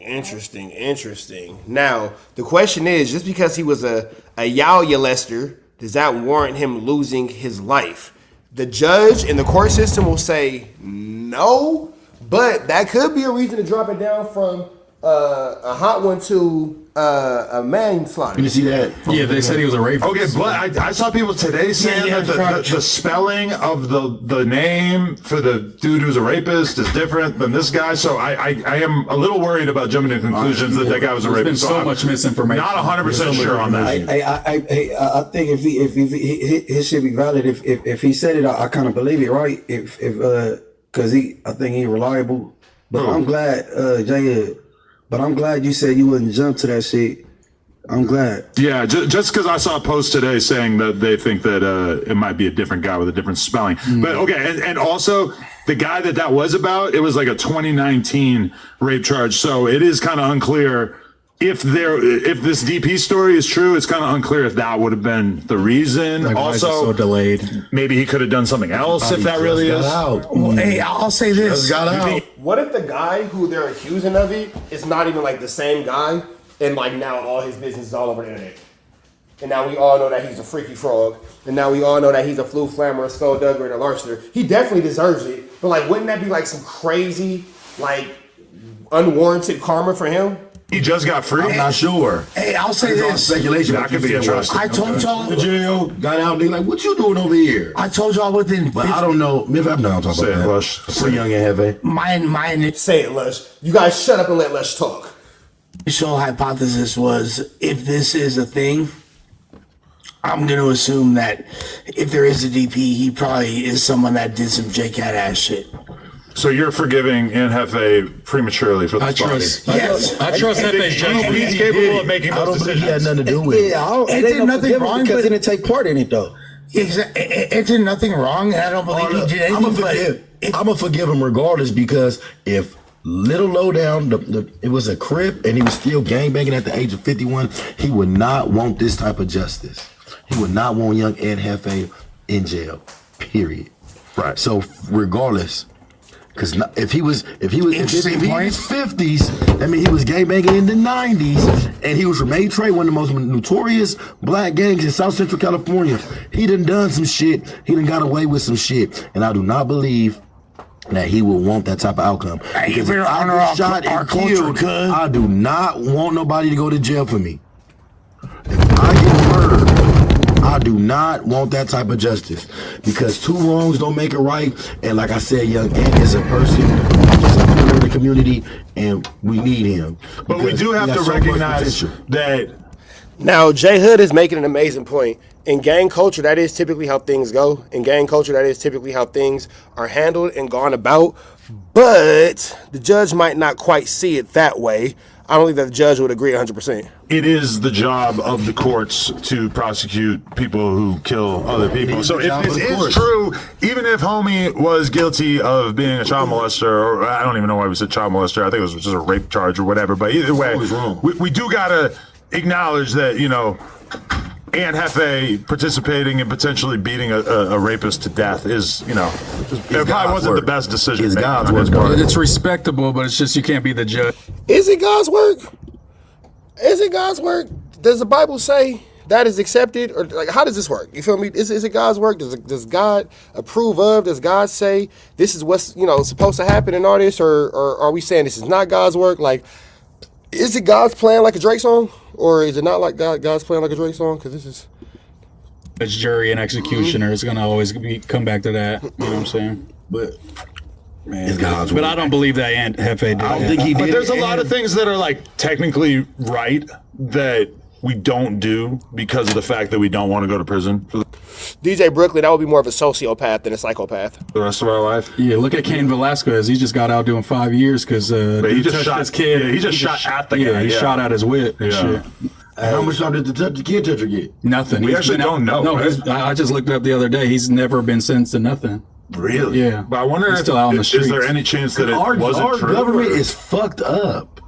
Now, the question is, just because he was a Yao-Lester, does that warrant him losing his life? The judge in the court system will say no, but that could be a reason to drop it down from a hot one to a manslaughter.
You see that?
Yeah, they said he was a rapist.
Okay, but I saw people today saying that the spelling of the name for the dude who's a rapist is different than this guy. So I am a little worried about jumping to conclusions that guy was a
There's
rapist.
been so much misinformation.
Not 100% sure on that.
I think if his shit be valid, if he said it, I kind of believe it, right? Because I think he's reliable. But I'm glad, Jay. But I'm glad you said you wouldn't jump to that shit. I'm glad.
Yeah, just because I saw a post today saying that they think that it might be a different guy with a different spelling. But okay, and also the guy that was about, it was like a 2019 rape charge. So it is kind of unclear if this DP story is true. It's kind of unclear if that would have been the reason.
Like,
also,
why is it so delayed?
Maybe he could have done something else if that really is.
Well, hey, I'll say this.
What if the guy who they're accusing of it is not even like the same guy, and like now all his business is all over the internet? And now we all know that he's a freaky frog. And now we all know that he's a flu flammer, a skulldugger, and a larcenier. He definitely deserves it. But like, wouldn't that be like some crazy, like, unwarranted karma for him?
He just got free.
I'm not sure.
Hey, I'll say this.
Speculation.
That could be interesting.
I told y'all.
The jail got out. They like, what you doing over here?
I told y'all within.
But I don't know. Maybe I'm not talking
Say
about
it,
that.
Lush.
Free young and heavy.
My
Say it, Lush. You guys shut up and let Lush talk.
initial hypothesis was, if this is a thing, I'm going to assume that if there is a DP, he probably is someone that did some J-Cat ass shit.
So you're forgiving Hefe prematurely for this body?
Yes.
I trust Hefe's judgment.
He's capable of making
I
those
don't think he had
decisions.
nothing to do with it.
Yeah,
It did nothing wrong,
because
but-
he didn't take part in it though.
It did nothing wrong, and I don't believe he did anything.
I'm gonna forgive him regardless, because if Little Lowdown, it was a Crip, and he was still gangbanging at the age of 51, he would not want this type of justice. He would not want young Ed Hefe in jail. Period. So regardless. Because if he was 50s, I mean, he was gangbanging in the 90s, and he was from A-Tray, one of the most notorious black gangs in South Central California. He done some shit. He done got away with some shit, and I do not believe that he will want that type of outcome. Because if I get shot and killed, I do not want nobody to go to jail for me. If I get murdered, I do not want that type of justice, because two wrongs don't make it right. And like I said, young Ant is a person, he's a member of the community, and we need him.
But we do have to recognize that.
Now, J Hood is making an amazing point. In gang culture, that is typically how things go. In gang culture, that is typically how things are handled and gone about. But the judge might not quite see it that way. I don't think that the judge would agree 100%.
It is the job of the courts to prosecute people who kill other people. So if this is true, even if homie was guilty of being a child molester, or I don't even know why we said child molester, I think it was just a rape charge or whatever, but either way, we do gotta acknowledge that, you know, Ant Hefe participating and potentially beating a rapist to death is, you know, it probably wasn't the best decision.
It's God's
on his
work.
part.
It's respectable, but it's just you can't be the judge.
Is it God's work? Is it God's work? Does the Bible say that is accepted? Or like, how does this work? You feel me? Is it God's work? Does God approve of? Does God say this is what's, you know, supposed to happen in all this? Or are we saying this is not God's work? Like, is it God's plan like a Drake song? Or is it not like God's plan like a Drake song? Because this is...
It's jury and executioner. It's going to always come back to that. You know what I'm saying?
But...
Man,
it's God's
but
work.
I don't believe that Ant Hefe did.
I don't think he did.
But there's a lot of things that are like technically right that we don't do because of the fact that we don't want to go to prison for
DJ Brooklyn, that would be more of a sociopath than a psychopath.
the rest of our life?
Yeah, look at Cain Velasquez. He just got out doing 5 years because
he just
touched
shot
his kid.
Yeah, he just shot at the guy.
He shot out his whip. And shit.
How much time did the kid toucher get?
Nothing.
We
He's
actually
been out-
don't know,
No,
right?
I just looked up the other day. He's never been sentenced to nothing.
Really?
Yeah,
But I wonder
He's
if
still out on the
is
streets.
there any chance that it
Our
wasn't true?
government
or-
is fucked up.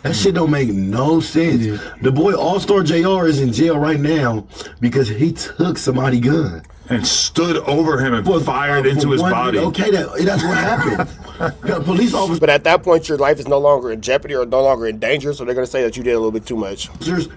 That shit don't make no sense. The boy All-Star JR is in jail right now because he took somebody's gun.
and stood over him and fired into his body.
Okay, that's what happened. Police officers,
But at that point, your life is no longer in jeopardy or no longer in danger, so they're going to say that you did a little bit too much.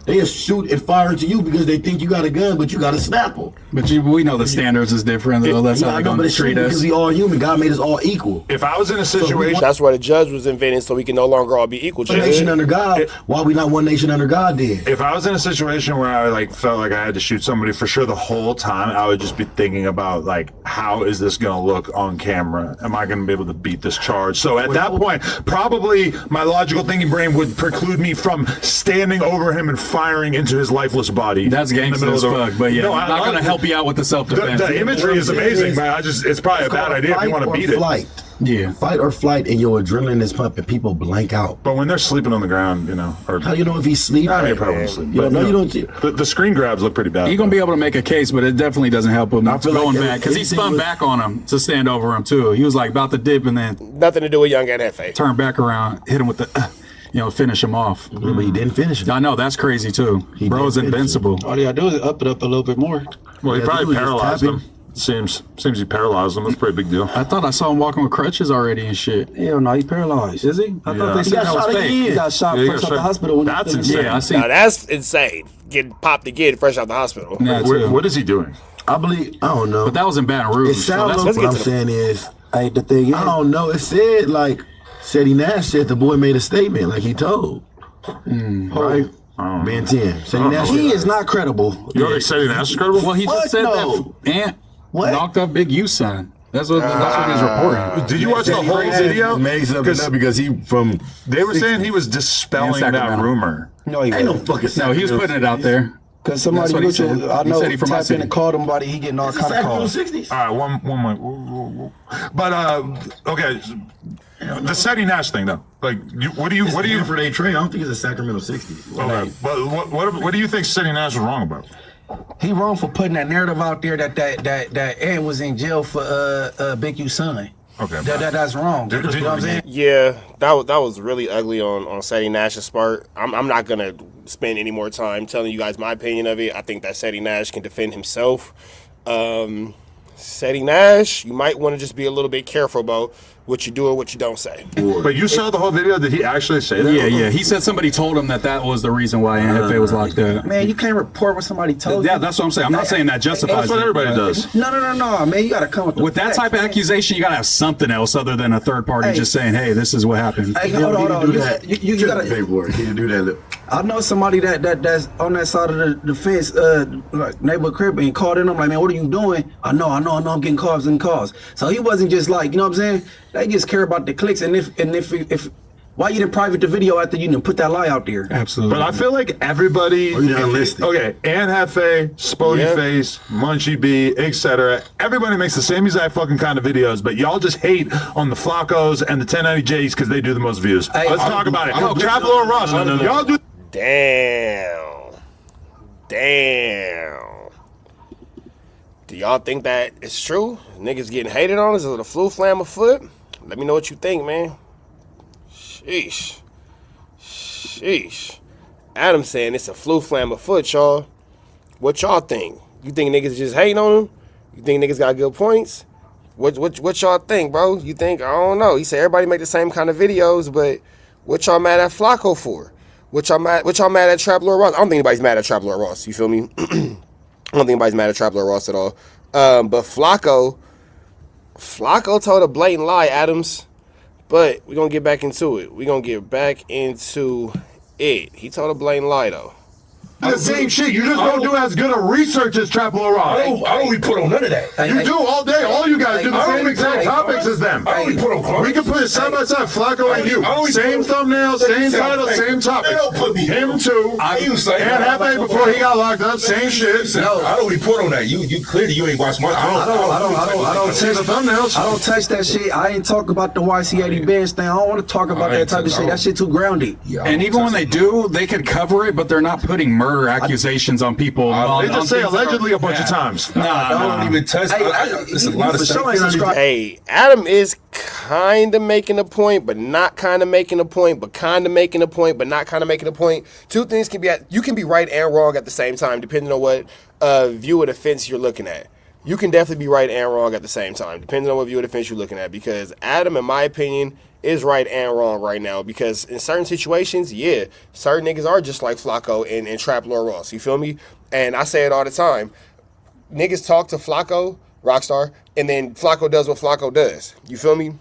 they just shoot and fire into you because they think you got a gun, but you got a snapper.
But we know the standards is different, though. That's how they're going to treat us.
Because we all human. God made us all equal.
If I was in a situation,
That's why the judge was invented, so we can no longer all be equal.
One nation under God. Why we not one nation under God then?
if I was in a situation where I like felt like I had to shoot somebody for sure the whole time, I would just be thinking about like, how is this going to look on camera? Am I going to be able to beat this charge? So at that point, probably my logical thinking brain would preclude me from standing over him and firing into his lifeless body.
That's
in the
gangster
middle
as
of the-
fuck. But yeah,
No,
I'm not going to help you out with the self-defense.
The imagery is amazing, but it's probably a bad idea if you want to beat it.
Flight.
Yeah.
Fight or flight, and your adrenaline is pumping. People blank out.
But when they're sleeping on the ground, or
How do you know if he's sleeping?
they probably sleep.
You
But,
know, you don't.
the screen grabs look pretty bad.
You're going to be able to make a case, but it definitely doesn't help him
I feel like
going back because he
everything
spun
was-
back on him to stand over him, too. He was like about to dip and then
Nothing to do with young NFA.
turn back around, hit him with the, finish him off.
But he didn't finish it.
I know, that's crazy, too. Bro's
did finish
invincible.
All you gotta do is up it up a little bit more.
Well, he
Yeah,
probably
dude, just
paralyzed
tapping.
him. Seems he paralyzed him. That's a pretty big deal.
I thought I saw him walking with crutches already and shit.
Hell no, he's paralyzed.
Is he? I thought they
He
said
got
that was
shot
fake.
again.
He got shot
Yeah, he
fresh
got
out the
shot.
hospital. When
That's
he finished.
insane.
Yeah, I see.
Now that's insane. Getting popped again fresh out the hospital.
Yeah, too.
What is he doing?
I believe. I don't know.
But that was in Baton Rouge.
It sounds
so
like
that's-
what I'm saying is.
Hey, the thing is,
I don't know. It said like Seti Nash said the boy made a statement like he told. Right? Ben 10. Seti Nash.
he is not credible.
You already said that's credible?
Well, he
Fuck
just said
no.
that Ant
What?
knocked up Big U son. That's what he's reporting.
Did you watch the whole video?
Made something up because he from.
They were saying he was dispelling that
Sacramento.
rumor.
No, he
Ain't no
wasn't.
fucking.
No, he was putting it out there.
Because somebody
That's what he
literally,
said.
I
He
know,
said he from my
tapped in
city.
and called somebody, he getting all kind of
Sacramento
calls.
60s.
All right, one moment. But okay, the Seti Nash thing though. Like, what do you?
For they trade, I don't think it's a Sacramento 60s.
Okay, but what do you think Seti Nash was wrong about?
He wrong for putting that narrative out there that Ed was in jail for Big U son.
Okay,
That's wrong. You know what I'm saying?
Yeah, that was really ugly on Seti Nash's part. I'm not gonna spend any more time telling you guys my opinion of it. I think that Seti Nash can defend himself. Seti Nash, you might want to just be a little bit careful about what you do or what you don't say.
But you saw the whole video. Did he actually say that?
Yeah. He said somebody told him that was the reason why NFA was locked up.
Man, you can't report what somebody told you.
Yeah, that's what I'm saying. I'm not saying that justifies
That's what
it,
everybody
but
does.
No, man, you gotta come with the
With that
facts,
type of
man.
accusation, you gotta have something else other than a third party
Hey.
just saying, "Hey, this is what happened."
Hey, hold on. You gotta.
Paperwork. He didn't do that.
I know somebody that's on that side of the fence, like neighborhood crib, and called in. I'm like, man, what are you doing? I know, I'm getting calls and calls. So he wasn't just like, you know what I'm saying? They just care about the clicks. And if why you didn't private the video after you didn't put that lie out there?
Absolutely.
But I feel like everybody.
Or you didn't list it.
Okay, Ann Hefe, Spody
Yeah.
Face, Munchie B, etc. Everybody makes the same exact fucking kind of videos, but y'all just hate on the Flakkos and the 1090Js because they do the most views.
Hey,
Let's talk about it. Yo, Trap Lord Ross, y'all do.
Damn. Do y'all think that it's true? Niggas getting hated on? Is it a flu flam afoot? Let me know what you think, man. Sheesh. Adam saying it's a flu flam afoot, y'all. What y'all think? You think niggas just hating on him? You think niggas got good points? What y'all think, bro? You think, I don't know. He said everybody make the same kind of videos, but what y'all mad at Flakko for? What y'all mad at Trap Lord Ross? I don't think anybody's mad at Trap Lord Ross, you feel me? I don't think anybody's mad at Trap Lord Ross at all. But Flakko told a blatant lie, Adams. But we're gonna get back into it. He told a blatant lie though.
The same shit. You just don't do as good a research as Trap Lil Ross.
I don't report on none of that.
You do all day. All you guys do the same exact topics as them.
I don't report on crime.
We can put it side by side, Flakko and you. Same thumbnail, same title, same topic. Him too. And Hefe before he got locked up, same shit.
No, I don't report on that. You clearly you ain't watched my.
I don't
see the thumbnails.
I don't touch that shit. I ain't talk about the YC80 Benz thing. I don't want to talk about that type of shit. That shit too grounded.
And even when they do, they could cover it, but they're not putting murder accusations on people.
They just say allegedly a bunch of times.
I don't even touch. It's a lot of stuff.
Hey, Adam is kind of making a point, but not kind of making a point, but kind of making a point, but not kind of making a point. Two things can be you can be right and wrong at the same time, depending on what view of the fence you're looking at. You can definitely be right and wrong at the same time, depending on what view of the fence you're looking at. Because Adam, in my opinion, is right and wrong right now. Because in certain situations, yeah, certain niggas are just like Flakko and Trap Lil Ross. You feel me? And I say it all the time. Niggas talk to Flakko, Rockstar, and then Flakko does what Flakko does. You feel me?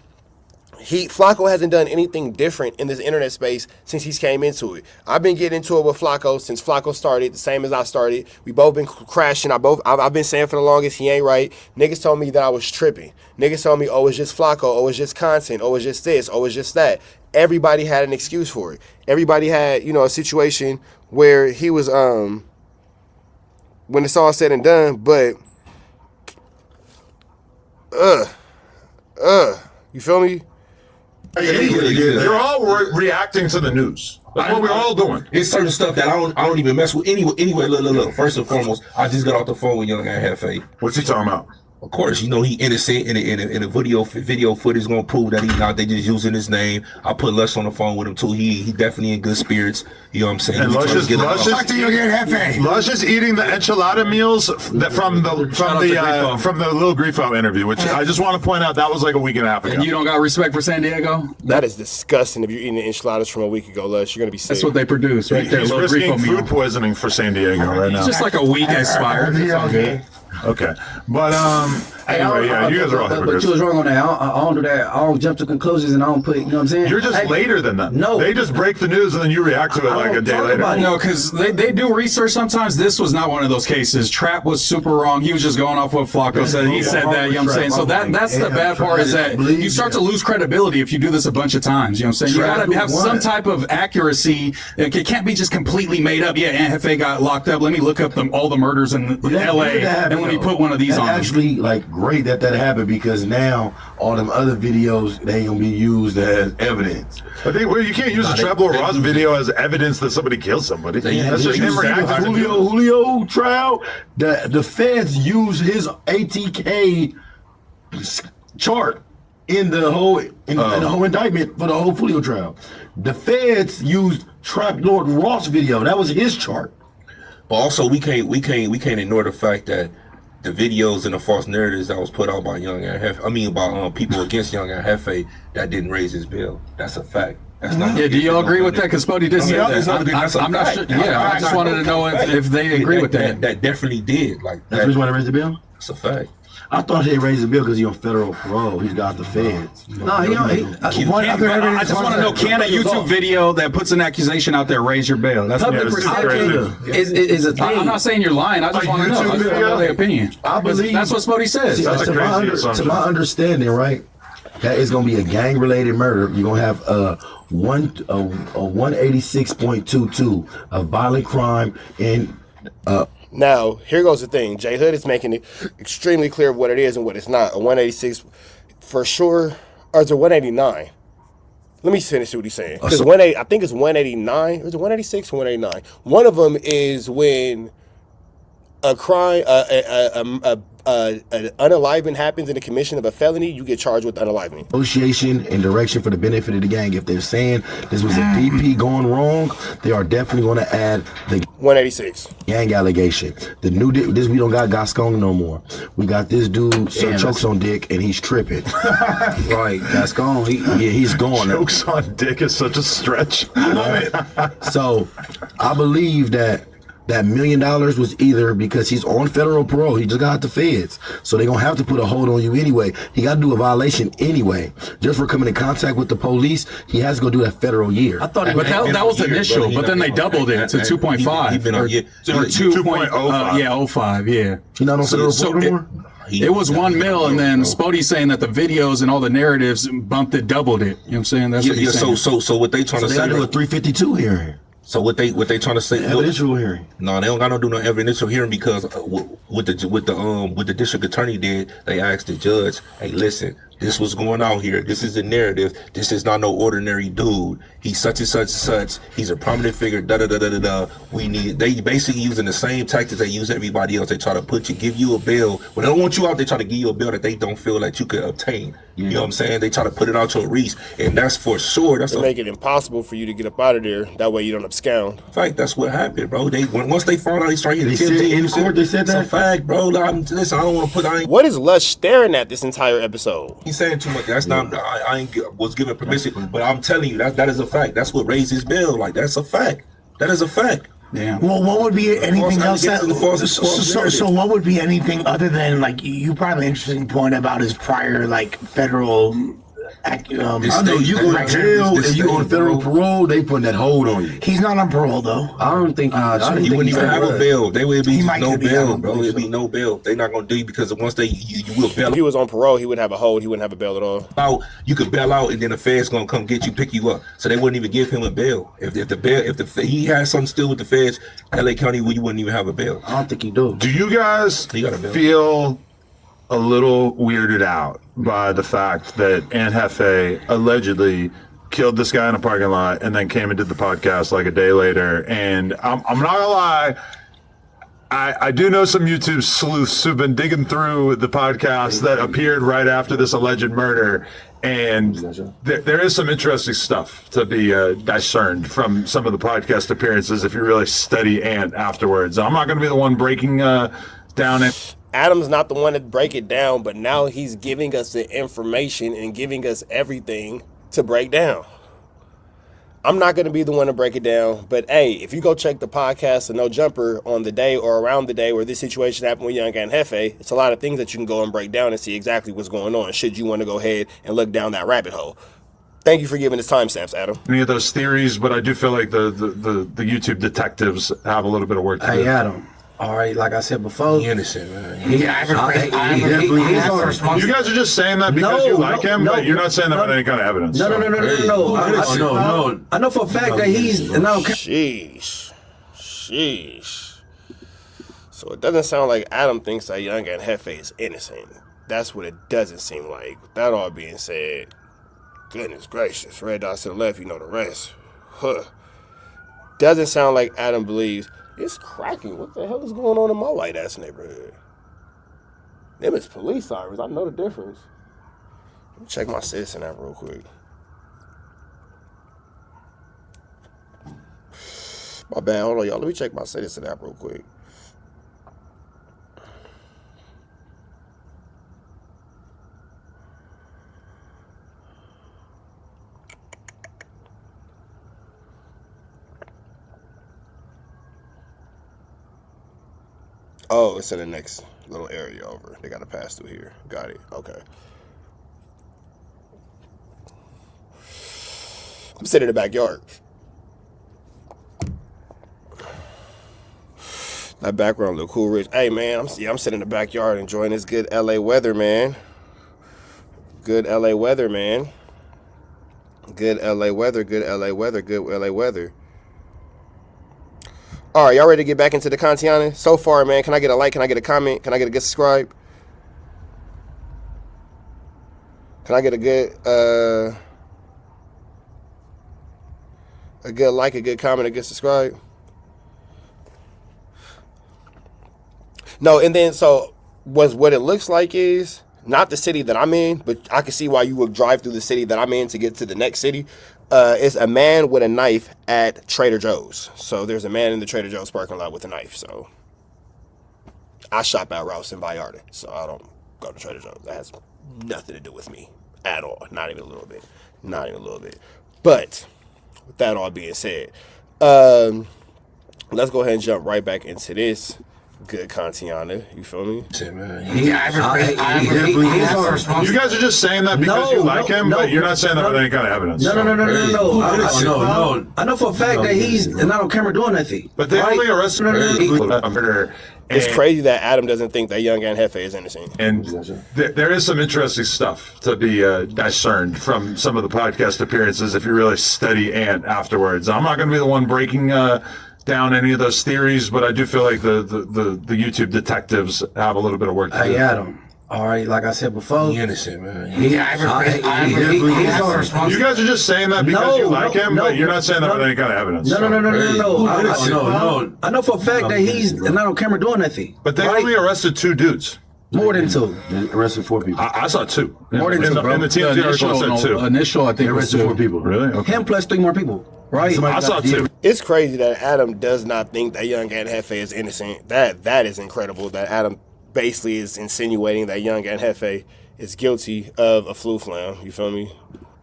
Flakko hasn't done anything different in this internet space since he's came into it. I've been getting into it with Flakko since Flakko started, the same as I started. We both been crashing. I've been saying for the longest he ain't right. Niggas told me that I was tripping. Niggas told me, oh, it's just Flakko, oh, it's just content, oh, it's just this, oh, it's just that. Everybody had an excuse for it. Everybody had, a situation where he was when it's all said and done, but you feel me?
You're all reacting to the news. That's what we're all doing.
It's certain stuff that I don't even mess with anyway. Look. First and foremost, I just got off the phone with young guy Hefe.
What's he talking about?
Of course, he innocent, and a video footage gonna prove that he's not. They just using his name. I put Lush on the phone with him too. He definitely in good spirits. You know what I'm saying?
And Lush is eating the enchilada meals from the Lil Grifo interview, which I just want to point out that was like a week and a half ago.
And you don't got respect for San Diego?
That is disgusting. If you're eating the enchiladas from a week ago, Lush, you're gonna be sick.
That's what they produce, right there.
He's
Lil
risking
Grifo
food poisoning for San Diego right now.
It's just like a week expired. It's all good.
Okay, but anyway, yeah, you guys are all hypocrites.
But you was wrong on that. I don't do that. I don't jump to conclusions and I don't put. You know what I'm saying?
You're just later than them.
No,
they just break the news and then you react to it like a day later.
No, because they do research sometimes. This was not one of those cases. Trap was super wrong. He was just going off what Flakko said. He said that. You know what I'm saying? So that's the bad part is that you start to lose credibility if you do this a bunch of times. You know what I'm saying? You gotta have some type of accuracy. It can't be just completely made up. Yeah, Aunt Hefe got locked up. Let me look up all the murders in L.A. and let me put one of these on.
Actually, like, great that happened because now all them other videos they ain't gonna be used as evidence.
But you can't use a Trap Lil Ross video as evidence that somebody killed somebody. That's just him reacting.
Julio trial. The feds use his ATK chart in the whole indictment for the whole Julio trial. The feds used Trap Lord Ross video. That was his chart.
But also, we can't ignore the fact that the videos and the false narratives that was put out by Young and Hefe, by people against Young and Hefe, that didn't raise his bill. That's a fact. That's not.
Yeah, do y'all agree with that? Because Spody did say that. I'm not sure. Yeah, I just wanted to know if they agree with that.
That definitely did. Like
that's the reason why they raised the bill.
That's a fact.
I thought they raised the bill because he's on federal parole. He's got the feds.
I just want
to know, can a YouTube video that puts an accusation out there raise your bail? That's
public perception is a thing.
I'm not saying you're lying. I just want to know. I just want to know their opinion.
I believe
that's what Spody says.
To my understanding, right, that is going to be a gang-related murder. You're going to have a 186.22 of violent crime in.
Now, here goes the thing. J Hood is making it extremely clear of what it is and what it's not. A 186 for sure, or is it 189? Let me finish what he's saying. Because I think it's 189. Is it 186 or 189? One of them is when a crime, an unaliving happens in the commission of a felony, you get charged with unaliving.
Negotiation and direction for the benefit of the gang. If they're saying this was a DP going wrong, they are definitely going to add the
186
gang allegation. The new this we don't got Gascon no more. We got this dude chokes on dick and he's tripping.
Right, Gascon.
He's gone.
Chokes on dick is such a stretch. I love it.
So I believe that that $1 million was either because he's on federal parole, he just got out the feds, so they're gonna have to put a hold on you anyway. He got to do a violation anyway. Just for coming in contact with the police, he has to go do that federal year.
I thought, but that was initial. But then they doubled it to 2.5 or 2.05. Yeah, 05. Yeah.
He's not on federal parole anymore.
It was 1 mil, and then Spody's saying that the videos and all the narratives bumped it, doubled it. You know what I'm saying? That's what he's saying.
So what they trying to
They
say?
got to do a 352 hearing.
So what they trying to say?
Evidential hearing.
No, they don't got no do no evidential hearing because what the district attorney did, they asked the judge, "Hey, listen, this was going on here. This is the narrative. This is not no ordinary dude. He's such and such and such. He's a prominent figure. Da da da da da da. We need." They basically using the same tactics they use everybody else. They try to give you a bill. When they don't want you out, they try to give you a bill that they don't feel that you could obtain. You know what I'm saying? They try to put it out your reach, and that's for sure. That's
make it impossible for you to get up out of there. That way you don't abscond.
Fact, that's what happened, bro. Once they found out, they started
They
hitting
said in court. They said that.
It's a fact, bro. Listen, I don't want to put.
What is Lush staring at this entire episode?
He's saying too much. That's not. I was given permission, but I'm telling you that is a fact. That's what raised his bill. Like that's a fact. That is a fact.
Yeah.
Well, what would be anything else? So what would be anything other than like you probably interesting point about his prior like federal.
I know you go to jail and you on federal parole. They putting that hold on you.
He's not on parole though.
I don't think
he wouldn't even have a bail. They would be no bail, bro. It'd be
so.
no bail. They're not gonna do it because once you will bail.
If he was on parole, he wouldn't have a hold. He wouldn't have a bail at all.
Out, you could bail out, and then the feds gonna come get you, pick you up. So they wouldn't even give him a bail. If he has something still with the feds, LA County, you wouldn't even have a bail.
I don't think he do.
Do you guys feel a little weirded out by the fact that Aunt Hefe allegedly killed this guy in a parking lot and then came and did the podcast like a day later? And I'm not gonna lie, I do know some YouTube sleuths who've been digging through the podcast that appeared right after this alleged murder, and there is some interesting stuff to be discerned from some of the podcast appearances if you really study Aunt afterwards. I'm not going to be the one breaking down it.
Adam's not the one to break it down, but now he's giving us the information and giving us everything to break down. I'm not going to be the one to break it down, but hey, if you go check the podcast of No Jumper on the day or around the day where this situation happened with Young Aunt Hefe, it's a lot of things that you can go and break down and see exactly what's going on, should you want to go ahead and look down that rabbit hole. Thank you for giving us timestamps, Adam.
Any of those theories, but I do feel like the YouTube detectives have a little bit of work to do.
Hey, Adam. All right, like I said before,
innocent, man.
He's
You
guys are just saying that because you like him, but you're not saying that with any kind of evidence.
No. I know for a fact that he's no.
Sheesh. So it doesn't sound like Adam thinks that Young Aunt Hefe is innocent. That's what it doesn't seem like. That all being said, goodness gracious, red dots to the left, you know the rest. Huh. Doesn't sound like Adam believes. It's cracking. What the hell is going on in my white ass neighborhood? Them is police sirens. I know the difference. Let me check my citizen app real quick. My bad. Hold on, y'all. Let me check my citizen app real quick. Oh, it's in the next little area over. They got to pass through here. Got it. Okay. I'm sitting in the backyard. That background look cool, Rich. Hey, man, I'm sitting in the backyard enjoying this good LA weather, man. Good LA weather, man. Good LA weather, good LA weather, good LA weather. All right, y'all ready to get back into the content? So far, man, can I get a like? Can I get a comment? Can I get a good subscribe? Can I get a good like, a good comment, a good subscribe? No, and then so what it looks like is not the city that I'm in, but I can see why you would drive through the city that I'm in to get to the next city. It's a man with a knife at Trader Joe's. So there's a man in the Trader Joe's parking lot with a knife. So I shop at Rouse and Vallarta, so I don't go to Trader Joe's. That has nothing to do with me at all. Not even a little bit. Not even a little bit. But with that all being said, let's go ahead and jump right back into this. Good Contiana, you feel me?
You guys are just saying that because you like him, but you're not saying that with any kind of evidence.
No. I know for a fact that he's not on camera doing nothing.
But they only arrested murder.
It's crazy that Adam doesn't think that young Aunt Hefe is innocent.
And there is some interesting stuff to be discerned from some of the podcast appearances if you really study Ant afterwards. I'm not going to be the one breaking down any of those theories, but I do feel like the YouTube detectives have a little bit of work to do.
Hey, Adam. All right, like I said before,
He innocent, man.
He's
You guys are just saying that because you like him, but you're not saying that with any kind of evidence.
No. I know for a fact that he's not on camera doing nothing.
But they only arrested 2 dudes.
More than 2.
They arrested 4 people.
I saw 2.
More than 2, bro.
And the TMZ article said 2.
Initial, I think,
They arrested 4 people.
Really? Okay.
Him plus 3 more people, right?
I saw 2.
It's crazy that Adam does not think that young Aunt Hefe is innocent. That is incredible that Adam basically is insinuating that young Aunt Hefe is guilty of a flu flam. You feel me?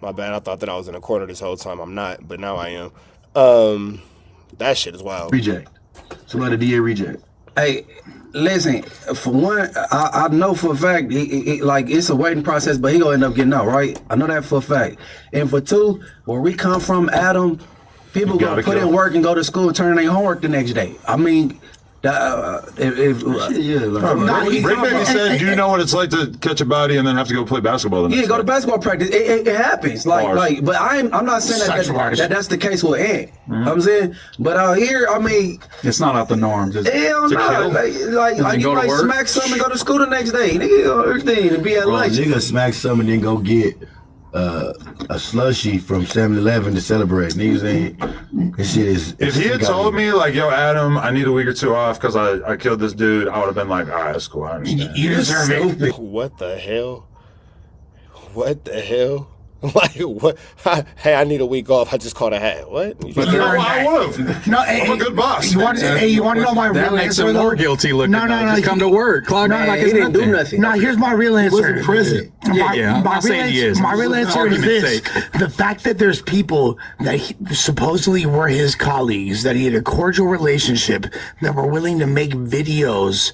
My bad. I thought that I was in a corner this whole time. I'm not, but now I am. That shit is wild.
Reject. Somebody DA reject.
Hey, listen. For one, I know for a fact, it's a waiting process, but he gonna end up getting out, right? I know that for a fact. And for 2, where we come from, Adam, people gonna put in work and go to school and turn in their homework the next day. I mean,
Rick Baby said, "Do you know what it's like to catch a body and then have to go play basketball?"
Yeah, go to basketball practice. It happens. But I'm not saying that's the case with Ant. You know what I'm saying, but out here, I mean,
it's not out the norm. Just
hell no. Like you might smack something and go to school the next day. Nigga, everything and be at lunch.
Nigga smack something and then go get a slushie from 7-Eleven to celebrate. Niggas ain't. This shit is.
If he had told me like, "Yo, Adam, I need a week or 2 off because I killed this dude," I would have been like, "All right, that's cool. I understand."
You deserve it.
What the hell? What the hell? Like what? Hey, I need a week off. I just caught a hat. What?
But I would have.
No,
I'm a good boss.
You want to know my real answer?
That makes him more guilty looking.
No.
Just come to work. Clock out like
he didn't do nothing.
No, here's my real answer.
Was in prison.
I'm not saying he is.
My real answer is this: the fact that there's people that supposedly were his colleagues, that he had a cordial relationship, that were willing to make videos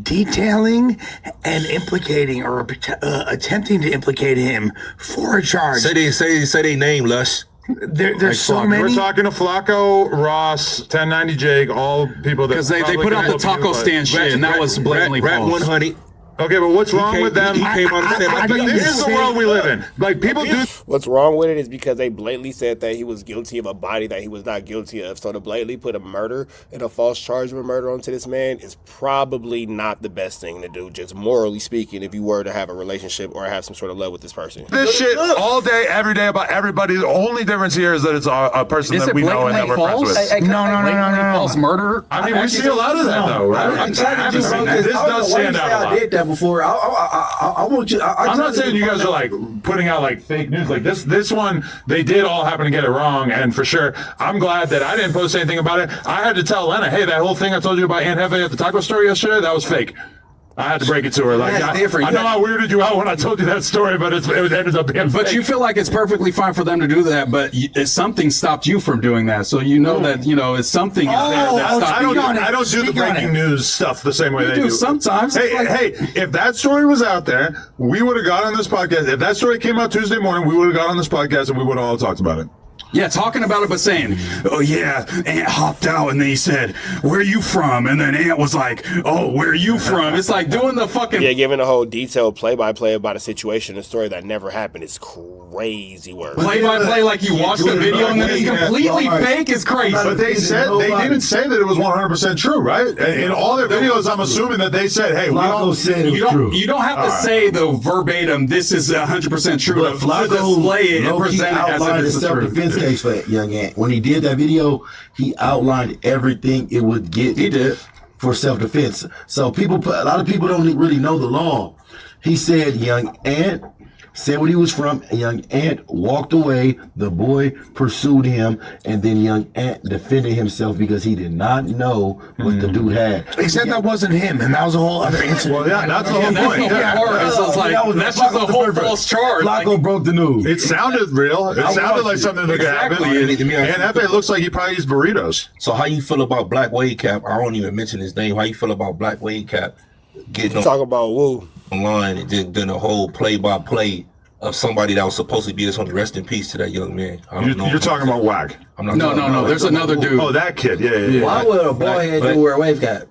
detailing and implicating or attempting to implicate him for a charge.
Say they name, Les.
There's so many.
We're talking to Flakko, Ross, 1090 Jake, all people that
because they put out the taco stand shit, and that was blatantly false.
WACK100.
Okay, but what's wrong with them?
He came on and said,
I
But this is the world we live in. Like, people do.
What's wrong with it is because they blatantly said that he was guilty of a body that he was not guilty of. So to blatantly put a murder and a false charge of a murder onto this man is probably not the best thing to do, just morally speaking, if you were to have a relationship or have some sort of love with this person.
This shit all day, every day about everybody. The only difference here is that it's a person that we know and that we're friends with.
No.
False murder.
I mean, we see a lot of that, though, right? This does stand out a lot.
I did that before. I want you.
I'm not saying you guys are like putting out like fake news. Like this one, they did all happen to get it wrong, and for sure, I'm glad that I didn't post anything about it. I had to tell Lena, hey, that whole thing I told you about Aunt Hefe at the taco store yesterday, that was fake. I had to break it to her. Like, I know I weirded you out when I told you that story, but it ended up being
But
fake.
you feel like it's perfectly fine for them to do that, but something stopped you from doing that. So you know that, it's something out there that stopped you.
I don't do the breaking news stuff the same way they do.
Sometimes.
Hey, if that story was out there, we would have got on this podcast. If that story came out Tuesday morning, we would have got on this podcast and we would have all talked about it.
Yeah, talking about it, but saying, oh yeah, Ant hopped out and then he said, where are you from? And then Ant was like, oh, where are you from? It's like doing the fucking...
Yeah, giving a whole detailed play-by-play about a situation, a story that never happened is crazy work.
Play-by-play like you watched the video and then it's completely fake is crazy.
But they didn't say that it was 100% true, right? In all their videos, I'm assuming that they said, hey, we all
said it was true.
You don't have to say the verbatim, this is 100% true.
But Flakko
display it and present it as if it's the truth.
Case for young Ant. When he did that video, he outlined everything it would get.
He did
for self-defense. So a lot of people don't really know the law. He said young Ant said what he was from, and young Ant walked away. The boy pursued him, and then young Ant defended himself because he did not know what the dude had.
He said that wasn't him, and that was a whole other incident.
Well, yeah, that's the whole
That's
point.
the whole
Yeah.
part. So it's like, that's just a whole false charge.
Flacco broke the news.
It sounded real. It sounded like something that could happen. And F.A. looks like he probably eats burritos.
So how you feel about Black Wade Cap? I don't even mention his name. How you feel about Black Wade Cap getting
Talk about Woo.
online and then doing a whole play-by-play of somebody that was supposed to be this one? Rest in peace to that young man. I don't know.
You're talking about WACK.
I'm not
No. There's another dude.
Oh, that kid. Yeah.
Why would a bald head dude wear a wave cap?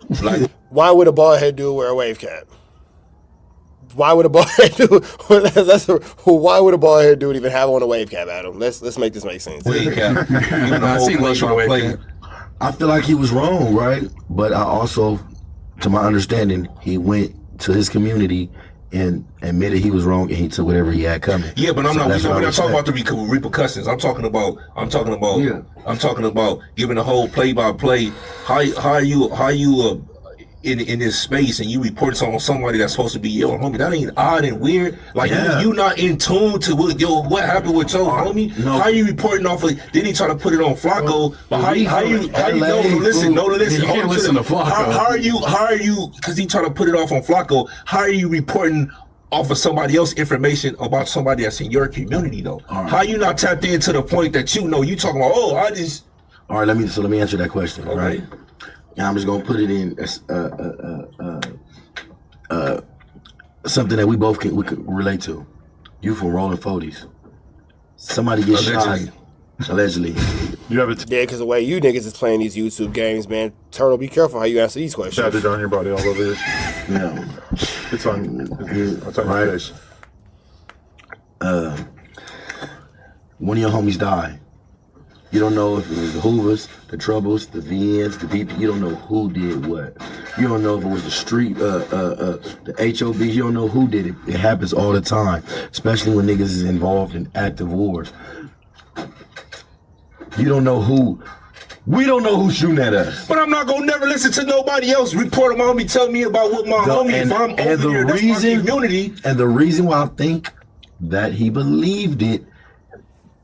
Why would a bald head dude wear a wave cap? Why would a bald head dude? Why would a bald head dude even have on a wave cap, Adam? Let's make this make sense.
Wade Cap.
I seen Lush with a wave cap.
I feel like he was wrong, right? But I also, to my understanding, he went to his community and admitted he was wrong, and he took whatever he had coming.
Yeah, but I'm
So
not.
that's
We're
what I
not talking about
respect.
the repercussions. I'm talking about giving a whole play-by-play. How are you in this space and you report on somebody that's supposed to be your homie? That ain't odd and weird. Like you not in tune to what happened with your homie.
No.
How are you reporting off of? Then he try to put it on Flacco. But how you know? Listen.
You can't listen to Flacco.
How are you? Because he try to put it off on Flacco. How are you reporting off of somebody else's information about somebody that's in your community though?
Right.
How you not tapped into the point that you know you talking about? Oh, I just.
All right, let me answer that question.
Okay.
Right, and I'm just gonna put it in as something that we could relate to. You from Rolling 40s. Somebody gets shot. Allegedly.
You have a
Yeah, because the way you niggas is playing these YouTube games, man. Turtle, be careful how you answer these questions.
tattooed on your body all over this.
Yeah.
It's on your face.
One of your homies died. You don't know if it was the Hoovers, the Troubles, the VNs, the BP. You don't know who did what. You don't know if it was the street, the HOBs. You don't know who did it. It happens all the time, especially when niggas is involved in active wars. You don't know who. We don't know who's shooting at us.
But I'm not gonna never listen to nobody else report on my homie, tell me about what my homie. If I'm over here, that's my community.
And the reason why I think that he believed it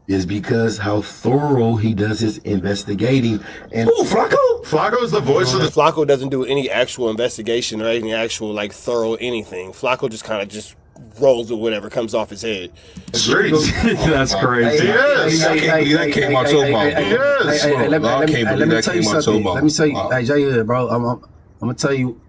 is because how thorough he does his investigating. And
Ooh, Flacco?
Flacco's the voice of the.
Flacco doesn't do any actual investigation or any actual like thorough anything. Flacco just kind of just rolls with whatever comes off his head.
Streets.
That's crazy.
He is.
I can't believe that came out your mouth.
Let me tell you something. Let me tell you, hey, Jay, bro, I'm gonna tell you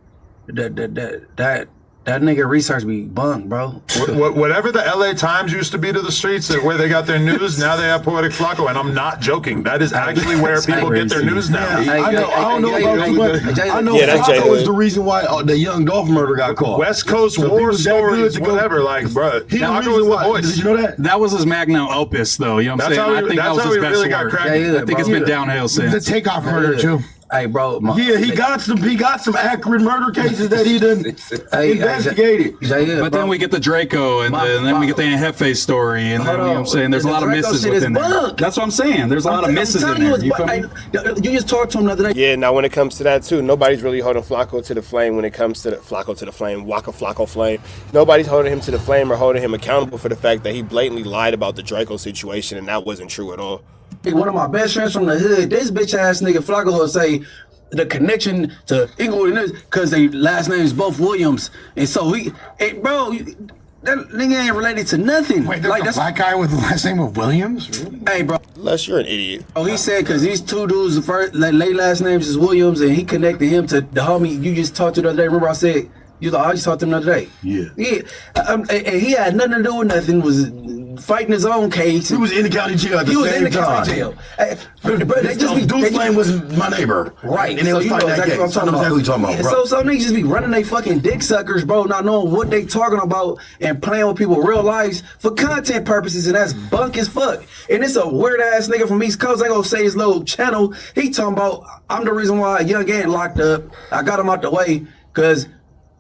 that nigga research be bunk, bro.
Whatever the LA Times used to be to the streets, where they got their news, now they have Poetic Flacco, and I'm not joking. That is actually where people get their news now.
I don't know about you, but I know Flacco is the reason why the young Dolph murder got caught.
West Coast war stories, whatever. Like, bro, Flacco was the voice.
Did you know that?
That was his magnum opus, though. You know what I'm saying? I think that was his best work. I think it's been downhill since.
The takeoff murder too.
Hey, bro.
He got some accurate murder cases that he done investigated.
But then we get the Draco, and then we get the Jefe story, and then, you know what I'm saying? There's a lot of misses within there. That's what I'm saying. There's a lot of misses in there. You feel me?
You just talked to him the other day.
Yeah, now when it comes to that too, nobody's really holding Flacco to the flame when it comes to the Flacco to the flame, Waka Flacco flame. Nobody's holding him to the flame or holding him accountable for the fact that he blatantly lied about the Draco situation, and that wasn't true at all.
One of my best friends from the hood, this bitch ass nigga Flacco will say the connection to Inglewood and because their last names both Williams, and so bro, that nigga ain't related to nothing.
Wait, there's a black guy with the last name of Williams? Really?
Hey, bro.
Unless you're an idiot.
Oh, he said because these two dudes, the first late last names is Williams, and he connected him to the homie you just talked to the other day. Remember I said I just talked to him the other day.
Yeah.
And he had nothing to do with nothing. Was fighting his own case.
He was in the county jail at the same time.
He was in the county jail. They just be.
Dude's name was my neighbor.
Right.
And they was fighting that case. I know exactly what you're talking about, bro.
So some niggas just be running they fucking dick suckers, bro, not knowing what they talking about and playing with people's real lives for content purposes, and that's bunk as fuck. And it's a weird ass nigga from East Coast. I ain't gonna say his little channel. He talking about I'm the reason why Young Ant locked up. I got him out the way because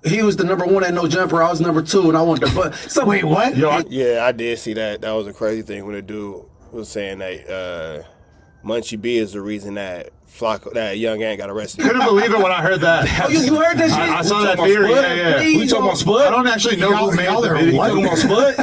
he was the number one at No Jumper. I was number two, and I wanted to butt. So
wait, what?
Yeah, I did see that. That was a crazy thing when the dude was saying that Munchie B is the reason that Flakko, that young Ant got arrested.
Couldn't believe it when I heard that.
Oh, you heard that shit?
I saw that theory. Yeah.
We
talking about Spud?
I don't actually know who made the video.
Talking about Spud?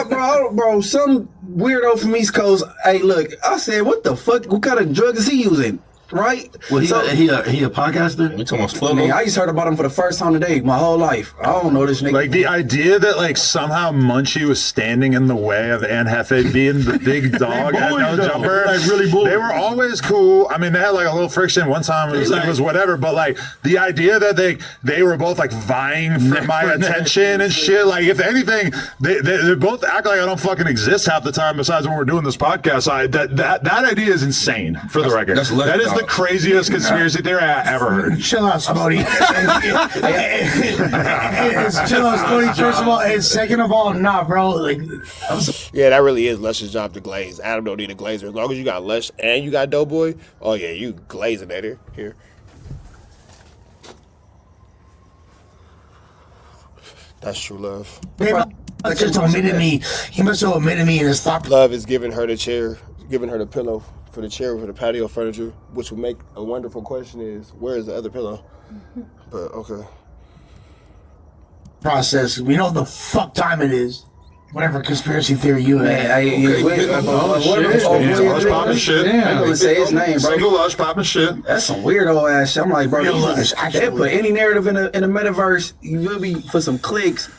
No, bro, some weirdo from East Coast. Hey, look, I said, what the fuck? What kind of drug is he using? Right?
Well, he a podcaster?
We talking about Spud?
Man, I just heard about him for the first time today, my whole life. I don't know this nigga.
Like the idea that like somehow Munchie was standing in the way of Aunt Hefe being the big dog at No Jumper.
Like really
They were always cool. I mean, they had like a little friction one time. It was whatever. But like the idea that they were both like vying for my attention and shit. Like if anything, they both act like I don't fucking exist half the time. Besides when we're doing this podcast, that idea is insane. For the record, that is the craziest conspiracy theory I ever heard.
Chill out, Smody. Chill out, Smody. First of all, and second of all, nah, bro. Like,
Yeah, that really is Lush's job to glaze. Adam don't need a glazer. As long as you got Lush and you got Doughboy, oh yeah, you glazing that here. That's true love.
just omitted me. He must have omitted me in his thought.
Love is giving her the chair, giving her the pillow for the chair for the patio furniture, which would make a wonderful question is, where is the other pillow? But okay.
Process. We know the fuck time it is. Whatever conspiracy theory you have.
Lush popping shit.
I ain't gonna say his name, bro.
Single Lush popping shit.
That's some weirdo ass shit. I'm like, bro, they put any narrative in a metaverse, you will be for some clicks.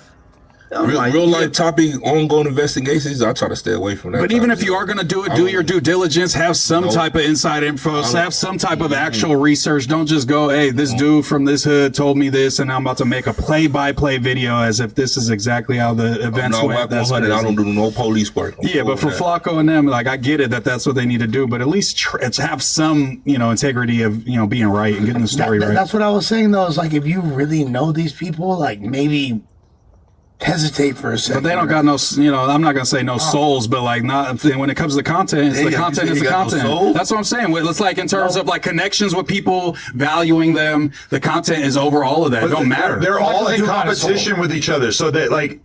Real life topic, ongoing investigations. I try to stay away from that.
But even if you are going to do it, do your due diligence. Have some type of inside info. Have some type of actual research. Don't just go, hey, this dude from this hood told me this, and I'm about to make a play-by-play video as if this is exactly how the events went. That's
WACK100. I don't do no police work.
Yeah, but for Flakko and them, like I get it that's what they need to do, but at least have some, integrity of being right and getting the story right.
That's what I was saying though. Is like if you really know these people, like maybe hesitate for a second.
But they don't got no, I'm not gonna say no souls, but like not when it comes to content, the content is the content. No That's what I'm saying. It's like in terms of like connections with people, valuing them, the content is over all of that. It don't matter.
They're all in competition with each other. So that like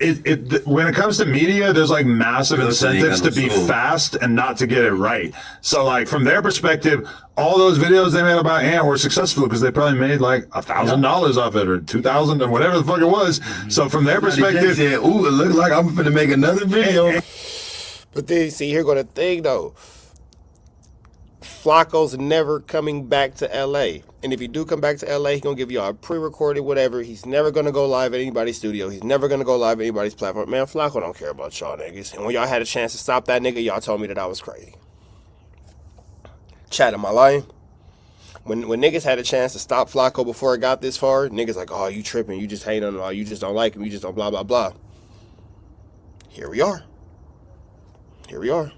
when it comes to media, there's like massive incentives to be fast and not to get it right. So like from their perspective, all those videos they made about Ant were successful because they probably made like $1,000 off it or $2,000 or whatever the fuck it was. So from their perspective,
said, ooh, it looks like I'm finna make another video.
But then, see, here go the thing though. Flakko's never coming back to LA. And if he do come back to LA, he's gonna give y'all a pre-recorded whatever. He's never gonna go live at anybody's studio. He's never gonna go live at anybody's platform. Man, Flakko don't care about y'all niggas. And when y'all had a chance to stop that nigga, y'all told me that I was crazy. Chat, am I lying? When niggas had a chance to stop Flakko before it got this far, niggas like, oh, you tripping, you just hate on him, oh, you just don't like him, you just don't blah, blah, blah. Here we are. Here we are.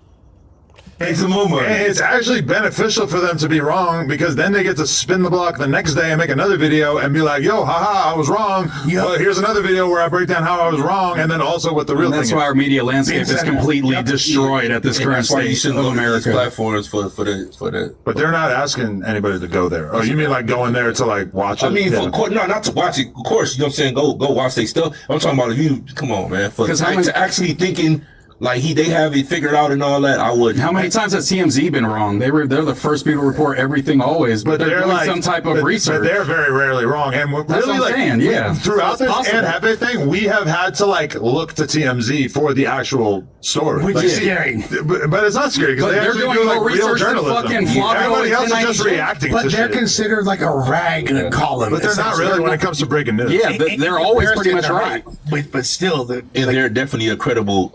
It's a movement.
It's actually beneficial for them to be wrong because then they get to spin the block the next day and make another video and be like, yo, haha, I was wrong. Yep. But here's another video where I break down how I was wrong and then also what the real thing is.
That's why our media landscape is completely destroyed at this current stage of America.
Platforms for the.
But they're not asking anybody to go there. Oh, you mean like going there to like watch it?
I mean, not to watch it. Of course, you know what I'm saying. Go watch their stuff. I'm talking about you. Come on, man. Because to actually thinking. Like they have it figured out and all that. I would.
How many times has TMZ been wrong? They're the first people to report everything always, but they're doing like, some type of research.
But they're very rarely wrong. And
that's
really,
what I'm saying, yeah.
Throughout this and Hefe thing, we have had to like look to TMZ for the actual story,
which is scary.
But it's not scary because they're doing like real journalism.
Everybody
else is just reacting.
But
to
they're
shit.
considered like a rag in a column.
But they're not really when it comes to breaking news.
Yeah, they're always pretty much right.
But still,
they're definitely a credible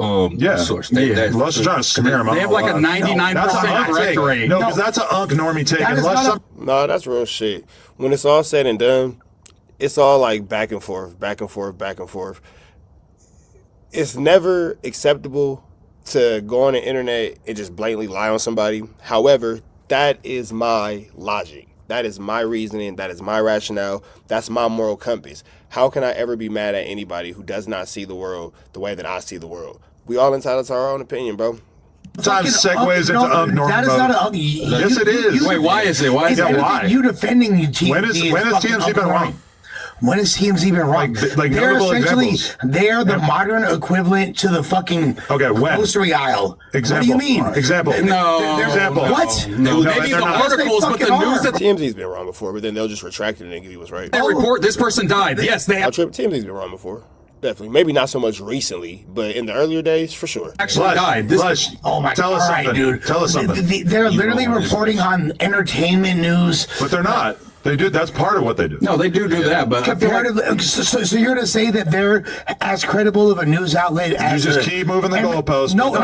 source.
Lush is trying to smear them out.
They have like a 99% correct rate.
No, because that's an normie take.
No, that's real shit. When it's all said and done, it's all like back and forth, back and forth, back and forth. It's never acceptable to go on the internet and just blatantly lie on somebody. However, that is my logic. That is my reasoning. That is my rationale. That's my moral compass. How can I ever be mad at anybody who does not see the world the way that I see the world? We all entitled to our own opinion, bro.
Sometimes segues into normal.
That is not a.
Yes, it is.
Wait, why is it? Why is
it? Why?
You defending TMZ?
When has TMZ been wrong?
When has TMZ been wrong?
Like
they're
notable
essentially
examples.
they are the modern equivalent to the fucking grocery aisle.
Example.
What do you mean?
Example.
Example. What?
No, maybe the articles, but the news that
TMZ's been wrong before, but then they'll just retract it and give you what's right.
they report, this person died. Yes, they
TMZ's been wrong before. Definitely. Maybe not so much recently, but in the earlier days, for sure.
actually died.
Oh my
Tell
God.
us
All right,
something.
dude.
Tell us something.
They're literally reporting on entertainment news.
But they're not. They do. That's part of what they do.
No, they do that, but
Comparatively, so you're going to say that they're as credible of a news outlet as
just keep moving the goalposts.
No,
Get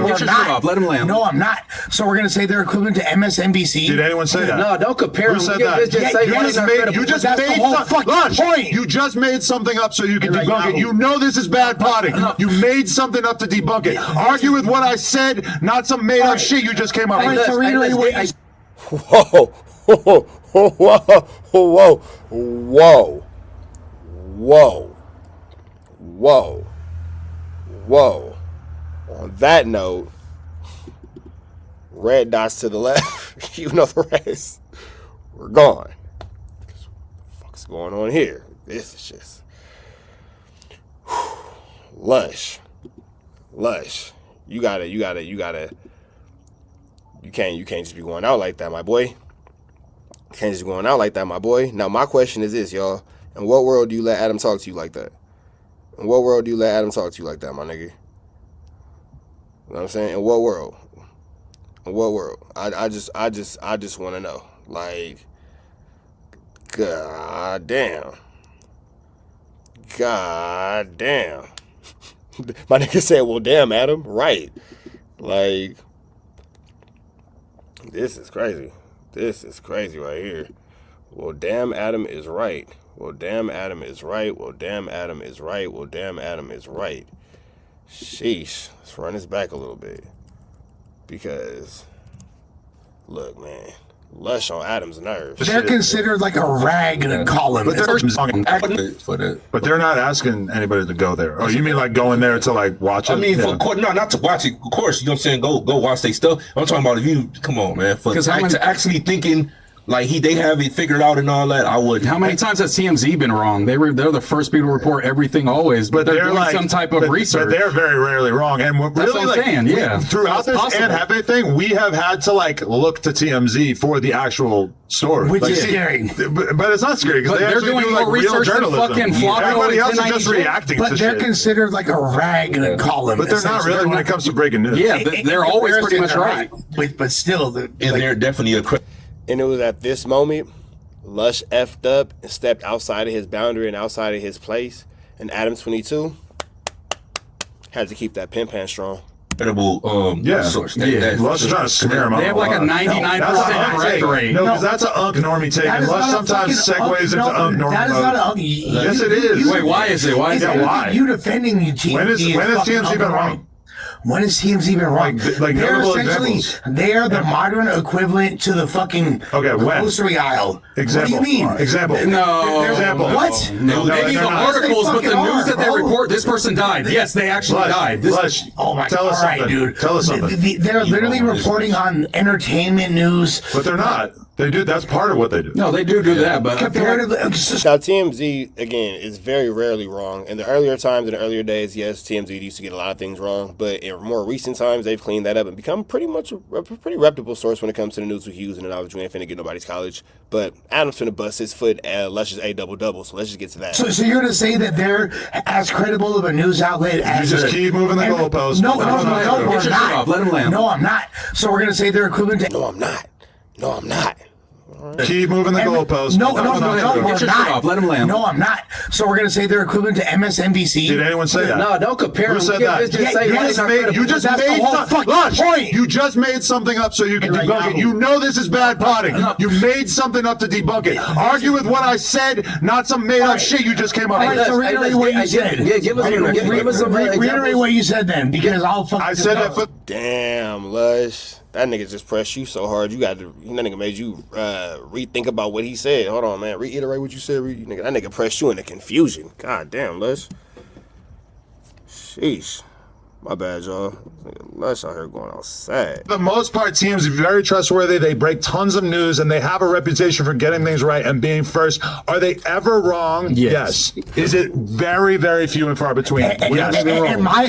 we're
your shit
not.
off. Let him land.
No, I'm not. So we're going to say they're equivalent to MSNBC.
Did anyone say that?
No, don't compare
Who
them.
said
You
that?
just say
Yeah,
one is not credible.
You just
That's the
made
whole
some-
fucking
Lush,
point.
You just made something up so you can
Like
debunk it.
Yahoo.
You know this is bad plotting. You made something up to debunk it. Argue with what I said, not some made up shit you just came up
All right,
with.
so reiterate what you
Whoa. Whoa. Whoa. Whoa. Whoa. Whoa. Whoa. Whoa. On that note, red dots to the left. You know the rest. We're gone. What the fuck's going on here? This is just Lush. You can't just be going out like that, my boy. You can't just be going out like that, my boy. Now my question is this, y'all. In what world do you let Adam talk to you like that? In what world do you let Adam talk to you like that, my nigga? You know what I'm saying? In what world? In what world? I just want to know. Like, God damn. God damn. My nigga said, well, damn, Adam. Right. Like, this is crazy. This is crazy right here. Well, damn, Adam is right. Well, damn, Adam is right. Well, damn, Adam is right. Well, damn, Adam is right. Sheesh. Let's run this back a little bit. Because, look, man. Lush on Adam's nerves.
They're considered like a rag in a column.
But they're not asking anybody to go there. Oh, you mean like going there to like watch it?
I mean, no, not to watch it. Of course, you know what I'm saying. Go watch their stuff. I'm talking about if you come on, man. To actually thinking like they have it figured out and all that, I would.
How many times has TMZ been wrong? They're the first people to report everything always, but they're doing
like
some type of research.
But they're very rarely wrong. And
That's
really,
what I'm saying, yeah.
throughout this
Possible.
and Hefe thing, we have had to like look to TMZ for the actual story,
Which
like,
is scary.
But it's not scary because
But
they
they're
actually
doing
do
more
like real
research than
journalism.
fucking Flakko
Everybody
and
else is just
1090.
reacting
But
to
they're
shit.
considered like a rag in a column.
But they're not really when it comes to breaking news.
Yeah, they're always pretty much right.
But still,
And they're definitely a.
And it was at this moment, Lush effed up and stepped outside of his boundary and outside of his place. And ADAM22 had to keep that pin pan strong.
Incredible source.
Lush is trying to smear him.
They have like a 99% correct rate.
No, because that's an unk normie take, and Lush sometimes segues into unk normie.
That is not an unk.
Yes, it is.
Wait, why is it? Why is it?
Why?
You defending you TMZ.
When has TMZ been wrong?
When has TMZ been wrong?
Like
they're
notable
essentially
examples.
they are the modern equivalent to the fucking grocery aisle.
Example.
What do you mean?
Example.
No.
Example.
What?
No, maybe
they're
the
not.
articles, but the
They
news that they
fucking are,
report, this person died. Yes, they actually died.
Lush,
Oh my
tell
God!
us
All right,
something.
dude.
Tell us something.
They're literally reporting on entertainment news.
But they're not. They do. That's part of what they do.
No, they do that, but
Comparatively,
Now, TMZ, again, is very rarely wrong. In the earlier times, in the earlier days, yes, TMZ used to get a lot of things wrong. But in more recent times, they've cleaned that up and become pretty much a pretty reputable source when it comes to the news we use and the knowledge. We ain't finna get nobody's college. But Adam's finna bust his foot at Lush's A-double-double, so let's just get to that.
So you're gonna say that they're as credible of a news outlet as
just keep moving the goalposts.
No,
Get
we're
your shit
not.
off. Let him land.
No, I'm not. So we're gonna say they're equivalent to.
No, I'm not. No, I'm not.
Keep moving the goalposts.
No, we're
Get your shit
not.
off. Let him land.
No, I'm not. So we're gonna say they're equivalent to MSNBC.
Did anyone say that?
No, don't compare
Who
them.
said
You
that?
just say one is not credible.
You just
That's the
made
whole
something.
fucking
Lush,
point.
you just made something up so you can
Like
debunk it.
Yahoo.
You know this is bad plotting. You made something up to debunk it. Argue with what I said, not some made up shit you just came up
All right,
with.
so reiterate what you said.
Give us some
Reiterate
examples.
what you said then, because I'll fucking.
I said that for.
Damn, Lush. That nigga just pressed you so hard. That nigga made you rethink about what he said. Hold on, man. Reiterate what you said. That nigga pressed you into confusion. God damn, Lush. Sheesh. My bad, y'all. Lush out here going outside.
For the most part, teams are very trustworthy. They break tons of news, and they have a reputation for getting things right and being first. Are they ever wrong? Yes. Is it very, very few and far between? Yes. You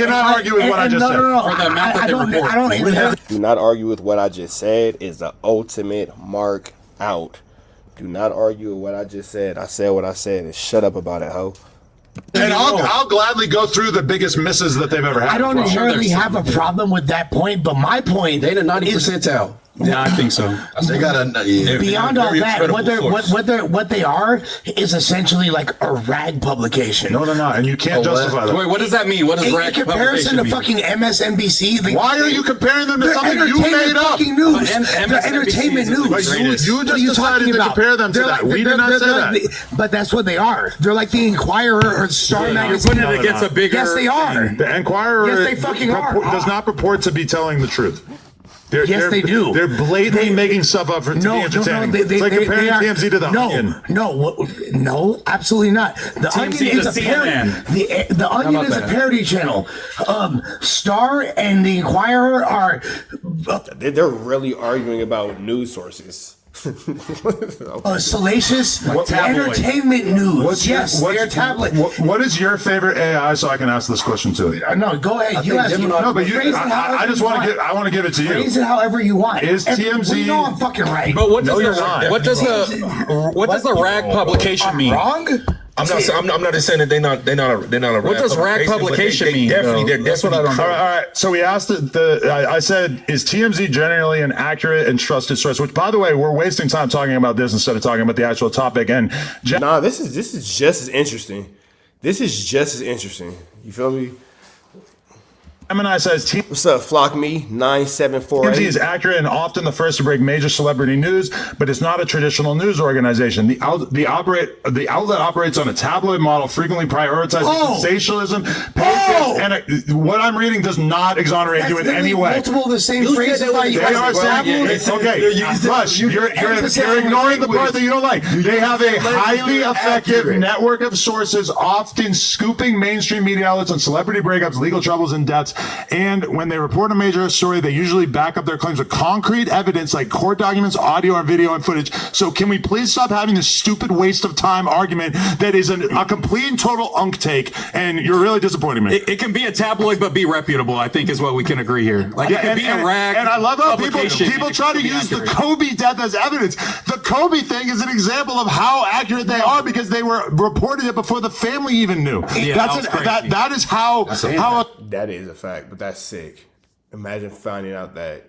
cannot argue with what I just said.
I don't even have.
Do not argue with what I just said is the ultimate mark out. Do not argue with what I just said. I said what I said and shut up about it, ho.
And I'll gladly go through the biggest misses that they've ever had.
I don't inherently have a problem with that point, but my point
They in the 90th percentile.
Yeah, I think so.
They got a
beyond all that, what they are is essentially like a rag publication.
No, they're not, and you can't justify that.
Wait, what does that mean? What does
In
rag
comparison to
publication
fucking MSNBC,
Why are you comparing them to
they're
something you made up?
fucking news.
MSNBC
They're entertainment
is the
news.
greatest.
You
What
just
are you
decided
talking
to
about?
compare them to
They're
that.
like-
We
they're-
did not
they're
say that.
like but that's what they are. They're like the Inquirer or Star
You're
Magazine.
putting it against a bigger.
Yes, they are.
The Enquirer
Yes, they fucking are.
does not purport to be telling the truth.
Yes, they do.
They're blatantly making stuff up to be entertaining. It's like comparing TMZ to the Onion.
No, absolutely not. The
TMZ
Onion is
to
a parody.
CNN.
The Onion is a parody channel. Star and the Inquirer are.
They're really arguing about news sources.
Salacious entertainment news. They're tablet.
What is your favorite AI? So I can ask this question too.
No, go ahead. You ask.
No, but I just want to give. I want to give it to you.
Phrase it however you want.
Is TMZ?
We know I'm fucking right.
But what does
No,
does the rag publication mean?
Wrong.
I'm not just saying that they're not a
What does rag publication mean?
They're definitely
All right. So we asked I said, is TMZ generally an accurate and trusted source? Which, by the way, we're wasting time talking about this instead of talking about the actual topic. And
Nah, this is just as interesting. This is just as interesting. You feel me?
Gemini says
What's up, Flock Me 9748?
TMZ is accurate and often the first to break major celebrity news, but it's not a traditional news organization. The outlet operates on a tabloid model, frequently prioritizing sensationalism. And what I'm reading does not exonerate you in any way.
Multiple of the same phrases.
They are tabloids. Okay, Rush, you're ignoring the part that you don't like. They have a highly effective network of sources, often scooping mainstream media outlets on celebrity breakups, legal troubles, and deaths. And when they report a major story, they usually back up their claims with concrete evidence like court documents, audio, or video and footage. So can we please stop having this stupid waste of time argument that is a complete and total unk take, and you're really disappointing me.
It can be a tabloid but be reputable, I think is what we can agree here. Like it can be a rag.
And I love how people
publication.
try to use the Kobe death as evidence. The Kobe thing is an example of how accurate they are because they were reported it before the family even knew.
Yeah,
that is how
That is a fact, but that's sick. Imagine finding out that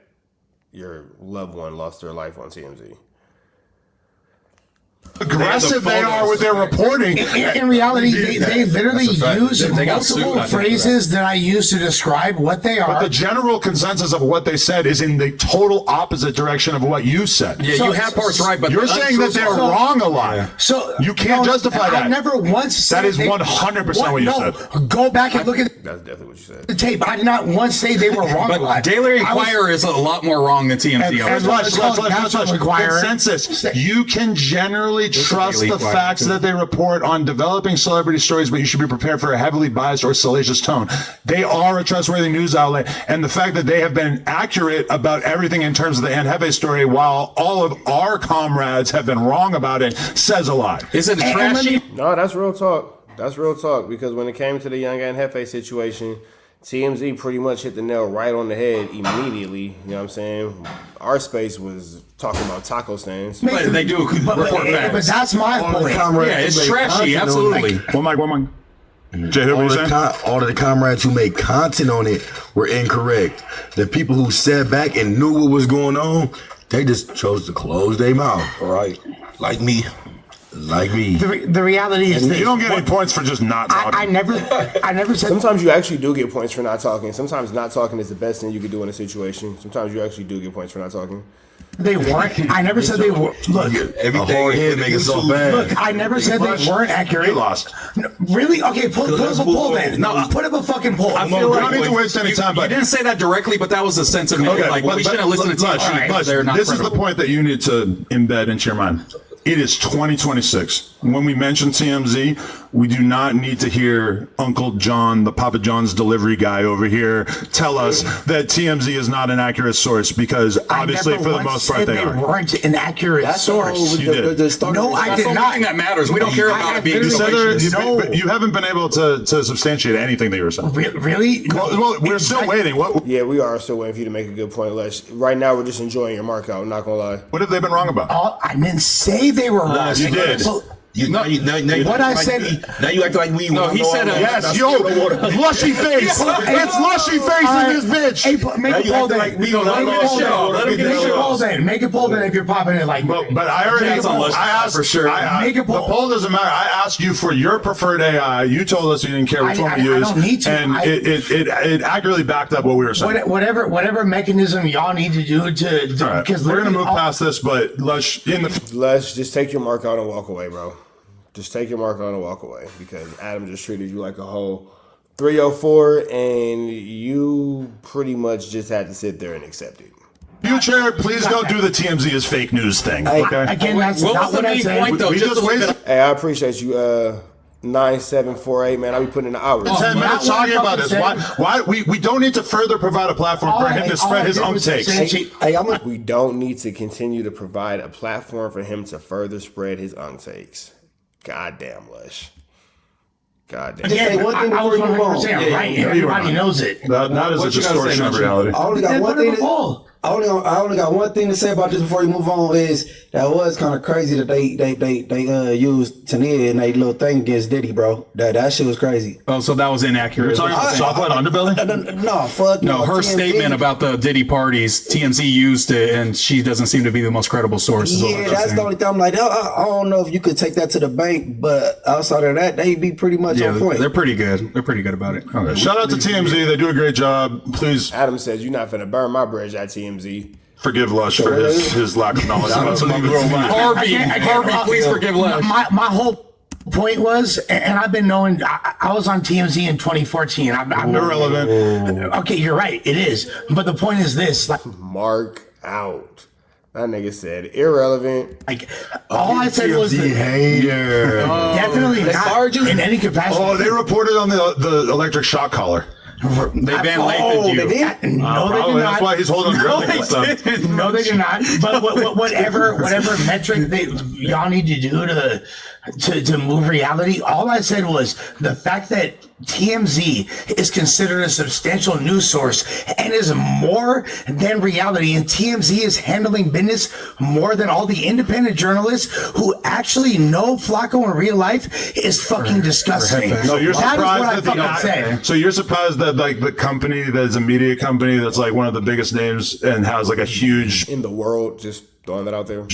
your loved one lost their life on TMZ.
aggressive they are with their reporting.
In reality, they literally use multiple phrases that I use to describe what they are.
But the general consensus of what they said is in the total opposite direction of what you said.
Yeah, you have parts right, but
you're saying that they're wrong a lot.
So
you can't justify that.
I never once said
that is 100% what you said.
Go back and look at
That's definitely what you said.
the tape. I did not once say they were wrong a lot.
Daily Inquirer is a lot more wrong than TMZ.
And let's consensus. You can generally trust the facts that they report on developing celebrity stories, but you should be prepared for a heavily biased or salacious tone. They are a trustworthy news outlet, and the fact that they have been accurate about everything in terms of the Anne Hefe story, while all of our comrades have been wrong about it, says a lot.
Is it trashy?
No, that's real talk. That's real talk, because when it came to the young Anne Hefe situation, TMZ pretty much hit the nail right on the head immediately. You know what I'm saying? Our space was talking about taco stands.
But they do report facts.
But that's my point.
Yeah, it's trashy. Absolutely.
One mic. Jay,
all of the comrades who made content on it were incorrect. The people who sat back and knew what was going on, they just chose to close their mouth.
Right. Like me.
The reality is that
you don't get any points for just not talking.
I never said.
Sometimes you actually do get points for not talking. Sometimes not talking is the best thing you can do in a situation. Sometimes you actually do get points for not talking.
They weren't. I never said they were. Look,
Everything make it so bad.
Look, I never said they weren't accurate.
You lost.
No, really? Okay, put up a poll then. No, put up a fucking poll.
I feel
we
like
don't need to waste any time.
You
But
didn't say that directly, but that was the sentiment.
okay,
Like we shouldn't listen to TMZ. They're not
this is
credible.
the point that you need to embed into your mind. It is 2026. when we mention TMZ, we do not need to hear Uncle John, the Papa John's delivery guy over here, tell us that TMZ is not an accurate source, because obviously for the most part they are.
Weren't an accurate source.
You did.
No, I
That's
did
the
not.
only thing that matters. We don't care about it being
You said
salacious.
you haven't been able to substantiate anything that you were saying.
Really?
Well, we're still waiting. What
Yeah, we are still waiting for you to make a good point, Les. Right now, we're just enjoying your mark out. I'm not gonna lie.
have they been wrong about?
I didn't say they were wrong.
You did.
What I said.
Now you act like we.
No, he said.
Yes, yo, lushy face. It's lushy face in this bitch.
Hey, make a poll then. Make a poll then. Make a poll then if you're popping it like.
But I already asked
for sure.
Make a poll.
The poll doesn't matter. I asked you for your preferred AI. You told us you didn't care which one we used.
I don't need to.
And it accurately backed up what we were saying.
Whatever mechanism y'all need to do
Right.
because
We're gonna move past this, but let's
Just take your mark out and walk away, bro. Just take your mark out and walk away, because Adam just treated you like a whole 304, and you pretty much just had to sit there and accept it.
Future, please don't do the TMZ is fake news thing. Okay.
Again, that's
What
not
was the
what I
main
said.
point, though?
We just wasted
Hey, I appreciate you. 9748, man. I'll be putting in the hours.
10 minutes talking about this. Why we don't need to further provide a platform for him to spread his own takes.
We don't need to continue to provide a platform for him to further spread his untakes. Goddamn, Lush. Goddamn.
Again, I was 100% right. Everybody knows it.
That is a distortion of reality.
I only got one thing. I only got one thing to say about this before you move on. Is that was kind of crazy that they used Tania and they little thing against Diddy, bro. That shit was crazy.
Oh, so that was inaccurate.
Talking about software underbelly?
No, fuck
No, her
TMZ.
statement about the Diddy parties, TMZ used it, and she doesn't seem to be the most credible source. is all
Yeah,
I'm
that's
saying.
the only thing. I'm like, I don't know if you could take that to the bank, but outside of that, they be pretty much
Yeah,
on point.
they're pretty good. They're pretty good about it.
Okay. Shout out to TMZ. They do a great job. Please
Adam says you're not finna burn my bridge at TMZ.
forgive Lush for his lack of knowledge.
Harvey, please forgive Les.
My whole point was, and I've been knowing, I was on TMZ in 2014. I'm
Irrelevant.
Okay, you're right. It is. But the point is this,
Mark out. That nigga said irrelevant.
all I said was
hater.
definitely not in any capacity.
Oh, they reported on the electric shock collar.
They Van Lathan you.
They did? No, they did not.
That's why he's holding on
No,
gripping
they
and stuff.
didn't. No, they did not. But whatever metric y'all need to do to move reality, all I said was the fact that TMZ is considered a substantial news source and is more than reality, and TMZ is handling business more than all the independent journalists who actually know Flakko in real life is fucking disgusting.
So you're
That is what I
surprised that
fucking said.
So you're surprised that like the company that's a media company that's like one of the biggest names and has like a huge
In the world, just throwing that out there.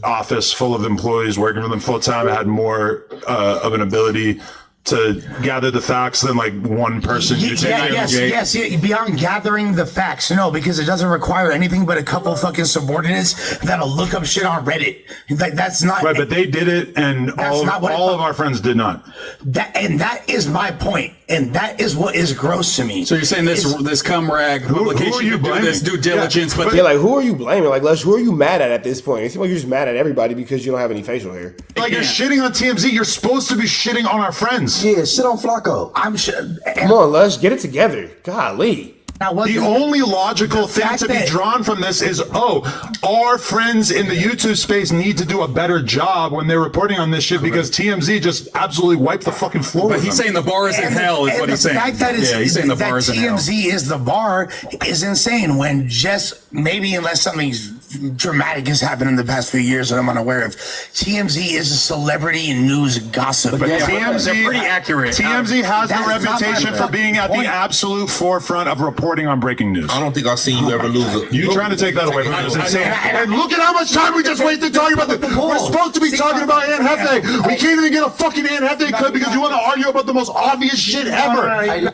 office full of employees working for them full time had more of an ability to gather the facts than like one person.
Yes. Beyond gathering the facts, no, because it doesn't require anything but a couple fucking subordinates that'll look up shit on Reddit. Like that's not
Right, but they did it, and all of our friends did not.
That is my point, and that is what is gross to me.
So you're saying this cum rag publication
are you
could do
blaming?
this due diligence, but
Yeah, like who are you blaming? Like, Les, who are you mad at this point? It seems like you're just mad at everybody because you don't have any facial hair.
Like you're shitting on TMZ, you're supposed to be shitting on our friends.
Yeah, shit on Flakko.
I'm sure.
Come on, Les, get it together. Golly.
The only logical thing to be drawn from this is, our friends in the YouTube space need to do a better job when they're reporting on this shit because TMZ just absolutely wiped the fucking floor.
But he's saying the bar is in hell, is what he's saying.
The fact that
He's saying the bar is in hell.
TMZ is the bar is insane. When just maybe unless something's dramatic has happened in the past few years that I'm unaware of, TMZ is a celebrity news gossip.
But
TMZ, they're pretty accurate.
TMZ has the
That's not
reputation
my
for being at the
point.
absolute forefront of reporting on breaking news.
I don't think I've seen you ever lose a.
You trying to take that away from me is insane. And look at how much time we just wasted talking about this. We're supposed to be talking about Aunt Hefe. We can't even get a fucking Aunt Hefe clip because you want to argue about the most obvious shit ever.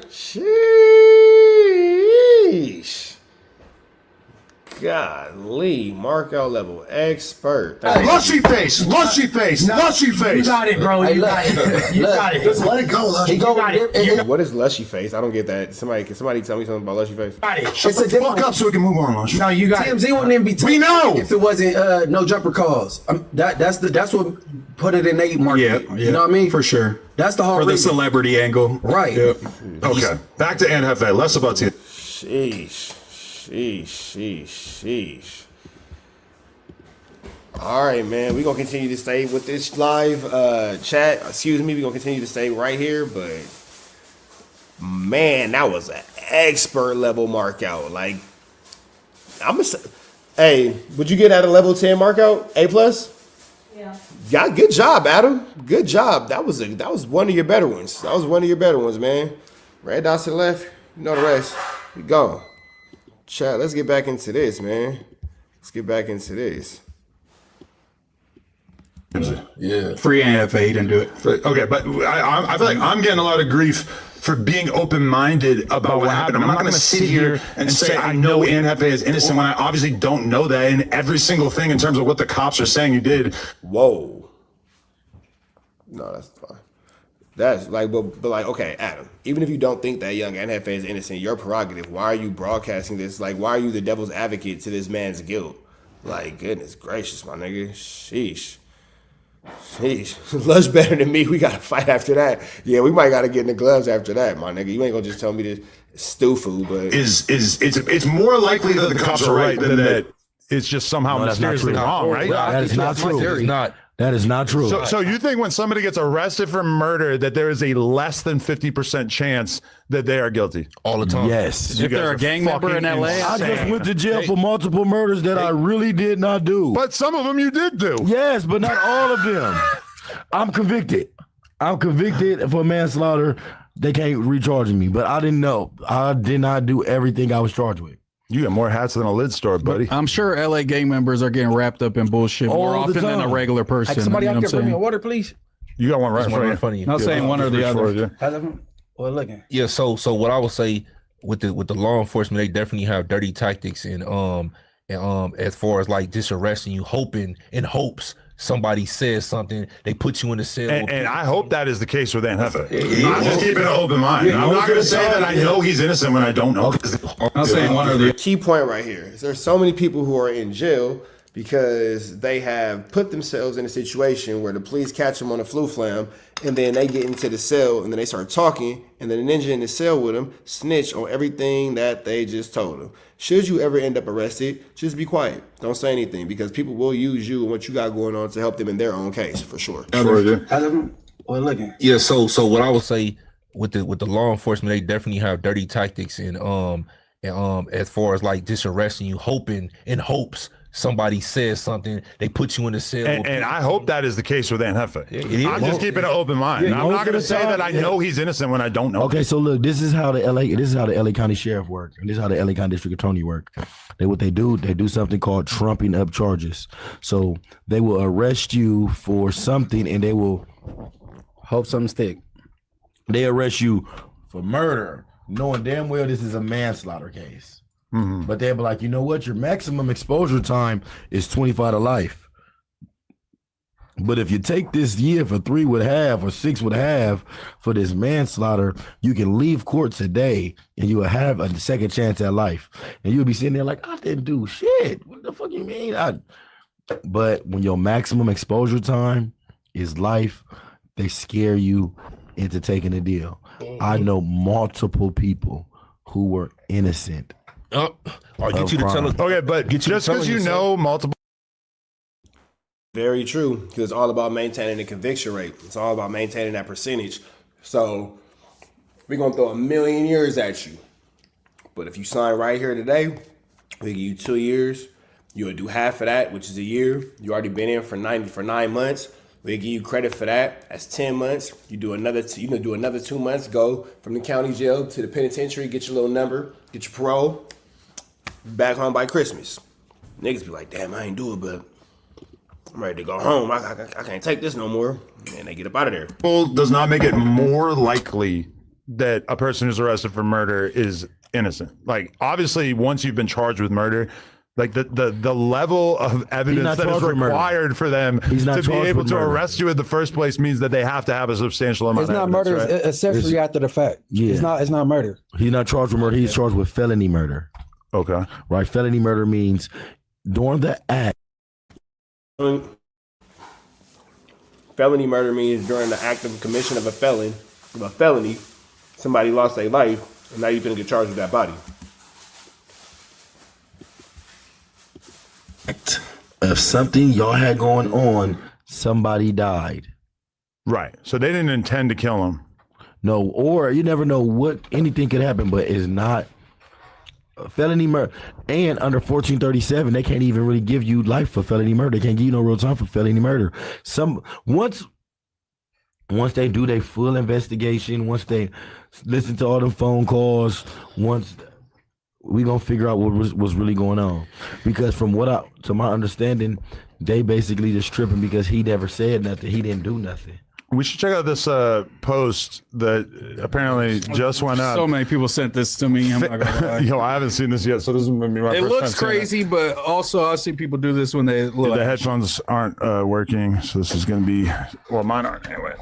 Sheesh. Golly, markout level expert.
Lushy face, lushy face, lushy
You
face.
got it, bro. You got it. You got it.
Just let it go.
You got it.
What is lushy face? I don't get that. Can somebody tell me something about lushy face?
Shut the fuck up so we can move on, Lush.
No, you got it.
TMZ wouldn't even be
We know.
if it wasn't no jumper calls. That's what
put it in a market. You know what I mean?
For sure.
That's the whole
For the
reason.
celebrity angle.
Right.
Okay, back to Aunt Hefe. Less about you.
Sheesh. All right, man. We're going to continue to stay with this live chat. Excuse me. We're going to continue to stay right here. But, man, that was an expert level mark out. Like, hey, would you get at a level 10 mark out? A+? Yeah. Good job, Adam. Good job. That was one of your better ones. That was one of your better ones, man. Red dots to the left. You know the rest. We go. Chat, let's get back into this, man. Let's get back into this.
Yeah.
Free AFA, he didn't do it.
Okay, but I feel like I'm getting a lot of grief for being open-minded about what happened. I'm not going to sit here and say I know Aunt Hefe is innocent when I obviously don't know that in every single thing in terms of what the cops are saying you did.
Whoa. No, that's fine. That's like, but like, okay, Adam, even if you don't think that young Aunt Hefe is innocent, your prerogative. Why are you broadcasting this? Like, why are you the devil's advocate to this man's guilt? Like, goodness gracious, my nigga. Sheesh. Lush better than me. We got to fight after that. Yeah, we might got to get in the gloves after that, my nigga. You ain't going to just tell me this stew food, but...
It's more likely that the cops are right than that it's just somehow mysteriously wrong, right?
That is not true. That is not true.
So you think when somebody gets arrested for murder that there is a less than 50% chance that they are guilty?
All the time. Yes.
If they're a gang member in LA,
I just went to jail for multiple murders that I really did not do.
But some of them you did do.
Yes, but not all of them. I'm convicted. I'm convicted for manslaughter. They can't recharge me, but I didn't know. I did not do everything I was charged with.
You got more hats than a lid store, buddy.
I'm sure LA gang members are getting wrapped up in bullshit more often than a regular person.
Like somebody
you know
out
what
there
I'm
bring me
saying?
a water, please.
You got one right in front of you.
Not saying one or the other.
Well, looking.
Yeah, so what I would say with the law enforcement, they definitely have dirty tactics and as far as like just arresting you, in hopes somebody says something, they put you in the cell.
And I hope that is the case with Aunt Hefe. I'm just keeping an open mind. I'm not going to say that I know he's innocent when I don't know.
I'm saying one or the
key point right here is there's so many people who are in jail because they have put themselves in a situation where the police catch them on a flu flam and then they get into the cell and then they start talking and then the ninja in the cell with them snitch on everything that they just told them. Should you ever end up arrested, just be quiet. Don't say anything because people will use you and what you got going on to help them in their own case for sure.
Well, looking.
Yeah, so what I would say with the law enforcement, they definitely have dirty tactics and as far as like just arresting you, in hopes somebody says something, they put you in the cell.
And I hope that is the case with Aunt Hefe. I'm just keeping an open mind. I'm not going to say that I know he's innocent when I don't know.
Okay, so look, this is how the LA County Sheriff work, and this is how the LA County District Attorney work. What they do something called trumping up charges. So they will arrest you for something, and they will
hope something stick.
They arrest you for murder, knowing damn well this is a manslaughter case. Mm-hmm. But they'll be like, you know what? Your maximum exposure time is 25 to life. But if you take this year for 3.5 or 6.5 for this manslaughter, you can leave court today and you will have a second chance at life. And you'll be sitting there like, I didn't do shit. What the fuck you mean? But when your maximum exposure time is life, they scare you into taking a deal. I know multiple people who were innocent.
I'll get you to tell us.
Okay, but just because you know multiple.
Very true, because it's all about maintaining the conviction rate. It's all about maintaining that percentage. So we're going to throw 1,000,000 years at you. But if you sign right here today, we give you 2 years. You'll do half of that, which is a year. You already been in for 9 months. We give you credit for that. That's 10 months. You do another 2 months. Go from the county jail to the penitentiary. Get your little number. Get your parole. Back home by Christmas. Niggas be like, damn, I ain't do it, but I'm ready to go home. I can't take this no more. And they get up out of there.
Does not make it more likely that a person who's arrested for murder is innocent. Like, obviously, once you've been charged with murder, like the level of evidence that is required for them to be able to arrest you in the first place means that they have to have a substantial amount of evidence.
It's not murder. Right? It's accessory after the fact. Yeah. It's not murder.
He's not charged with murder. He's charged with felony murder.
Okay.
Right. Felony murder means during the act.
Felony murder means during the act of commission of a felony, somebody lost their life, and now you're gonna get charged with that body.
If something y'all had going on, somebody died.
Right. So they didn't intend to kill him.
No, or you never know what anything could happen, but it's not a felony murder. And under 1437, they can't even really give you life for felony murder. They can't give you no real time for felony murder. Once they do their full investigation, once they listen to all them phone calls, once we gonna figure out what's really going on. Because from to my understanding, they basically just tripping because he never said nothing. He didn't do nothing.
We should check out this post that apparently just went up.
So many people sent this to me. I'm not gonna lie.
Yo, I haven't seen this yet, so this is gonna be my
It
first
looks
time seeing
crazy, but also I see people do this when they look.
The headphones aren't working, so this is gonna be mine aren't anyway.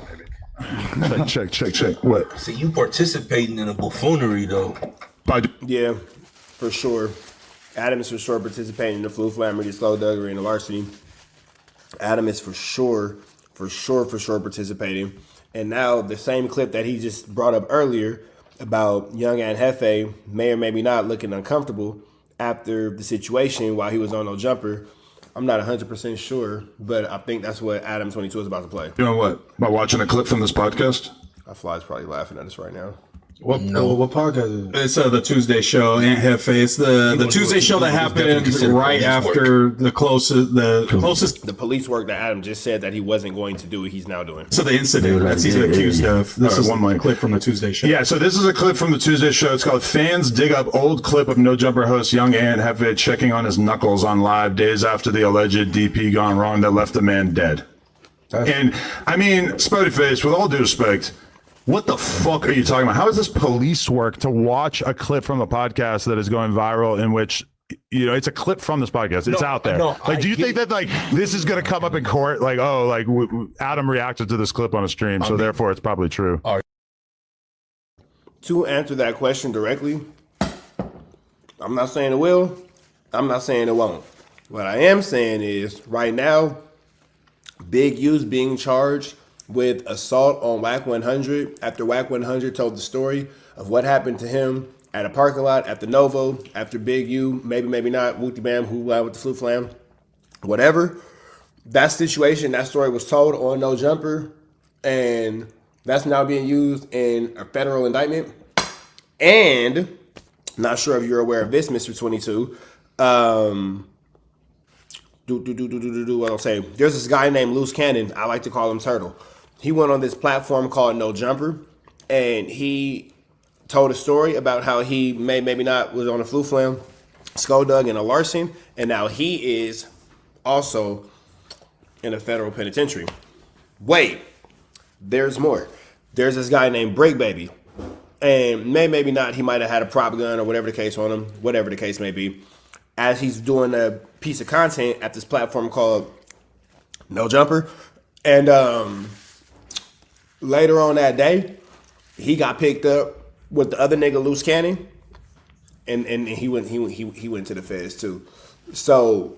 Maybe. Check. What?
See, you participating in a buffoonery though.
Yeah, for sure. Adam is for sure participating in the flu flammery, the slow duggery, and the larceny. Adam is for sure participating. And now the same clip that he just brought up earlier about young Aunt Hefe may or maybe not looking uncomfortable after the situation while he was on No Jumper. I'm not 100% sure, but I think that's what ADAM22 is about to play.
You know what? By watching a clip from this podcast?
Our fly's probably laughing at us right now.
What podcast is it?
It's the Tuesday show, Aunt Hefe. It's the Tuesday show that happened right after the closest.
The police work that Adam just said that he wasn't going to do, he's now doing.
So the incident that he's accused of. This is one clip from the Tuesday show.
Yeah, so this is a clip from the Tuesday show. It's called "Fans Dig Up Old Clip of No Jumper host Young Aunt Hefe Checking on His Knuckles on Live days after the alleged DP gone wrong that left the man dead." And I mean, Spotty Face, with all due respect, what the fuck are you talking about? How is this police work to watch a clip from the podcast that is going viral in which, you know, it's a clip from this podcast. It's out there. Like, do you think that like this is going to come up in court? Like, oh, like Adam reacted to this clip on a stream, so therefore it's probably true.
To answer that question directly, I'm not saying it will. I'm not saying it won't. What I am saying is right now, Big U's being charged with assault on WACK100 after WACK100 told the story of what happened to him at a parking lot at the Novo after Big U, maybe not, Wooty Bam, who with the flu flam, whatever. That situation, that story was told on No Jumper, and that's now being used in a federal indictment. And not sure if you're aware of this, Mr. 22. What I'll say. There's this guy named Loose Cannon. I like to call him Turtle. He went on this platform called No Jumper, and he told a story about how he maybe not was on a flu flam, Skodug, and a larceny, and now he is also in a federal penitentiary. Wait, there's more. There's this guy named Break Baby, and maybe not, he might have had a prop gun or whatever the case on him, whatever the case may be, as he's doing a piece of content at this platform called No Jumper. And later on that day, he got picked up with the other nigga Loose Cannon, and he went to the feds too. So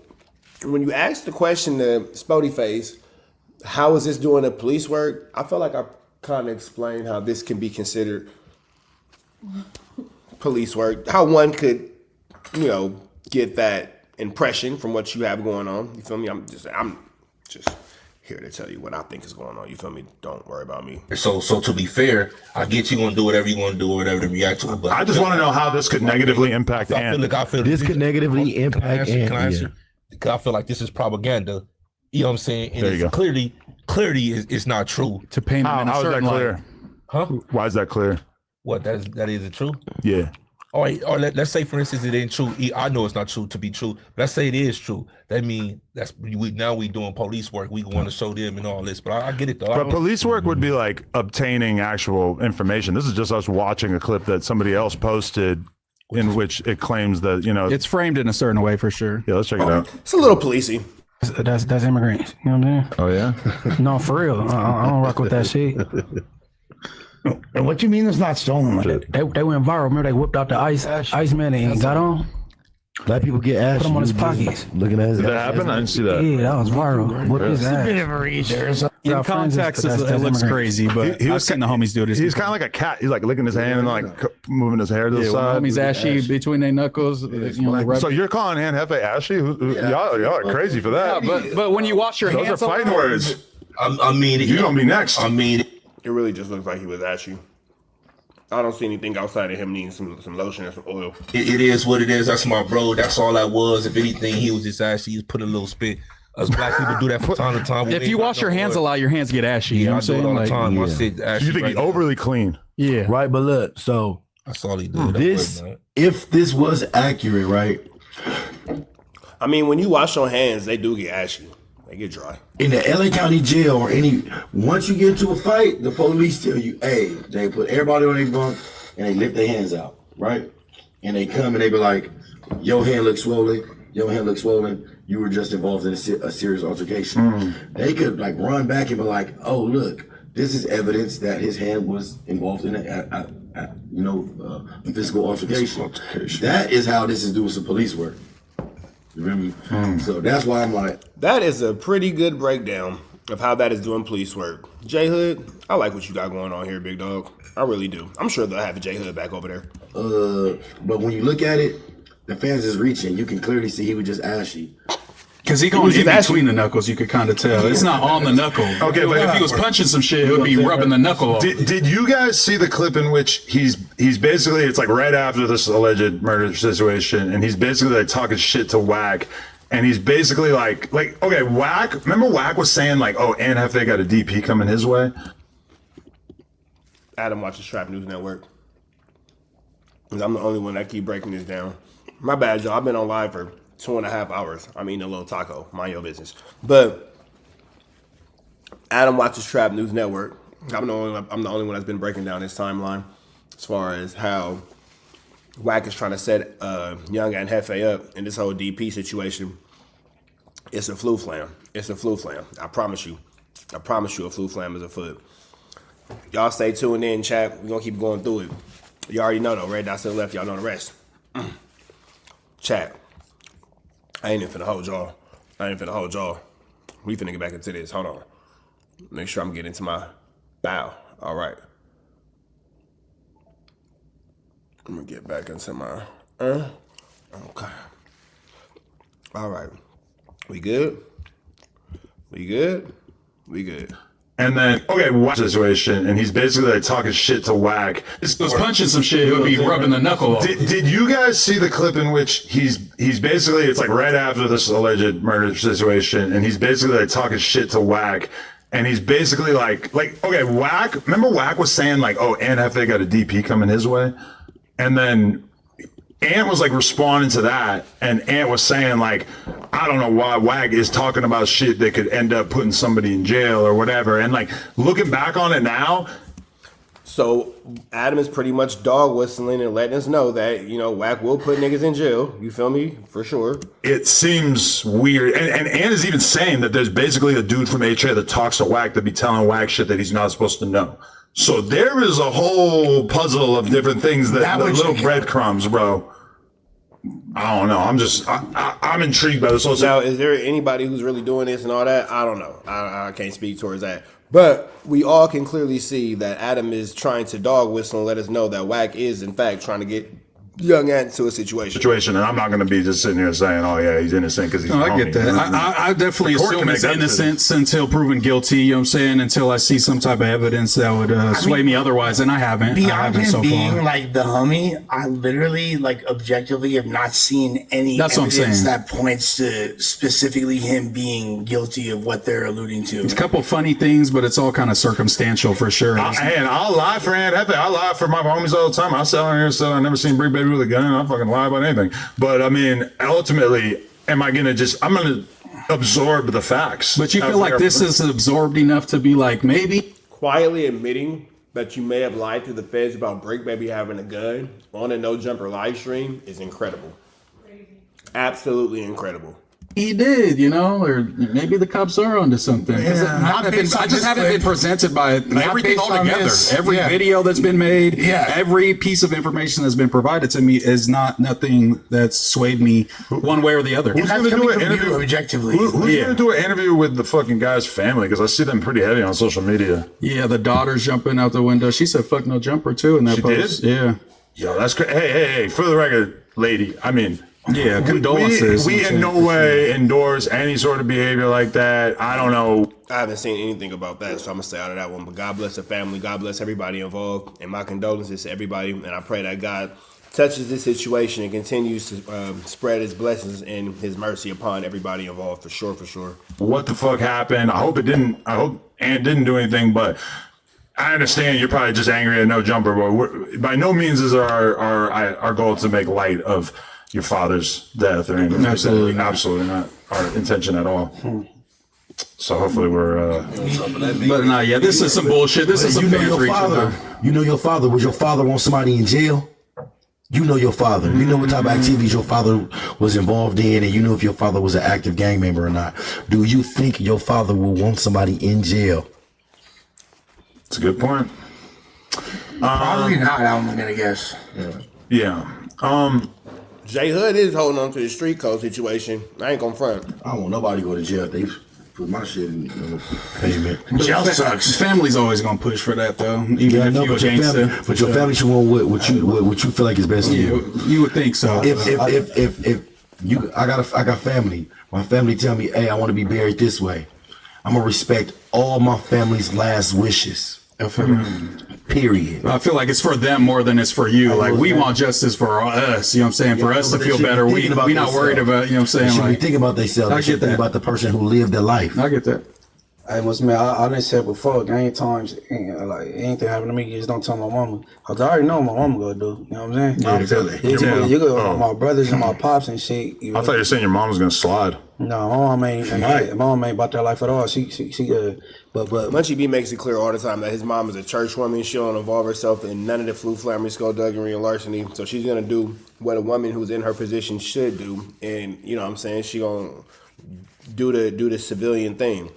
when you ask the question to Spotty Face, how is this doing the police work? I feel like I kind of explained how this can be considered police work. How one could, you know, get that impression from what you have going on. You feel me? I'm just here to tell you what I think is going on. You feel me? Don't worry about me.
So to be fair, I get you gonna do whatever you want to do or whatever to react to it. But
I just want to know how this could negatively impact Ant.
This could negatively impact Ant.
Can I answer? Because I feel like this is propaganda. You know what I'm saying? And
There you
it's
go.
clearly it's not true.
To paint him in a
How is that
certain
clear?
light.
Huh?
Why is that clear?
What, that is it true?
Yeah.
All right, or let's say, for instance, it ain't true. I know it's not true to be true. But let's say it is true. That means now we doing police work. We want to show them and all this. But I get it though.
But police work would be like obtaining actual information. This is just us watching a clip that somebody else posted in which it claims that, you know,
It's framed in a certain way for sure.
yeah, let's check it out.
It's a little policey.
That's immigrants. You know what I'm saying?
Oh yeah.
No, for real. I don't rock with that shit.
And what you mean it's not stolen? Like,
They went viral. Remember they whipped out the Iceman and got on?
Black people get ashy.
Put him on his
just
pockets.
Looking at his
Did that
ass.
happen? I didn't see that.
Yeah, that was viral. What is that?
Bit of a reach.
In context, it looks crazy, but
He
I've
was
seen the homies do it.
He's kind of like a cat. He's like licking his hand and like moving his hair to the side.
Homies ashy between their knuckles.
So you're calling Aunt Hefe ashy? Y'all are crazy for that.
But when you wash your
Those
hands,
are fighting words.
I mean,
You gonna be next?
I mean,
It really just looks like he was ashy. I don't see anything outside of him needing some lotion or some oil.
it is what it is. That's my bro. That's all that was. If anything, he was just ashy. He was put a little spit. Us black people do that from time to time.
if you wash your hands a lot, your hands get ashy. You know what I'm
I do it
saying?
all the
Like,
time. My
yeah.
shit ashy.
You think he overly clean?
yeah.
Right, but look, so
That's all he did.
This, if this was accurate, right?
I mean, when you wash your hands, they do get ashy. They get dry.
In the LA County jail or once you get into a fight, the police tell you, hey, they put everybody on their bunk and they lift their hands out, right? And they come and they be like, your hand looks swollen, your hand looks swollen. You were just involved in a serious altercation. They could like run back and be like, oh, look, this is evidence that his hand was involved in a physical altercation. That is how this is doing some police work. You remember me? So that's why I'm like,
That is a pretty good breakdown of how that is doing police work. J Hood, I like what you got going on here, big dog. I really do. I'm sure they'll have J Hood back over there.
but when you look at it, the fans is reaching. You can clearly see he was just ashy.
Because he going in between the knuckles, you could kind of tell. It's not on the knuckle.
Okay, but
if he was punching some shit, it would be rubbing the knuckle off.
Did you guys see the clip in which he's basically, it's like right after this alleged murder situation, and he's basically like talking shit to WACK, and he's basically like okay, WACK, remember WACK was saying like, oh, Aunt Hefe got a DP coming his way?
Adam watches Trap News Network. 'Cause I'm the only one that keep breaking this down. My bad, y'all. I've been on live for 2.5 hours. I'm eating a little taco. Mind your business. But Adam watches Trap News Network. I'm the only one that's been breaking down his timeline as far as how WACK is trying to set Young and Hefe up in this whole DP situation. It's a flu flam. It's a flu flam. I promise you. I promise you a flu flam is afoot. Y'all stay tuned in, chat. We're going to keep going through it. You already know, though. Red dots to the left. Y'all know the rest. Chat. I ain't even finna hold y'all. We finna get back into this. Hold on. Make sure I'm getting into my bow. All right. Let me get back into my... Okay. All right. We good? We good? We good.
And then, okay, WACK situation, and he's basically like talking shit to WACK.
If he was punching some shit, it would be rubbing the knuckle off.
Did you guys see the clip in which he's basically, it's like right after this alleged murder situation, and he's basically like talking shit to WACK, and he's basically like okay, WACK, remember WACK was saying like, oh, Aunt Hefe got a DP coming his way, and then Ant was like responding to that, and Ant was saying like, I don't know why WACK is talking about shit that could end up putting somebody in jail or whatever. And like looking back on it now,
so Adam is pretty much dog whistling and letting us know that, you know, WACK will put niggas in jail. You feel me? For sure.
it seems weird. And Ant is even saying that there's basically a dude from HA that talks to WACK that be telling WACK shit that he's not supposed to know. So there is a whole puzzle of different things that little breadcrumbs, bro. I don't know. I'm intrigued by this whole
Now, is there anybody who's really doing this and all that? I don't know. I can't speak towards that. But we all can clearly see that Adam is trying to dog whistle and let us know that WACK is, in fact, trying to get Young Ant to a situation.
And I'm not going to be just sitting here saying, oh, yeah, he's innocent because he's
No, I get that. I definitely assume he's innocent until proven guilty, you know what I'm saying? Until I see some type of evidence that would sway me otherwise, and I haven't.
Beyond him
so
being
far.
like the homie, I literally, like, objectively have not seen any
That's what I'm
evidence
saying.
that points to specifically him being guilty of what they're alluding to.
It's a couple funny things, but it's all kind of circumstantial for sure.
And I'll lie for Aunt Hefe. I lie for my homies all the time. I sell on here, so I never seen Big Baby with a gun. I fucking lie about anything. But I mean, ultimately, I'm going to absorb the facts.
But you feel like this is absorbed enough to be like, maybe?
Quietly admitting that you may have lied to the feds about Break Baby having a gun on a No Jumper live stream is incredible. Absolutely incredible.
he did, you know, or maybe the cops are onto something. I just haven't been presented by everything altogether. Every video that's been made, every piece of information that's been provided to me is nothing that's swayed me one way or the other.
Who's going to do an interview
objectively?
Who's going to do an interview with the fucking guy's family? Because I see them pretty heavy on social media.
Yeah, the daughter's jumping out the window. She said "fuck no jumper" too in that post.
Did?
Yeah.
Yo, that's crazy. Hey, for the record, lady. I mean.
Yeah, condolences.
We in no way endorse any sort of behavior like that. I don't know.
I haven't seen anything about that, so I'm gonna stay out of that one. But God bless the family. God bless everybody involved, and my condolences to everybody. And I pray that God touches this situation and continues to spread His blessings and His mercy upon everybody involved. For sure, for sure.
What the fuck happened? I hope Ant didn't do anything, but. I understand you're probably just angry at no jumper, but by no means is our goal to make light of your father's death or anything. Absolutely not our intention at all. So hopefully we're.
But no, yeah, this is some bullshit. This is some
your father. You know your father. Was your father want somebody in jail? You know your father. You know what type of activities your father was involved in, and you know if your father was an active gang member or not. Do you think your father will want somebody in jail?
That's a good point.
Probably not. I'm gonna guess.
Yeah.
J Hood is holding on to the street code situation. I ain't gonna front.
I don't want nobody to go to jail. They put my shit in the pavement.
Jail sucks.
Family's always gonna push for that though. Even if
your family should want what you feel like is best for you.
You would think so.
If you, I got family. My family tell me, hey, I want to be buried this way. I'm gonna respect all my family's last wishes. Period.
I feel like it's for them more than it's for you. Like we want justice for us. You know what I'm saying? For us to feel better. We not worried about. You know what I'm saying?
They should
like,
be thinking about themselves. They should think about the person who lived their life.
I get that.
I must admit, I done said before, gang times, like anything happen to me, you just don't tell my mama. Cause I already know what my mama gonna do. You know what I'm saying? You go, my brothers and my pops and shit.
I thought you were saying your mom was gonna slide.
No, my mom ain't about that life at all. She but
Munchie B makes it clear all the time that his mom is a church woman. She don't involve herself in none of the flu, flammery, skullduggery, and larceny. So she's gonna do what a woman who's in her position should do, and you know what I'm saying, she gonna do the civilian thing.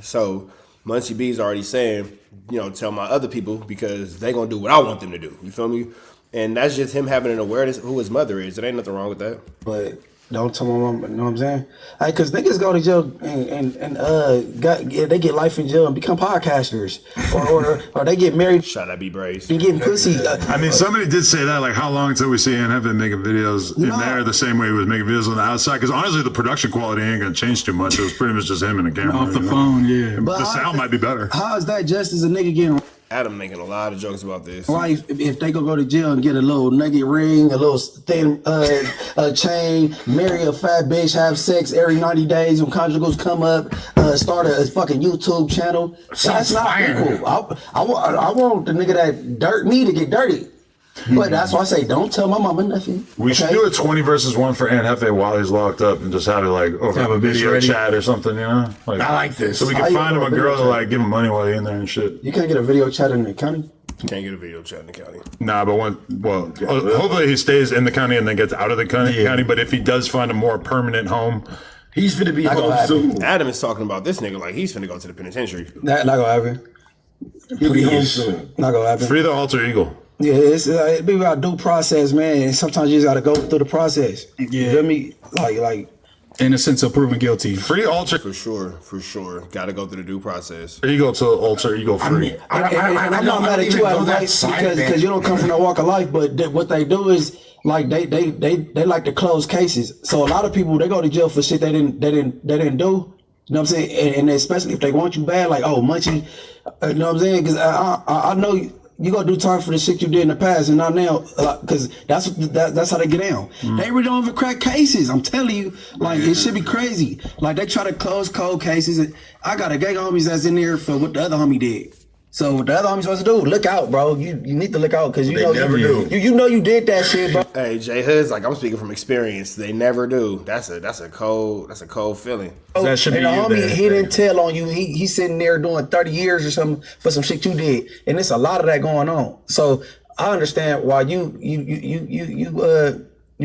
So Munchie B's already saying, you know, tell my other people because they gonna do what I want them to do. You feel me? And that's just him having an awareness of who his mother is. There ain't nothing wrong with that.
But don't tell my mom, you know what I'm saying? Like, cause niggas go to jail and they get life in jail and become podcasters, or they get married.
Shout out B Brace.
And getting pussy.
I mean, somebody did say that. Like, how long until we see NF making videos in there the same way he was making videos on the outside? Because honestly, the production quality ain't gonna change too much. It was pretty much just him and the camera.
Off the phone, yeah.
But
the sound might be better.
How is that just as a nigga getting?
Adam making a lot of jokes about this.
Right, if they go to jail and get a little nugget ring, a little thin chain, marry a fat bitch, have sex every 90 days when conjugals come up, start a fucking YouTube channel. That's not equal. I want the nigga that dirt me to get dirty. But that's why I say don't tell my mama nothing.
We should do a 20 versus 1 for Aunt Hefe while he's locked up and just have it like over
have a
video chat or something, you know? Like,
I like this.
So we can find him a girl to like give him money while he's in there and shit.
You can't get a video chat in the county?
Can't get a video chat in the county.
Nah, but hopefully he stays in the county and then gets out of the county. But if he does find a more permanent home,
he's finna be home soon.
Adam is talking about this nigga like he's finna go to the penitentiary.
Not gonna happen.
He'll be home soon.
Not gonna happen.
Free the alter ego.
Yeah, it's people got due process, man. And sometimes you just gotta go through the process. Yeah, you feel me? Like
innocence of proven guilty.
Free alter
for sure. Gotta go through the due process.
Ego to alter ego free.
I'm not mad at you, Adam, because you don't come from that walk of life. But what they do is like they like to close cases. So a lot of people they go to jail for shit they didn't do. You know what I'm saying? And especially if they want you bad, like Munchie. You know what I'm saying? Because I know. You gonna do time for the shit you did in the past and not now, because that's how they get down. They really don't even crack cases. I'm telling you, like it should be crazy. Like they try to close cold cases. I got a gang of homies that's in there for what the other homie did. So what the other homie's supposed to do? Look out, bro. You need to look out because you know you did that shit, bro.
Hey, J Hood's like I'm speaking from experience. They never do. That's a cold feeling.
That should be
and the homie, he didn't tell on you. He's sitting there doing 30 years or something for some shit you did, and it's a lot of that going on. So I understand why you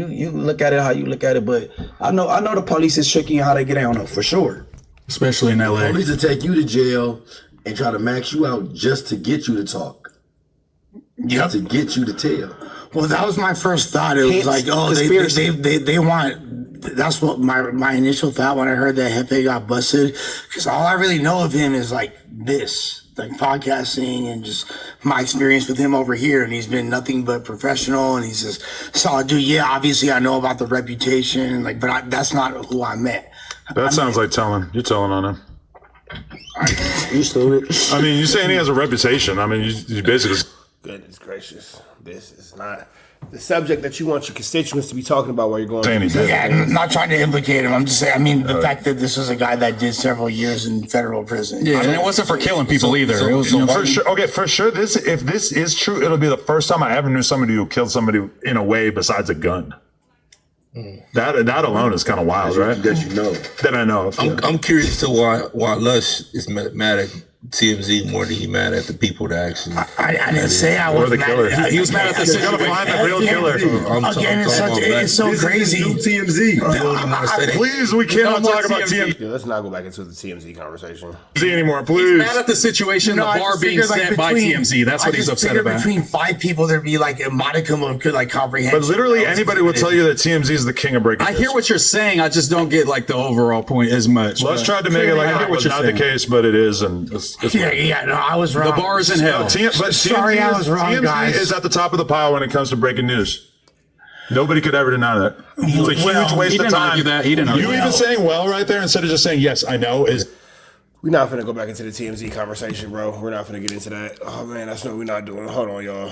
You look at it how you look at it, but I know the police is tricky in how they get down though, for sure.
Especially in LA.
Police will take you to jail and try to max you out just to get you to talk. Just to get you to tell.
Well, that was my first thought. It was like, oh, they want. That's what my initial thought when I heard that Hefe got busted, because all I really know of him is like this, like podcasting and just my experience with him over here, and he's been nothing but professional, and he's just solid dude. Yeah, obviously I know about the reputation, like, but that's not who I met.
That sounds like telling. You're telling on him.
You stupid.
I mean, you're saying he has a reputation. I mean, you basically.
Goodness gracious. This is not the subject that you want your constituents to be talking about while you're going.
Yeah, I'm not trying to implicate him. I'm just saying, I mean, the fact that this was a guy that did several years in federal prison.
Yeah, and it wasn't for killing people either. It was
for sure. Okay, for sure. If this is true, it'll be the first time I ever knew somebody who killed somebody in a way besides a gun. That alone is kind of wild, right?
That you know.
That I know.
I'm curious to why Lush is mad at TMZ more than he mad at the people that actually.
I didn't say I was
the killer.
He was mad at the
He's gonna find the real killer.
Again, it's so crazy.
TMZ.
Please, we cannot talk about TMZ
Yeah, let's not go back into the TMZ conversation.
anymore. Please.
mad at the situation, the bar being set by TMZ. That's what he's upset about.
Between 5 people, there'd be like a modicum of good like comprehension.
But literally, anybody will tell you that TMZ is the king of breaking.
I hear what you're saying. I just don't get like the overall point as much.
Let's try to make it like it was not the case, but it is, and it's
Yeah, no, I was wrong.
The bar is in hell.
but
Sorry, I was wrong,
TMZ
guys.
is at the top of the pile when it comes to breaking news. Nobody could ever deny that. It's a huge waste
he
of
didn't
time.
argue that. He didn't argue
You even
that.
saying well right there instead of just saying yes, I know is.
We're not finna go back into the TMZ conversation, bro. We're not finna get into that. Oh man, that's what we're not doing. Hold on, y'all.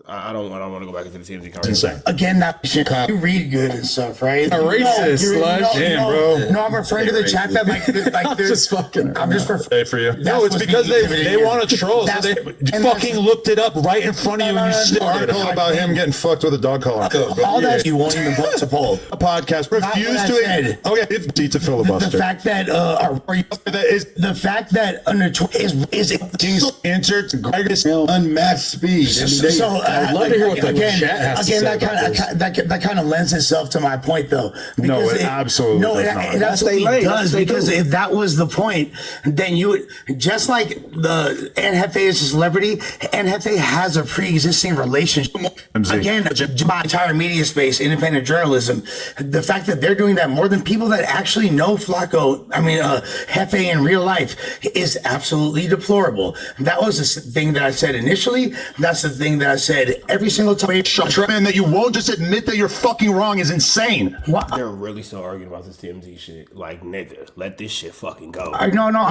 I don't want to go back into the TMZ conversation.
Insane.
Again, that shit. You read good and stuff, right?
A racist, Slush.
Damn, bro.
No, I'm referring to the chat that like
Just fucking.
I'm just referring.
Hey, for you. No, it's because they want to troll. So they fucking looked it up right in front of you, and you still article about him getting fucked with a dog collar.
All that you won't even put to poll.
A podcast refused to. Okay, it's to filibuster.
The fact that the fact that under is
Entered Gregus unmatched speed.
so
I'd love to hear what the chat has to say
that kind of lends itself to my point though.
No, it absolutely does not.
It absolutely does, because if that was the point, then you would, just like the Jefe is a celebrity, Jefe has a pre-existing relationship. Again, my entire media space, independent journalism, the fact that they're doing that more than people that actually know Flakko, Jefe in real life, is absolutely deplorable. That was the thing that I said initially. That's the thing that I said every single time.
Man, that you won't just admit that you're fucking wrong is insane.
What?
They're really still arguing about this TMZ shit. Like, nigga, let this shit fucking go.
No.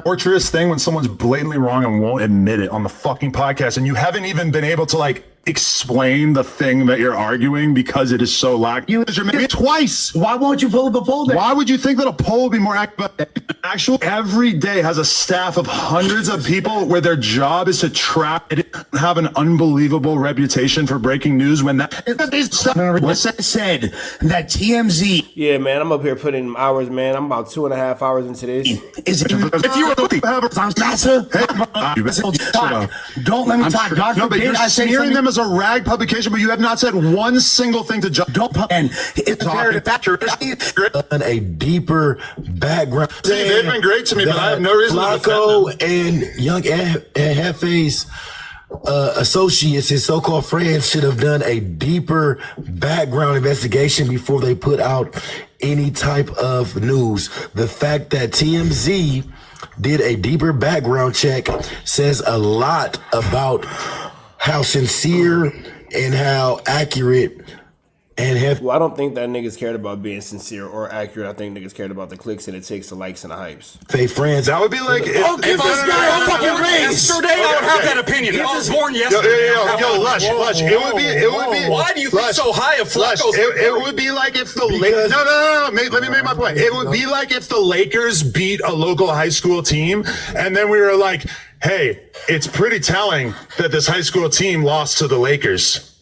Torturous thing when someone's blatantly wrong and won't admit it on the fucking podcast, and you haven't even been able to like explain the thing that you're arguing because it is so lack. You made it twice.
Why won't you pull up a poll then?
Why would you think that a poll would be more accurate? Actual every day has a staff of hundreds of people where their job is to track and have an unbelievable reputation for breaking news when that is
said that TMZ.
Yeah, man, I'm up here putting in hours, man. I'm about 2.5 hours into this.
if you were looking to have a
don't let me talk. God
no, but you're
I say
smearing them as a rag publication, but you have not said one single thing to judge.
And it's
A deeper background.
See, they've been great to me, but I have no reason to
Flakko and Young Hefe's associates, his so-called friends, should have done a deeper background investigation before they put out any type of news. The fact that TMZ did a deeper background check says a lot about how sincere and how accurate and
Well, I don't think that niggas cared about being sincere or accurate. I think niggas cared about the clicks and it takes, the likes and the hypes.
fake friends.
That would be like
Yesterday, I would have that opinion. If I was born yesterday.
Yo, Lush. It would be.
Why do you think so high of Flakko's?
It would be like if the Lakers. No. Let me make my point. It would be like if the Lakers beat a local high school team, and then we were like, "Hey, it's pretty telling that this high school team lost to the Lakers."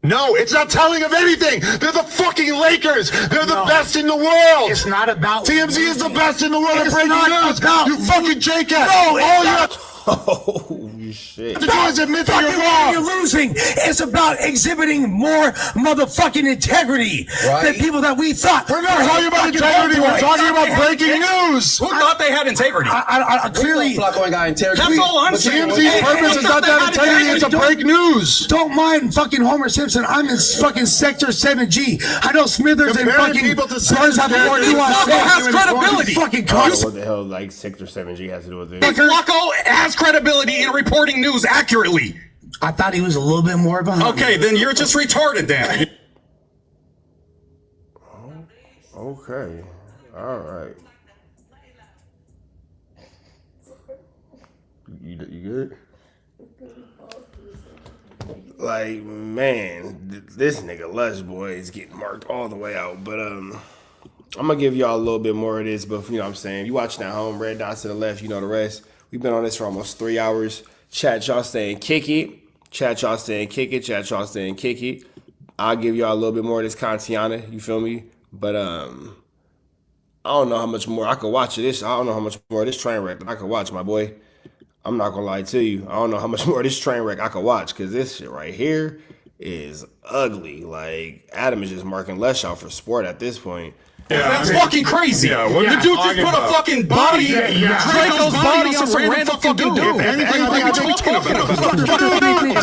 No, it's not telling of anything. They're the fucking Lakers. They're the best in the world.
It's not about
TMZ is the best in the world at
It's
breaking
not
news.
about-
You fucking jackass.
No, it's
All
not.
you
Oh shit!
You're losing. It's about exhibiting more motherfucking integrity than people that we thought.
We're not talking about integrity. We're talking about breaking news.
Who thought they had integrity?
I clearly.
Flakko ain't got integrity.
That's all I'm saying.
TMZ's purpose is not to have integrity. It's to break news.
Don't mind fucking Homer Simpson. I'm in fucking Sector 7G. I know Smithers and
Comparing
fucking
people to
Burns have more nuance.
Flakko has credibility.
Fucking
What the hell, like Sector 7G has to do with this?
Flakko has credibility in reporting news accurately.
I thought he was a little bit more behind.
Okay, then you're just retarded then.
Okay. All right. You good? Like, man, this nigga Lush boy is getting marked all the way out. But I'm gonna give y'all a little bit more of this. But you know what I'm saying? You watching at home, red dots to the left, you know the rest. We've been on this for almost 3 hours. Chat y'all saying kick it. Chat y'all saying kick it. Chat y'all saying kick it. I'll give y'all a little bit more of this Kantiana, you feel me? But I don't know how much more I could watch of this. I don't know how much more of this train wreck that I could watch, my boy. I'm not gonna lie to you. I don't know how much more of this train wreck I could watch, because this shit right here is ugly. Like, Adam is just marking Lush out for sport at this point.
That's fucking crazy.
Yeah, what
the dude just put a fucking body, Draco's body on some random fucking dude.
If anything, I think
What are you talking about?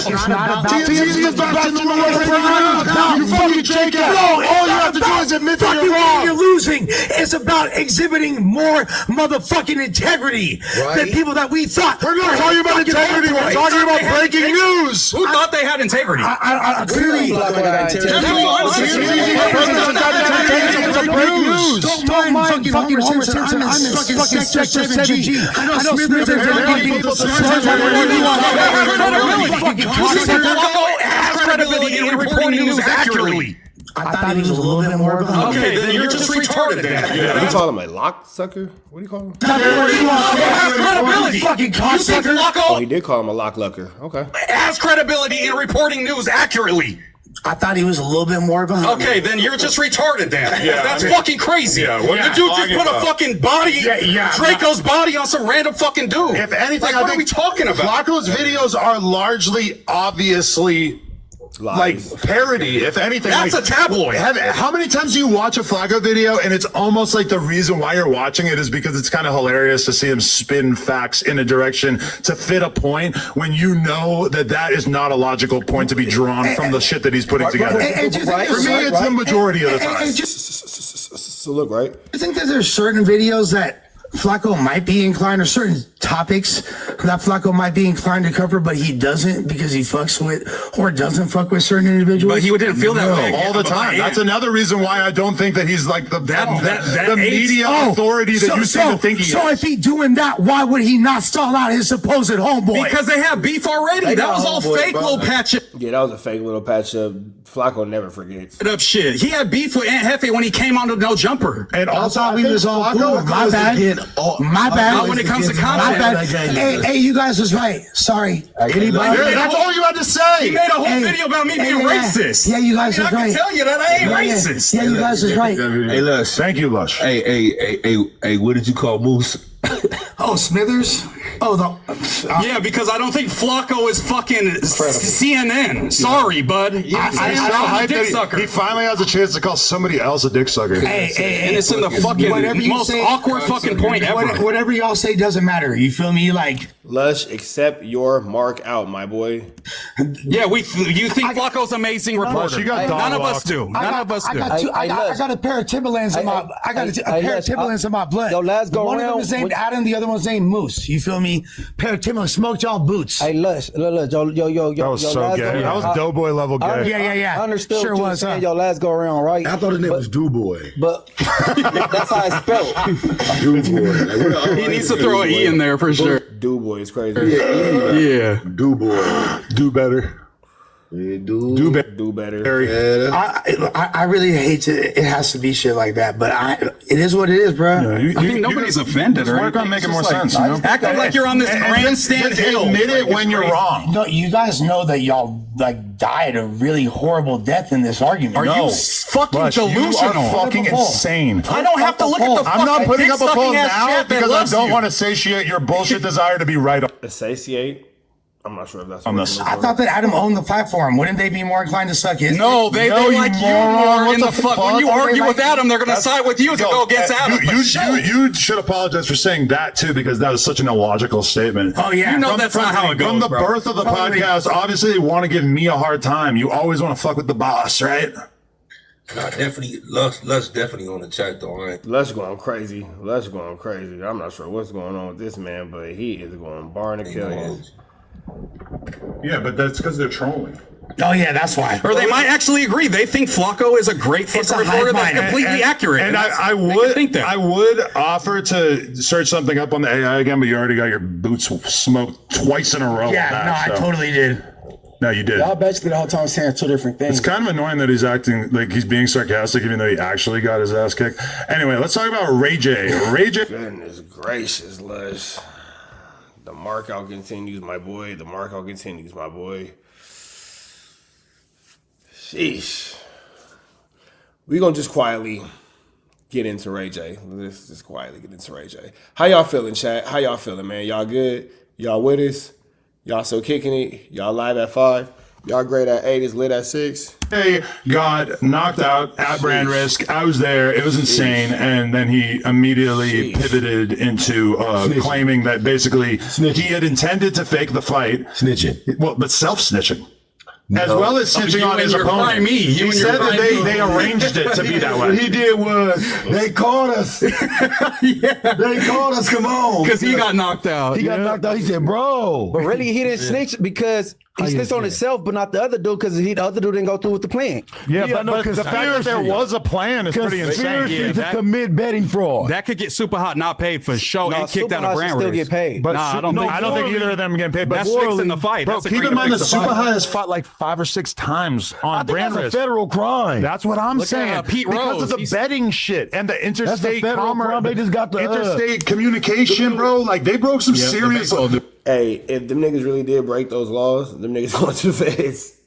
It's not about
TMZ is back in the world. You fucking check out. All you have to do is admit that you're wrong.
You're losing. It's about exhibiting more motherfucking integrity than people that we thought.
We're not talking about integrity. We're talking about breaking news.
Who thought they had integrity?
I clearly. Don't mind fucking Homer Simpson. I'm in fucking Sector 7G. I know Smithers and
Flakko has credibility in reporting news accurately.
I thought he was a little bit more behind.
Okay, then you're just retarded then.
What do you call him, a lock sucker? What do you call him?
Has credibility.
Fucking
You think
Oh,
Flakko
he did call him a lock lucker. Okay.
has credibility in reporting news accurately?
I thought he was a little bit more behind.
Okay, then you're just retarded then. That's fucking crazy. The dude just put a fucking body, Draco's body on some random fucking dude.
If anything,
like, what are we talking about?
Flacco's videos are largely, obviously, like parody. If anything,
That's
like,
a tabloid.
How many times do you watch a Flacco video and it's almost like the reason why you're watching it is because it's kind of hilarious to see him spin facts in a direction to fit a point when you know that that is not a logical point to be drawn from the shit that he's putting together. For me, it's the majority of the time.
So look, right?
I think that there's certain videos that Flakko might be inclined, or certain topics that Flakko might be inclined to cover, but he doesn't because he fucks with or doesn't fuck with certain individuals.
But he didn't feel that way
all the time. That's another reason why I don't think that he's like the media authority that you seem to think he is.
So if he doing that, why would he not stall out his supposed homeboy?
Because they have beef already. That was all fake little patch up.
Yeah, that was a fake little patch up. Flacco never forgets.
Up shit. He had beef with Aunt Hefe when he came on to No Jumper.
And also,
we was all cool. My bad. My bad.
Not when it comes to
My
content.
bad. Hey, you guys was right. Sorry.
Anybody? That's all you had to say.
He made a whole video about me being racist.
Yeah, you guys was
I
right.
can tell you that I ain't racist.
Yeah, you guys was right.
Hey, Lush.
Thank you, Lush.
Hey, what did you call Moose?
Oh, Smithers? Oh,
yeah, because I don't think Flakko is fucking CNN. Sorry, bud. I'm a dick sucker.
He finally has a chance to call somebody else a dick sucker.
Hey,
and it's in the fucking most awkward fucking point ever.
Whatever y'all say doesn't matter. You feel me? Like,
Lush, accept your mark out, my boy.
Yeah, you think Flacco's amazing reporter? None of us do. None of us do.
I got a pair of Timberlands in my. I got a pair of Timberlands in my blood.
Yo, let's go
One
around.
of them is named Adam. The other one's named Moose. You feel me? Pair of Timberlands. Smoked y'all boots.
Hey, look, yo.
That was so gay. That was doughboy level gay.
Yeah.
I understood
Sure
what you were
was,
saying. Yo, let's go around, right?
I thought his name was Duboy.
But that's how it's spelled.
Duboy.
He needs to throw an E in there for sure.
Duboy is crazy.
Yeah.
Duboy.
Do better.
Do
better.
I really hate to. It has to be shit like that, but it is what it is, bro.
I think nobody's offended or
work on making more sense.
Acting like you're on this grandstand hill.
Admit it when you're wrong.
No, you guys know that y'all like died a really horrible death in this argument.
Are you fucking
Rush, you
delusional?
are fucking insane.
I don't have to look at the
I'm not putting up a poll
dick-sucking-ass
now
chat that
because I
loves
don't
you.
want to satiate your bullshit desire to be right.
Satiate? I'm not sure if that's
On
what
this.
I'm
I thought that Adam owned the platform. Wouldn't they be more inclined to suck his?
No, they like you
moron.
more in
What
the
the
fuck. When you
fuck?
argue with Adam, they're gonna side with you to go against Adam.
You should apologize for saying that too, because that was such an illogical statement.
Oh yeah,
You know that's not how it goes.
From the
bro.
birth of the podcast, obviously they want to give me a hard time. You always want to fuck with the boss, right?
Nah, definitely, Lust definitely on the chat though. I ain't.
Les going crazy. Les going crazy. I'm not sure what's going on with this man, but he is going bar to kill you.
Yeah, but that's because they're trolling.
Oh yeah, that's why.
Or they might actually agree. They think Flakko is a great
It's a
fucking reporter
hive
that's
mind.
completely accurate.
And I
they
would
think that.
I would offer to search something up on the AI again, but you already got your boots smoked twice in a row.
Yeah,
on that,
no, I
so.
totally did.
No, you did.
Y'all basically the whole time saying two different things.
It's kind of annoying that he's acting like he's being sarcastic, even though he actually got his ass kicked. Anyway, let's talk about Ray J. Ray J.
Goodness gracious, Les. The markout continues, my boy. The markout continues, my boy. Sheesh. We're going to just quietly get into Ray J. Let's just quietly get into Ray J. How y'all feeling, chat? How y'all feeling, man? Y'all good? Y'all with us? Y'all still kicking it? Y'all live at 5? Y'all great at 8? Is lit at 6?
Ray got knocked out at brand risk. I was there. It was insane. And then he immediately pivoted into claiming that basically he had intended to fake the fight.
Snitching.
Well, but self-snitching. As well as snitching
you
on
and
his
your
opponent.
crime me. You
He
and your
said that
crime
they arranged it to be that way.
What he did was they caught us. They caught us. Come on.
Because he got knocked out.
He got knocked out. He said, "Bro."
But really, he didn't snitch because he snitched on himself, but not the other dude because the other dude didn't go through with the plan.
Yeah,
Yeah, no,
but the fact that there was a plan is pretty insane.
Conspiracy to commit betting fraud.
That could get Super Hot not paid for show
No,
and kicked out
Super
of
Hot
brand
should still
race.
get paid.
But
I don't
I don't think either of them getting paid. But
That's fixing the fight.
Bro,
That's
keep in
agreeing
mind
to
that
fix the
Super
fight.
Hot has fought like 5 or 6 times on
I think
brand
that's
risk.
a federal crime.
That's what I'm
Look at,
saying.
Pete
because
Rose,
of the
he's-
betting shit and the
That's a
interstate
federal
commerce.
crime. They just got the
interstate communication, bro. Like they broke some serious.
Hey, if them niggas really did break those laws, them niggas going to the feds.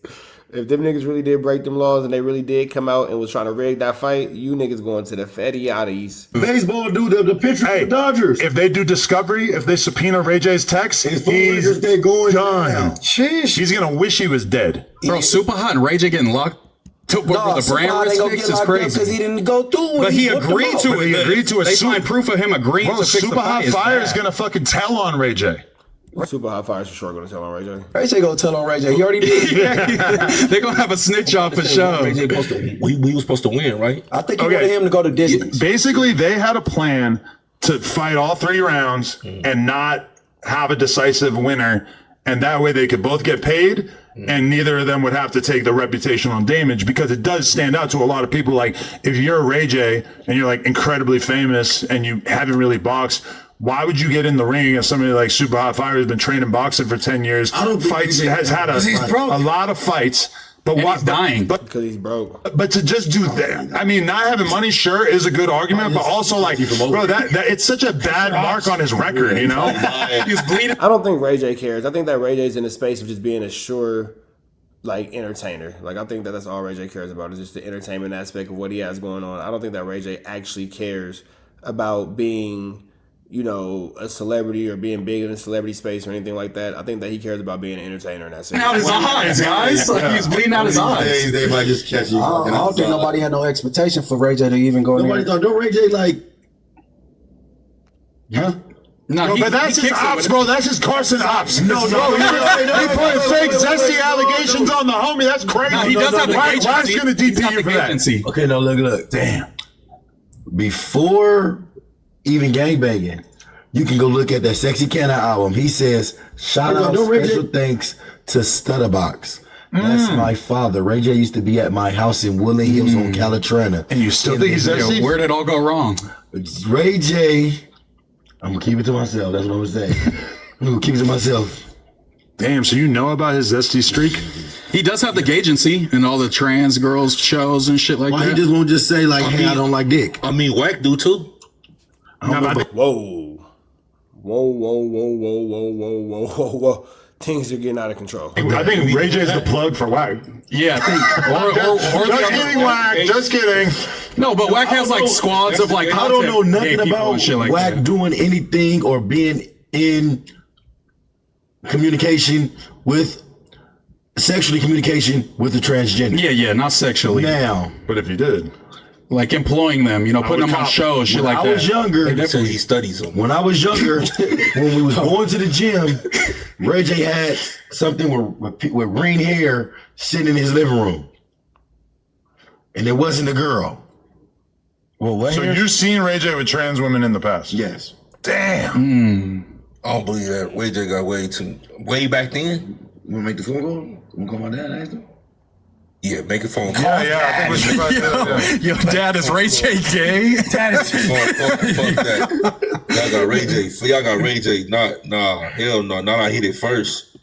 If them niggas really did break them laws and they really did come out and was trying to rig that fight, you niggas going to the fediatis.
Baseball dude, the pitcher for the Dodgers.
If they do discovery, if they subpoena Ray J's text,
His
he's
they going
done.
down.
Sheesh.
He's gonna wish he was dead.
Bro, Super Hot and Ray J getting locked to the brand risk fix is
because he
crazy.
didn't go through.
But he agreed to it.
He agreed to it.
They find proof of him agreeing
Bro,
to fix
Super
the
Hot
fight.
Fire is gonna fucking tell on Ray J.
Super Hot Fire is for sure going to tell on Ray J.
Ray J gonna tell on Ray J. He already did.
They're gonna have a snitch off for sure.
We were supposed to win, right?
I think he wanted him to go to distance.
Basically, they had a plan to fight all 3 rounds and not have a decisive winner, and that way they could both get paid, and neither of them would have to take the reputational damage, because it does stand out to a lot of people. Like, if you're Ray J and you're like incredibly famous and you haven't really boxed, why would you get in the ring against somebody like Super Hot Fire who's been training boxing for 10 years, fights, has had a lot of fights, but
he's dying.
Because he's broke.
But to just do that, I mean, not having money, sure, is a good argument, but also like, bro, that it's such a bad mark on his record, you know?
He's bleeding.
I don't think Ray J cares. I think that Ray J's in the space of just being a sure, like, entertainer. Like, I think that that's all Ray J cares about is just the entertainment aspect of what he has going on. I don't think that Ray J actually cares about being, you know, a celebrity or being big in the celebrity space or anything like that. I think that he cares about being an entertainer, and that's it.
Out his eyes, guys. Like he's bleeding out his eyes.
They might just catch you.
I don't think nobody had no expectation for Ray J to even go in
Nobody
there.
thought, don't Ray J like, huh?
No,
But that's his ops, bro. That's his Carson ops.
No,
He put fake zesty allegations on the homie. That's crazy.
No, he does have the agency.
Why's gonna
He's
DP
got
you
the
for that?
agency.
Okay, no, look. Damn. Before even gangbanging, you can go look at that Sexy Canna album. He says, shout out, special thanks to Stutterbox. That's my father. Ray J used to be at my house in Woodland Hills on Calatrava.
And you still think he's zesty?
Where did it all go wrong?
Ray J, I'm gonna keep it to myself. That's what I'm gonna say. I'm gonna keep it to myself.
Damn, so you know about his zesty streak?
He does have the agency and all the trans girls shows and shit like
Why
that.
he just won't just say like, hey, I don't like dick?
I mean, Wack do too.
Whoa. Whoa. Things are getting out of control.
I think Ray J's the plug for Wack.
Yeah, I think.
Just kidding, Wack. Just kidding.
No, but Wack has like squads of like.
I don't know nothing about
like
Wack doing anything or being in sexually communication with a transgender.
Yeah, not sexually.
Now,
but if you did,
like employing them, putting them on shows, shit like that.
When I was younger,
he studies them.
When I was younger, when we was going to the gym, Ray J had something with green hair sitting in his living room, and it wasn't a girl. Well, what?
So you've seen Ray J with trans women in the past?
Yes.
Damn.
I don't believe that. Ray J got way back then.
You wanna make the phone call? You wanna call my dad and ask him?
Yeah, make a phone call.
Yeah, I think we should about that.
Yo, dad, is Ray J gay?
Fuck that. Y'all got Ray J. Y'all got Ray J. Nah, hell no. Not I hit it first.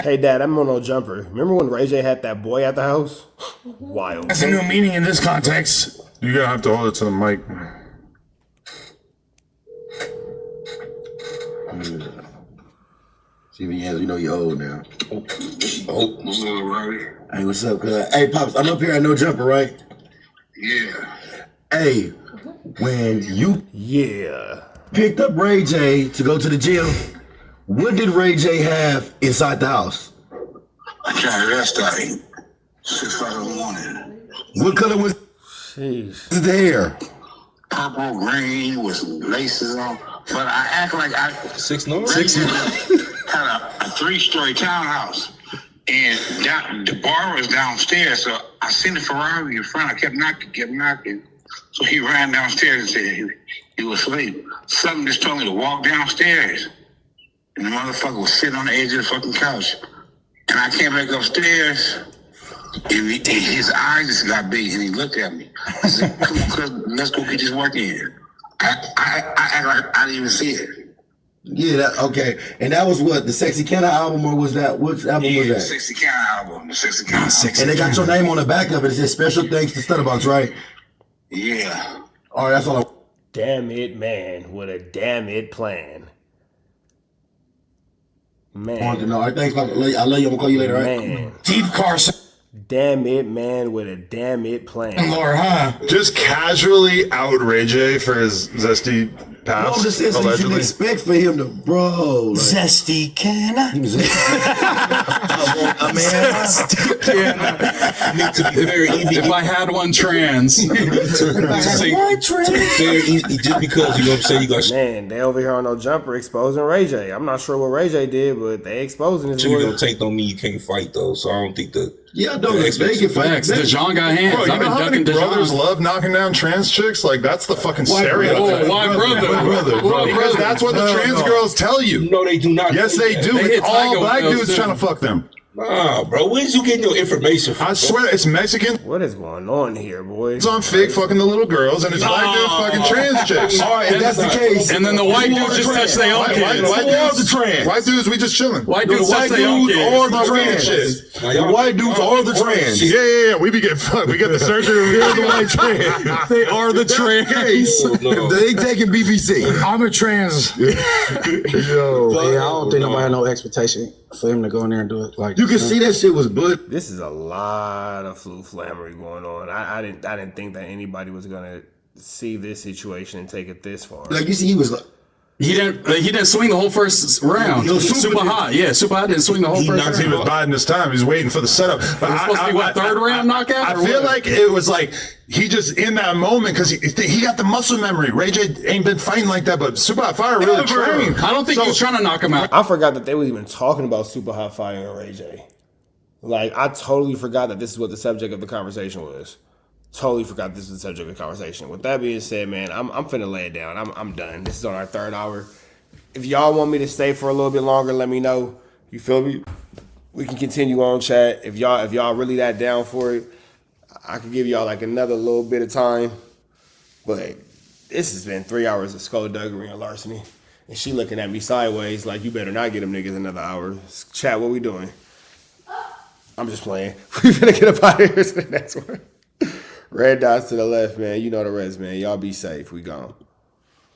Hey, Dad, I'm on no jumper. Remember when Ray J had that boy at the house? Wild.
That's a new meaning in this context.
You're gonna have to hold it to the mic.
See if he has, you're old now.
What's up, Robbie?
Hey, what's up, cuz? Hey, Pops, I'm up here at No Jumper, right?
Yeah.
Hey, when you picked up Ray J to go to the gym, what did Ray J have inside the house?
I carried that starting 6 o'clock in the morning.
What color was the hair?
Purple, green, with some laces on. But I act like I...
6'9"?
Had a 3-story townhouse. And the bar was downstairs, so I seen the Ferrari in front. I kept knocking. So he ran downstairs and said he was asleep. Something just told me to walk downstairs. And the motherfucker was sitting on the edge of the fucking couch. And I came back upstairs, and his eyes just got big, and he looked at me. I said, "Come, let's go get this work in." I act like I didn't even see it.
Yeah, okay. And that was what, the Sexy Kenna album, or was that, which album was that?
The 60 Count album. The 60 Count album.
And they got your name on the back of it. It says special thanks to Stutterbox, right?
Yeah.
All right, that's all I...
Damn it, man. What a damn it plan. Man.
I want to know. All right, thanks, Papa. I love you. I'm going to call you later, all right?
Man.
Deep Carson.
Damn it, man, with a damn it plan.
Lord, huh?
Just casually out Ray J for his zesty past.
No, this is what you expect for him to, bro. Like,
Zesty Canna.
If I had one trans.
Just because, you know what I'm saying, you got...
Man, they over here on No Jumper exposing Ray J. I'm not sure what Ray J did, but they exposing his
You
boy.
don't take don't mean you can't fight, though, so I don't think that...
Yeah, don't they can fight.
DeJon got hands.
Bro, you
I've
know
been
how many
ducking
brothers
DeJon.
love knocking down trans chicks? Like, that's the fucking stereotype.
Why brother?
Because that's what the trans girls tell you.
No, they do not.
Yes, they do.
They
It's
hit
all
Tiger
black
with those
dudes
too.
trying to fuck them.
Nah, bro, where's you getting your information from?
I swear, it's Mexican.
What is going on here, boy?
It's on fake fucking the little girls, and it's black dudes fucking trans chicks.
All right, if that's the case.
And then the white dudes just touch their own kids.
White dudes, we just chilling.
White
The
dudes touch
white
their own
dudes
kids.
or the
No, we
trans.
get shit.
The white dudes are the trans.
Yeah. We be getting fucked. We get the surgery to reveal the white trans.
They are the trans.
They ain't taking BBC.
I'm a trans.
Yo.
Yeah, I don't think nobody had no expectation for him to go in there and do it. Like
You can see that shit was good.
This is a lot of flammery going on. I didn't think that anybody was gonna see this situation and take it this far.
Like you see, he was like,
He didn't swing the whole first round.
Yo, Super did.
Hot. Yeah, Super Hot didn't swing the whole first round.
He was biding his time. He's waiting for the setup. But
It was supposed to be what, third round knockout?
I feel like it was like he just in that moment because he got the muscle memory. Ray J ain't been fighting like that, but Super Hot Fire really trained.
I don't think he was trying to knock him out.
I forgot that they was even talking about Super Hot Fire and Ray J. Like, I totally forgot that this is what the subject of the conversation was. Totally forgot this is the subject of the conversation. With that being said, man, I'm finna lay it down. I'm done. This is on our 3rd hour. If y'all want me to stay for a little bit longer, let me know. You feel me? We can continue on chat. If y'all really that down for it, I could give y'all like another little bit of time. But this has been 3 hours of skullduggery and larceny. And she looking at me sideways like, you better not get them niggas another hour. Chat, what we doing? I'm just playing. We finna get up out of here to the next one. Red dots to the left, man. You know the rest, man. Y'all be safe. We gone.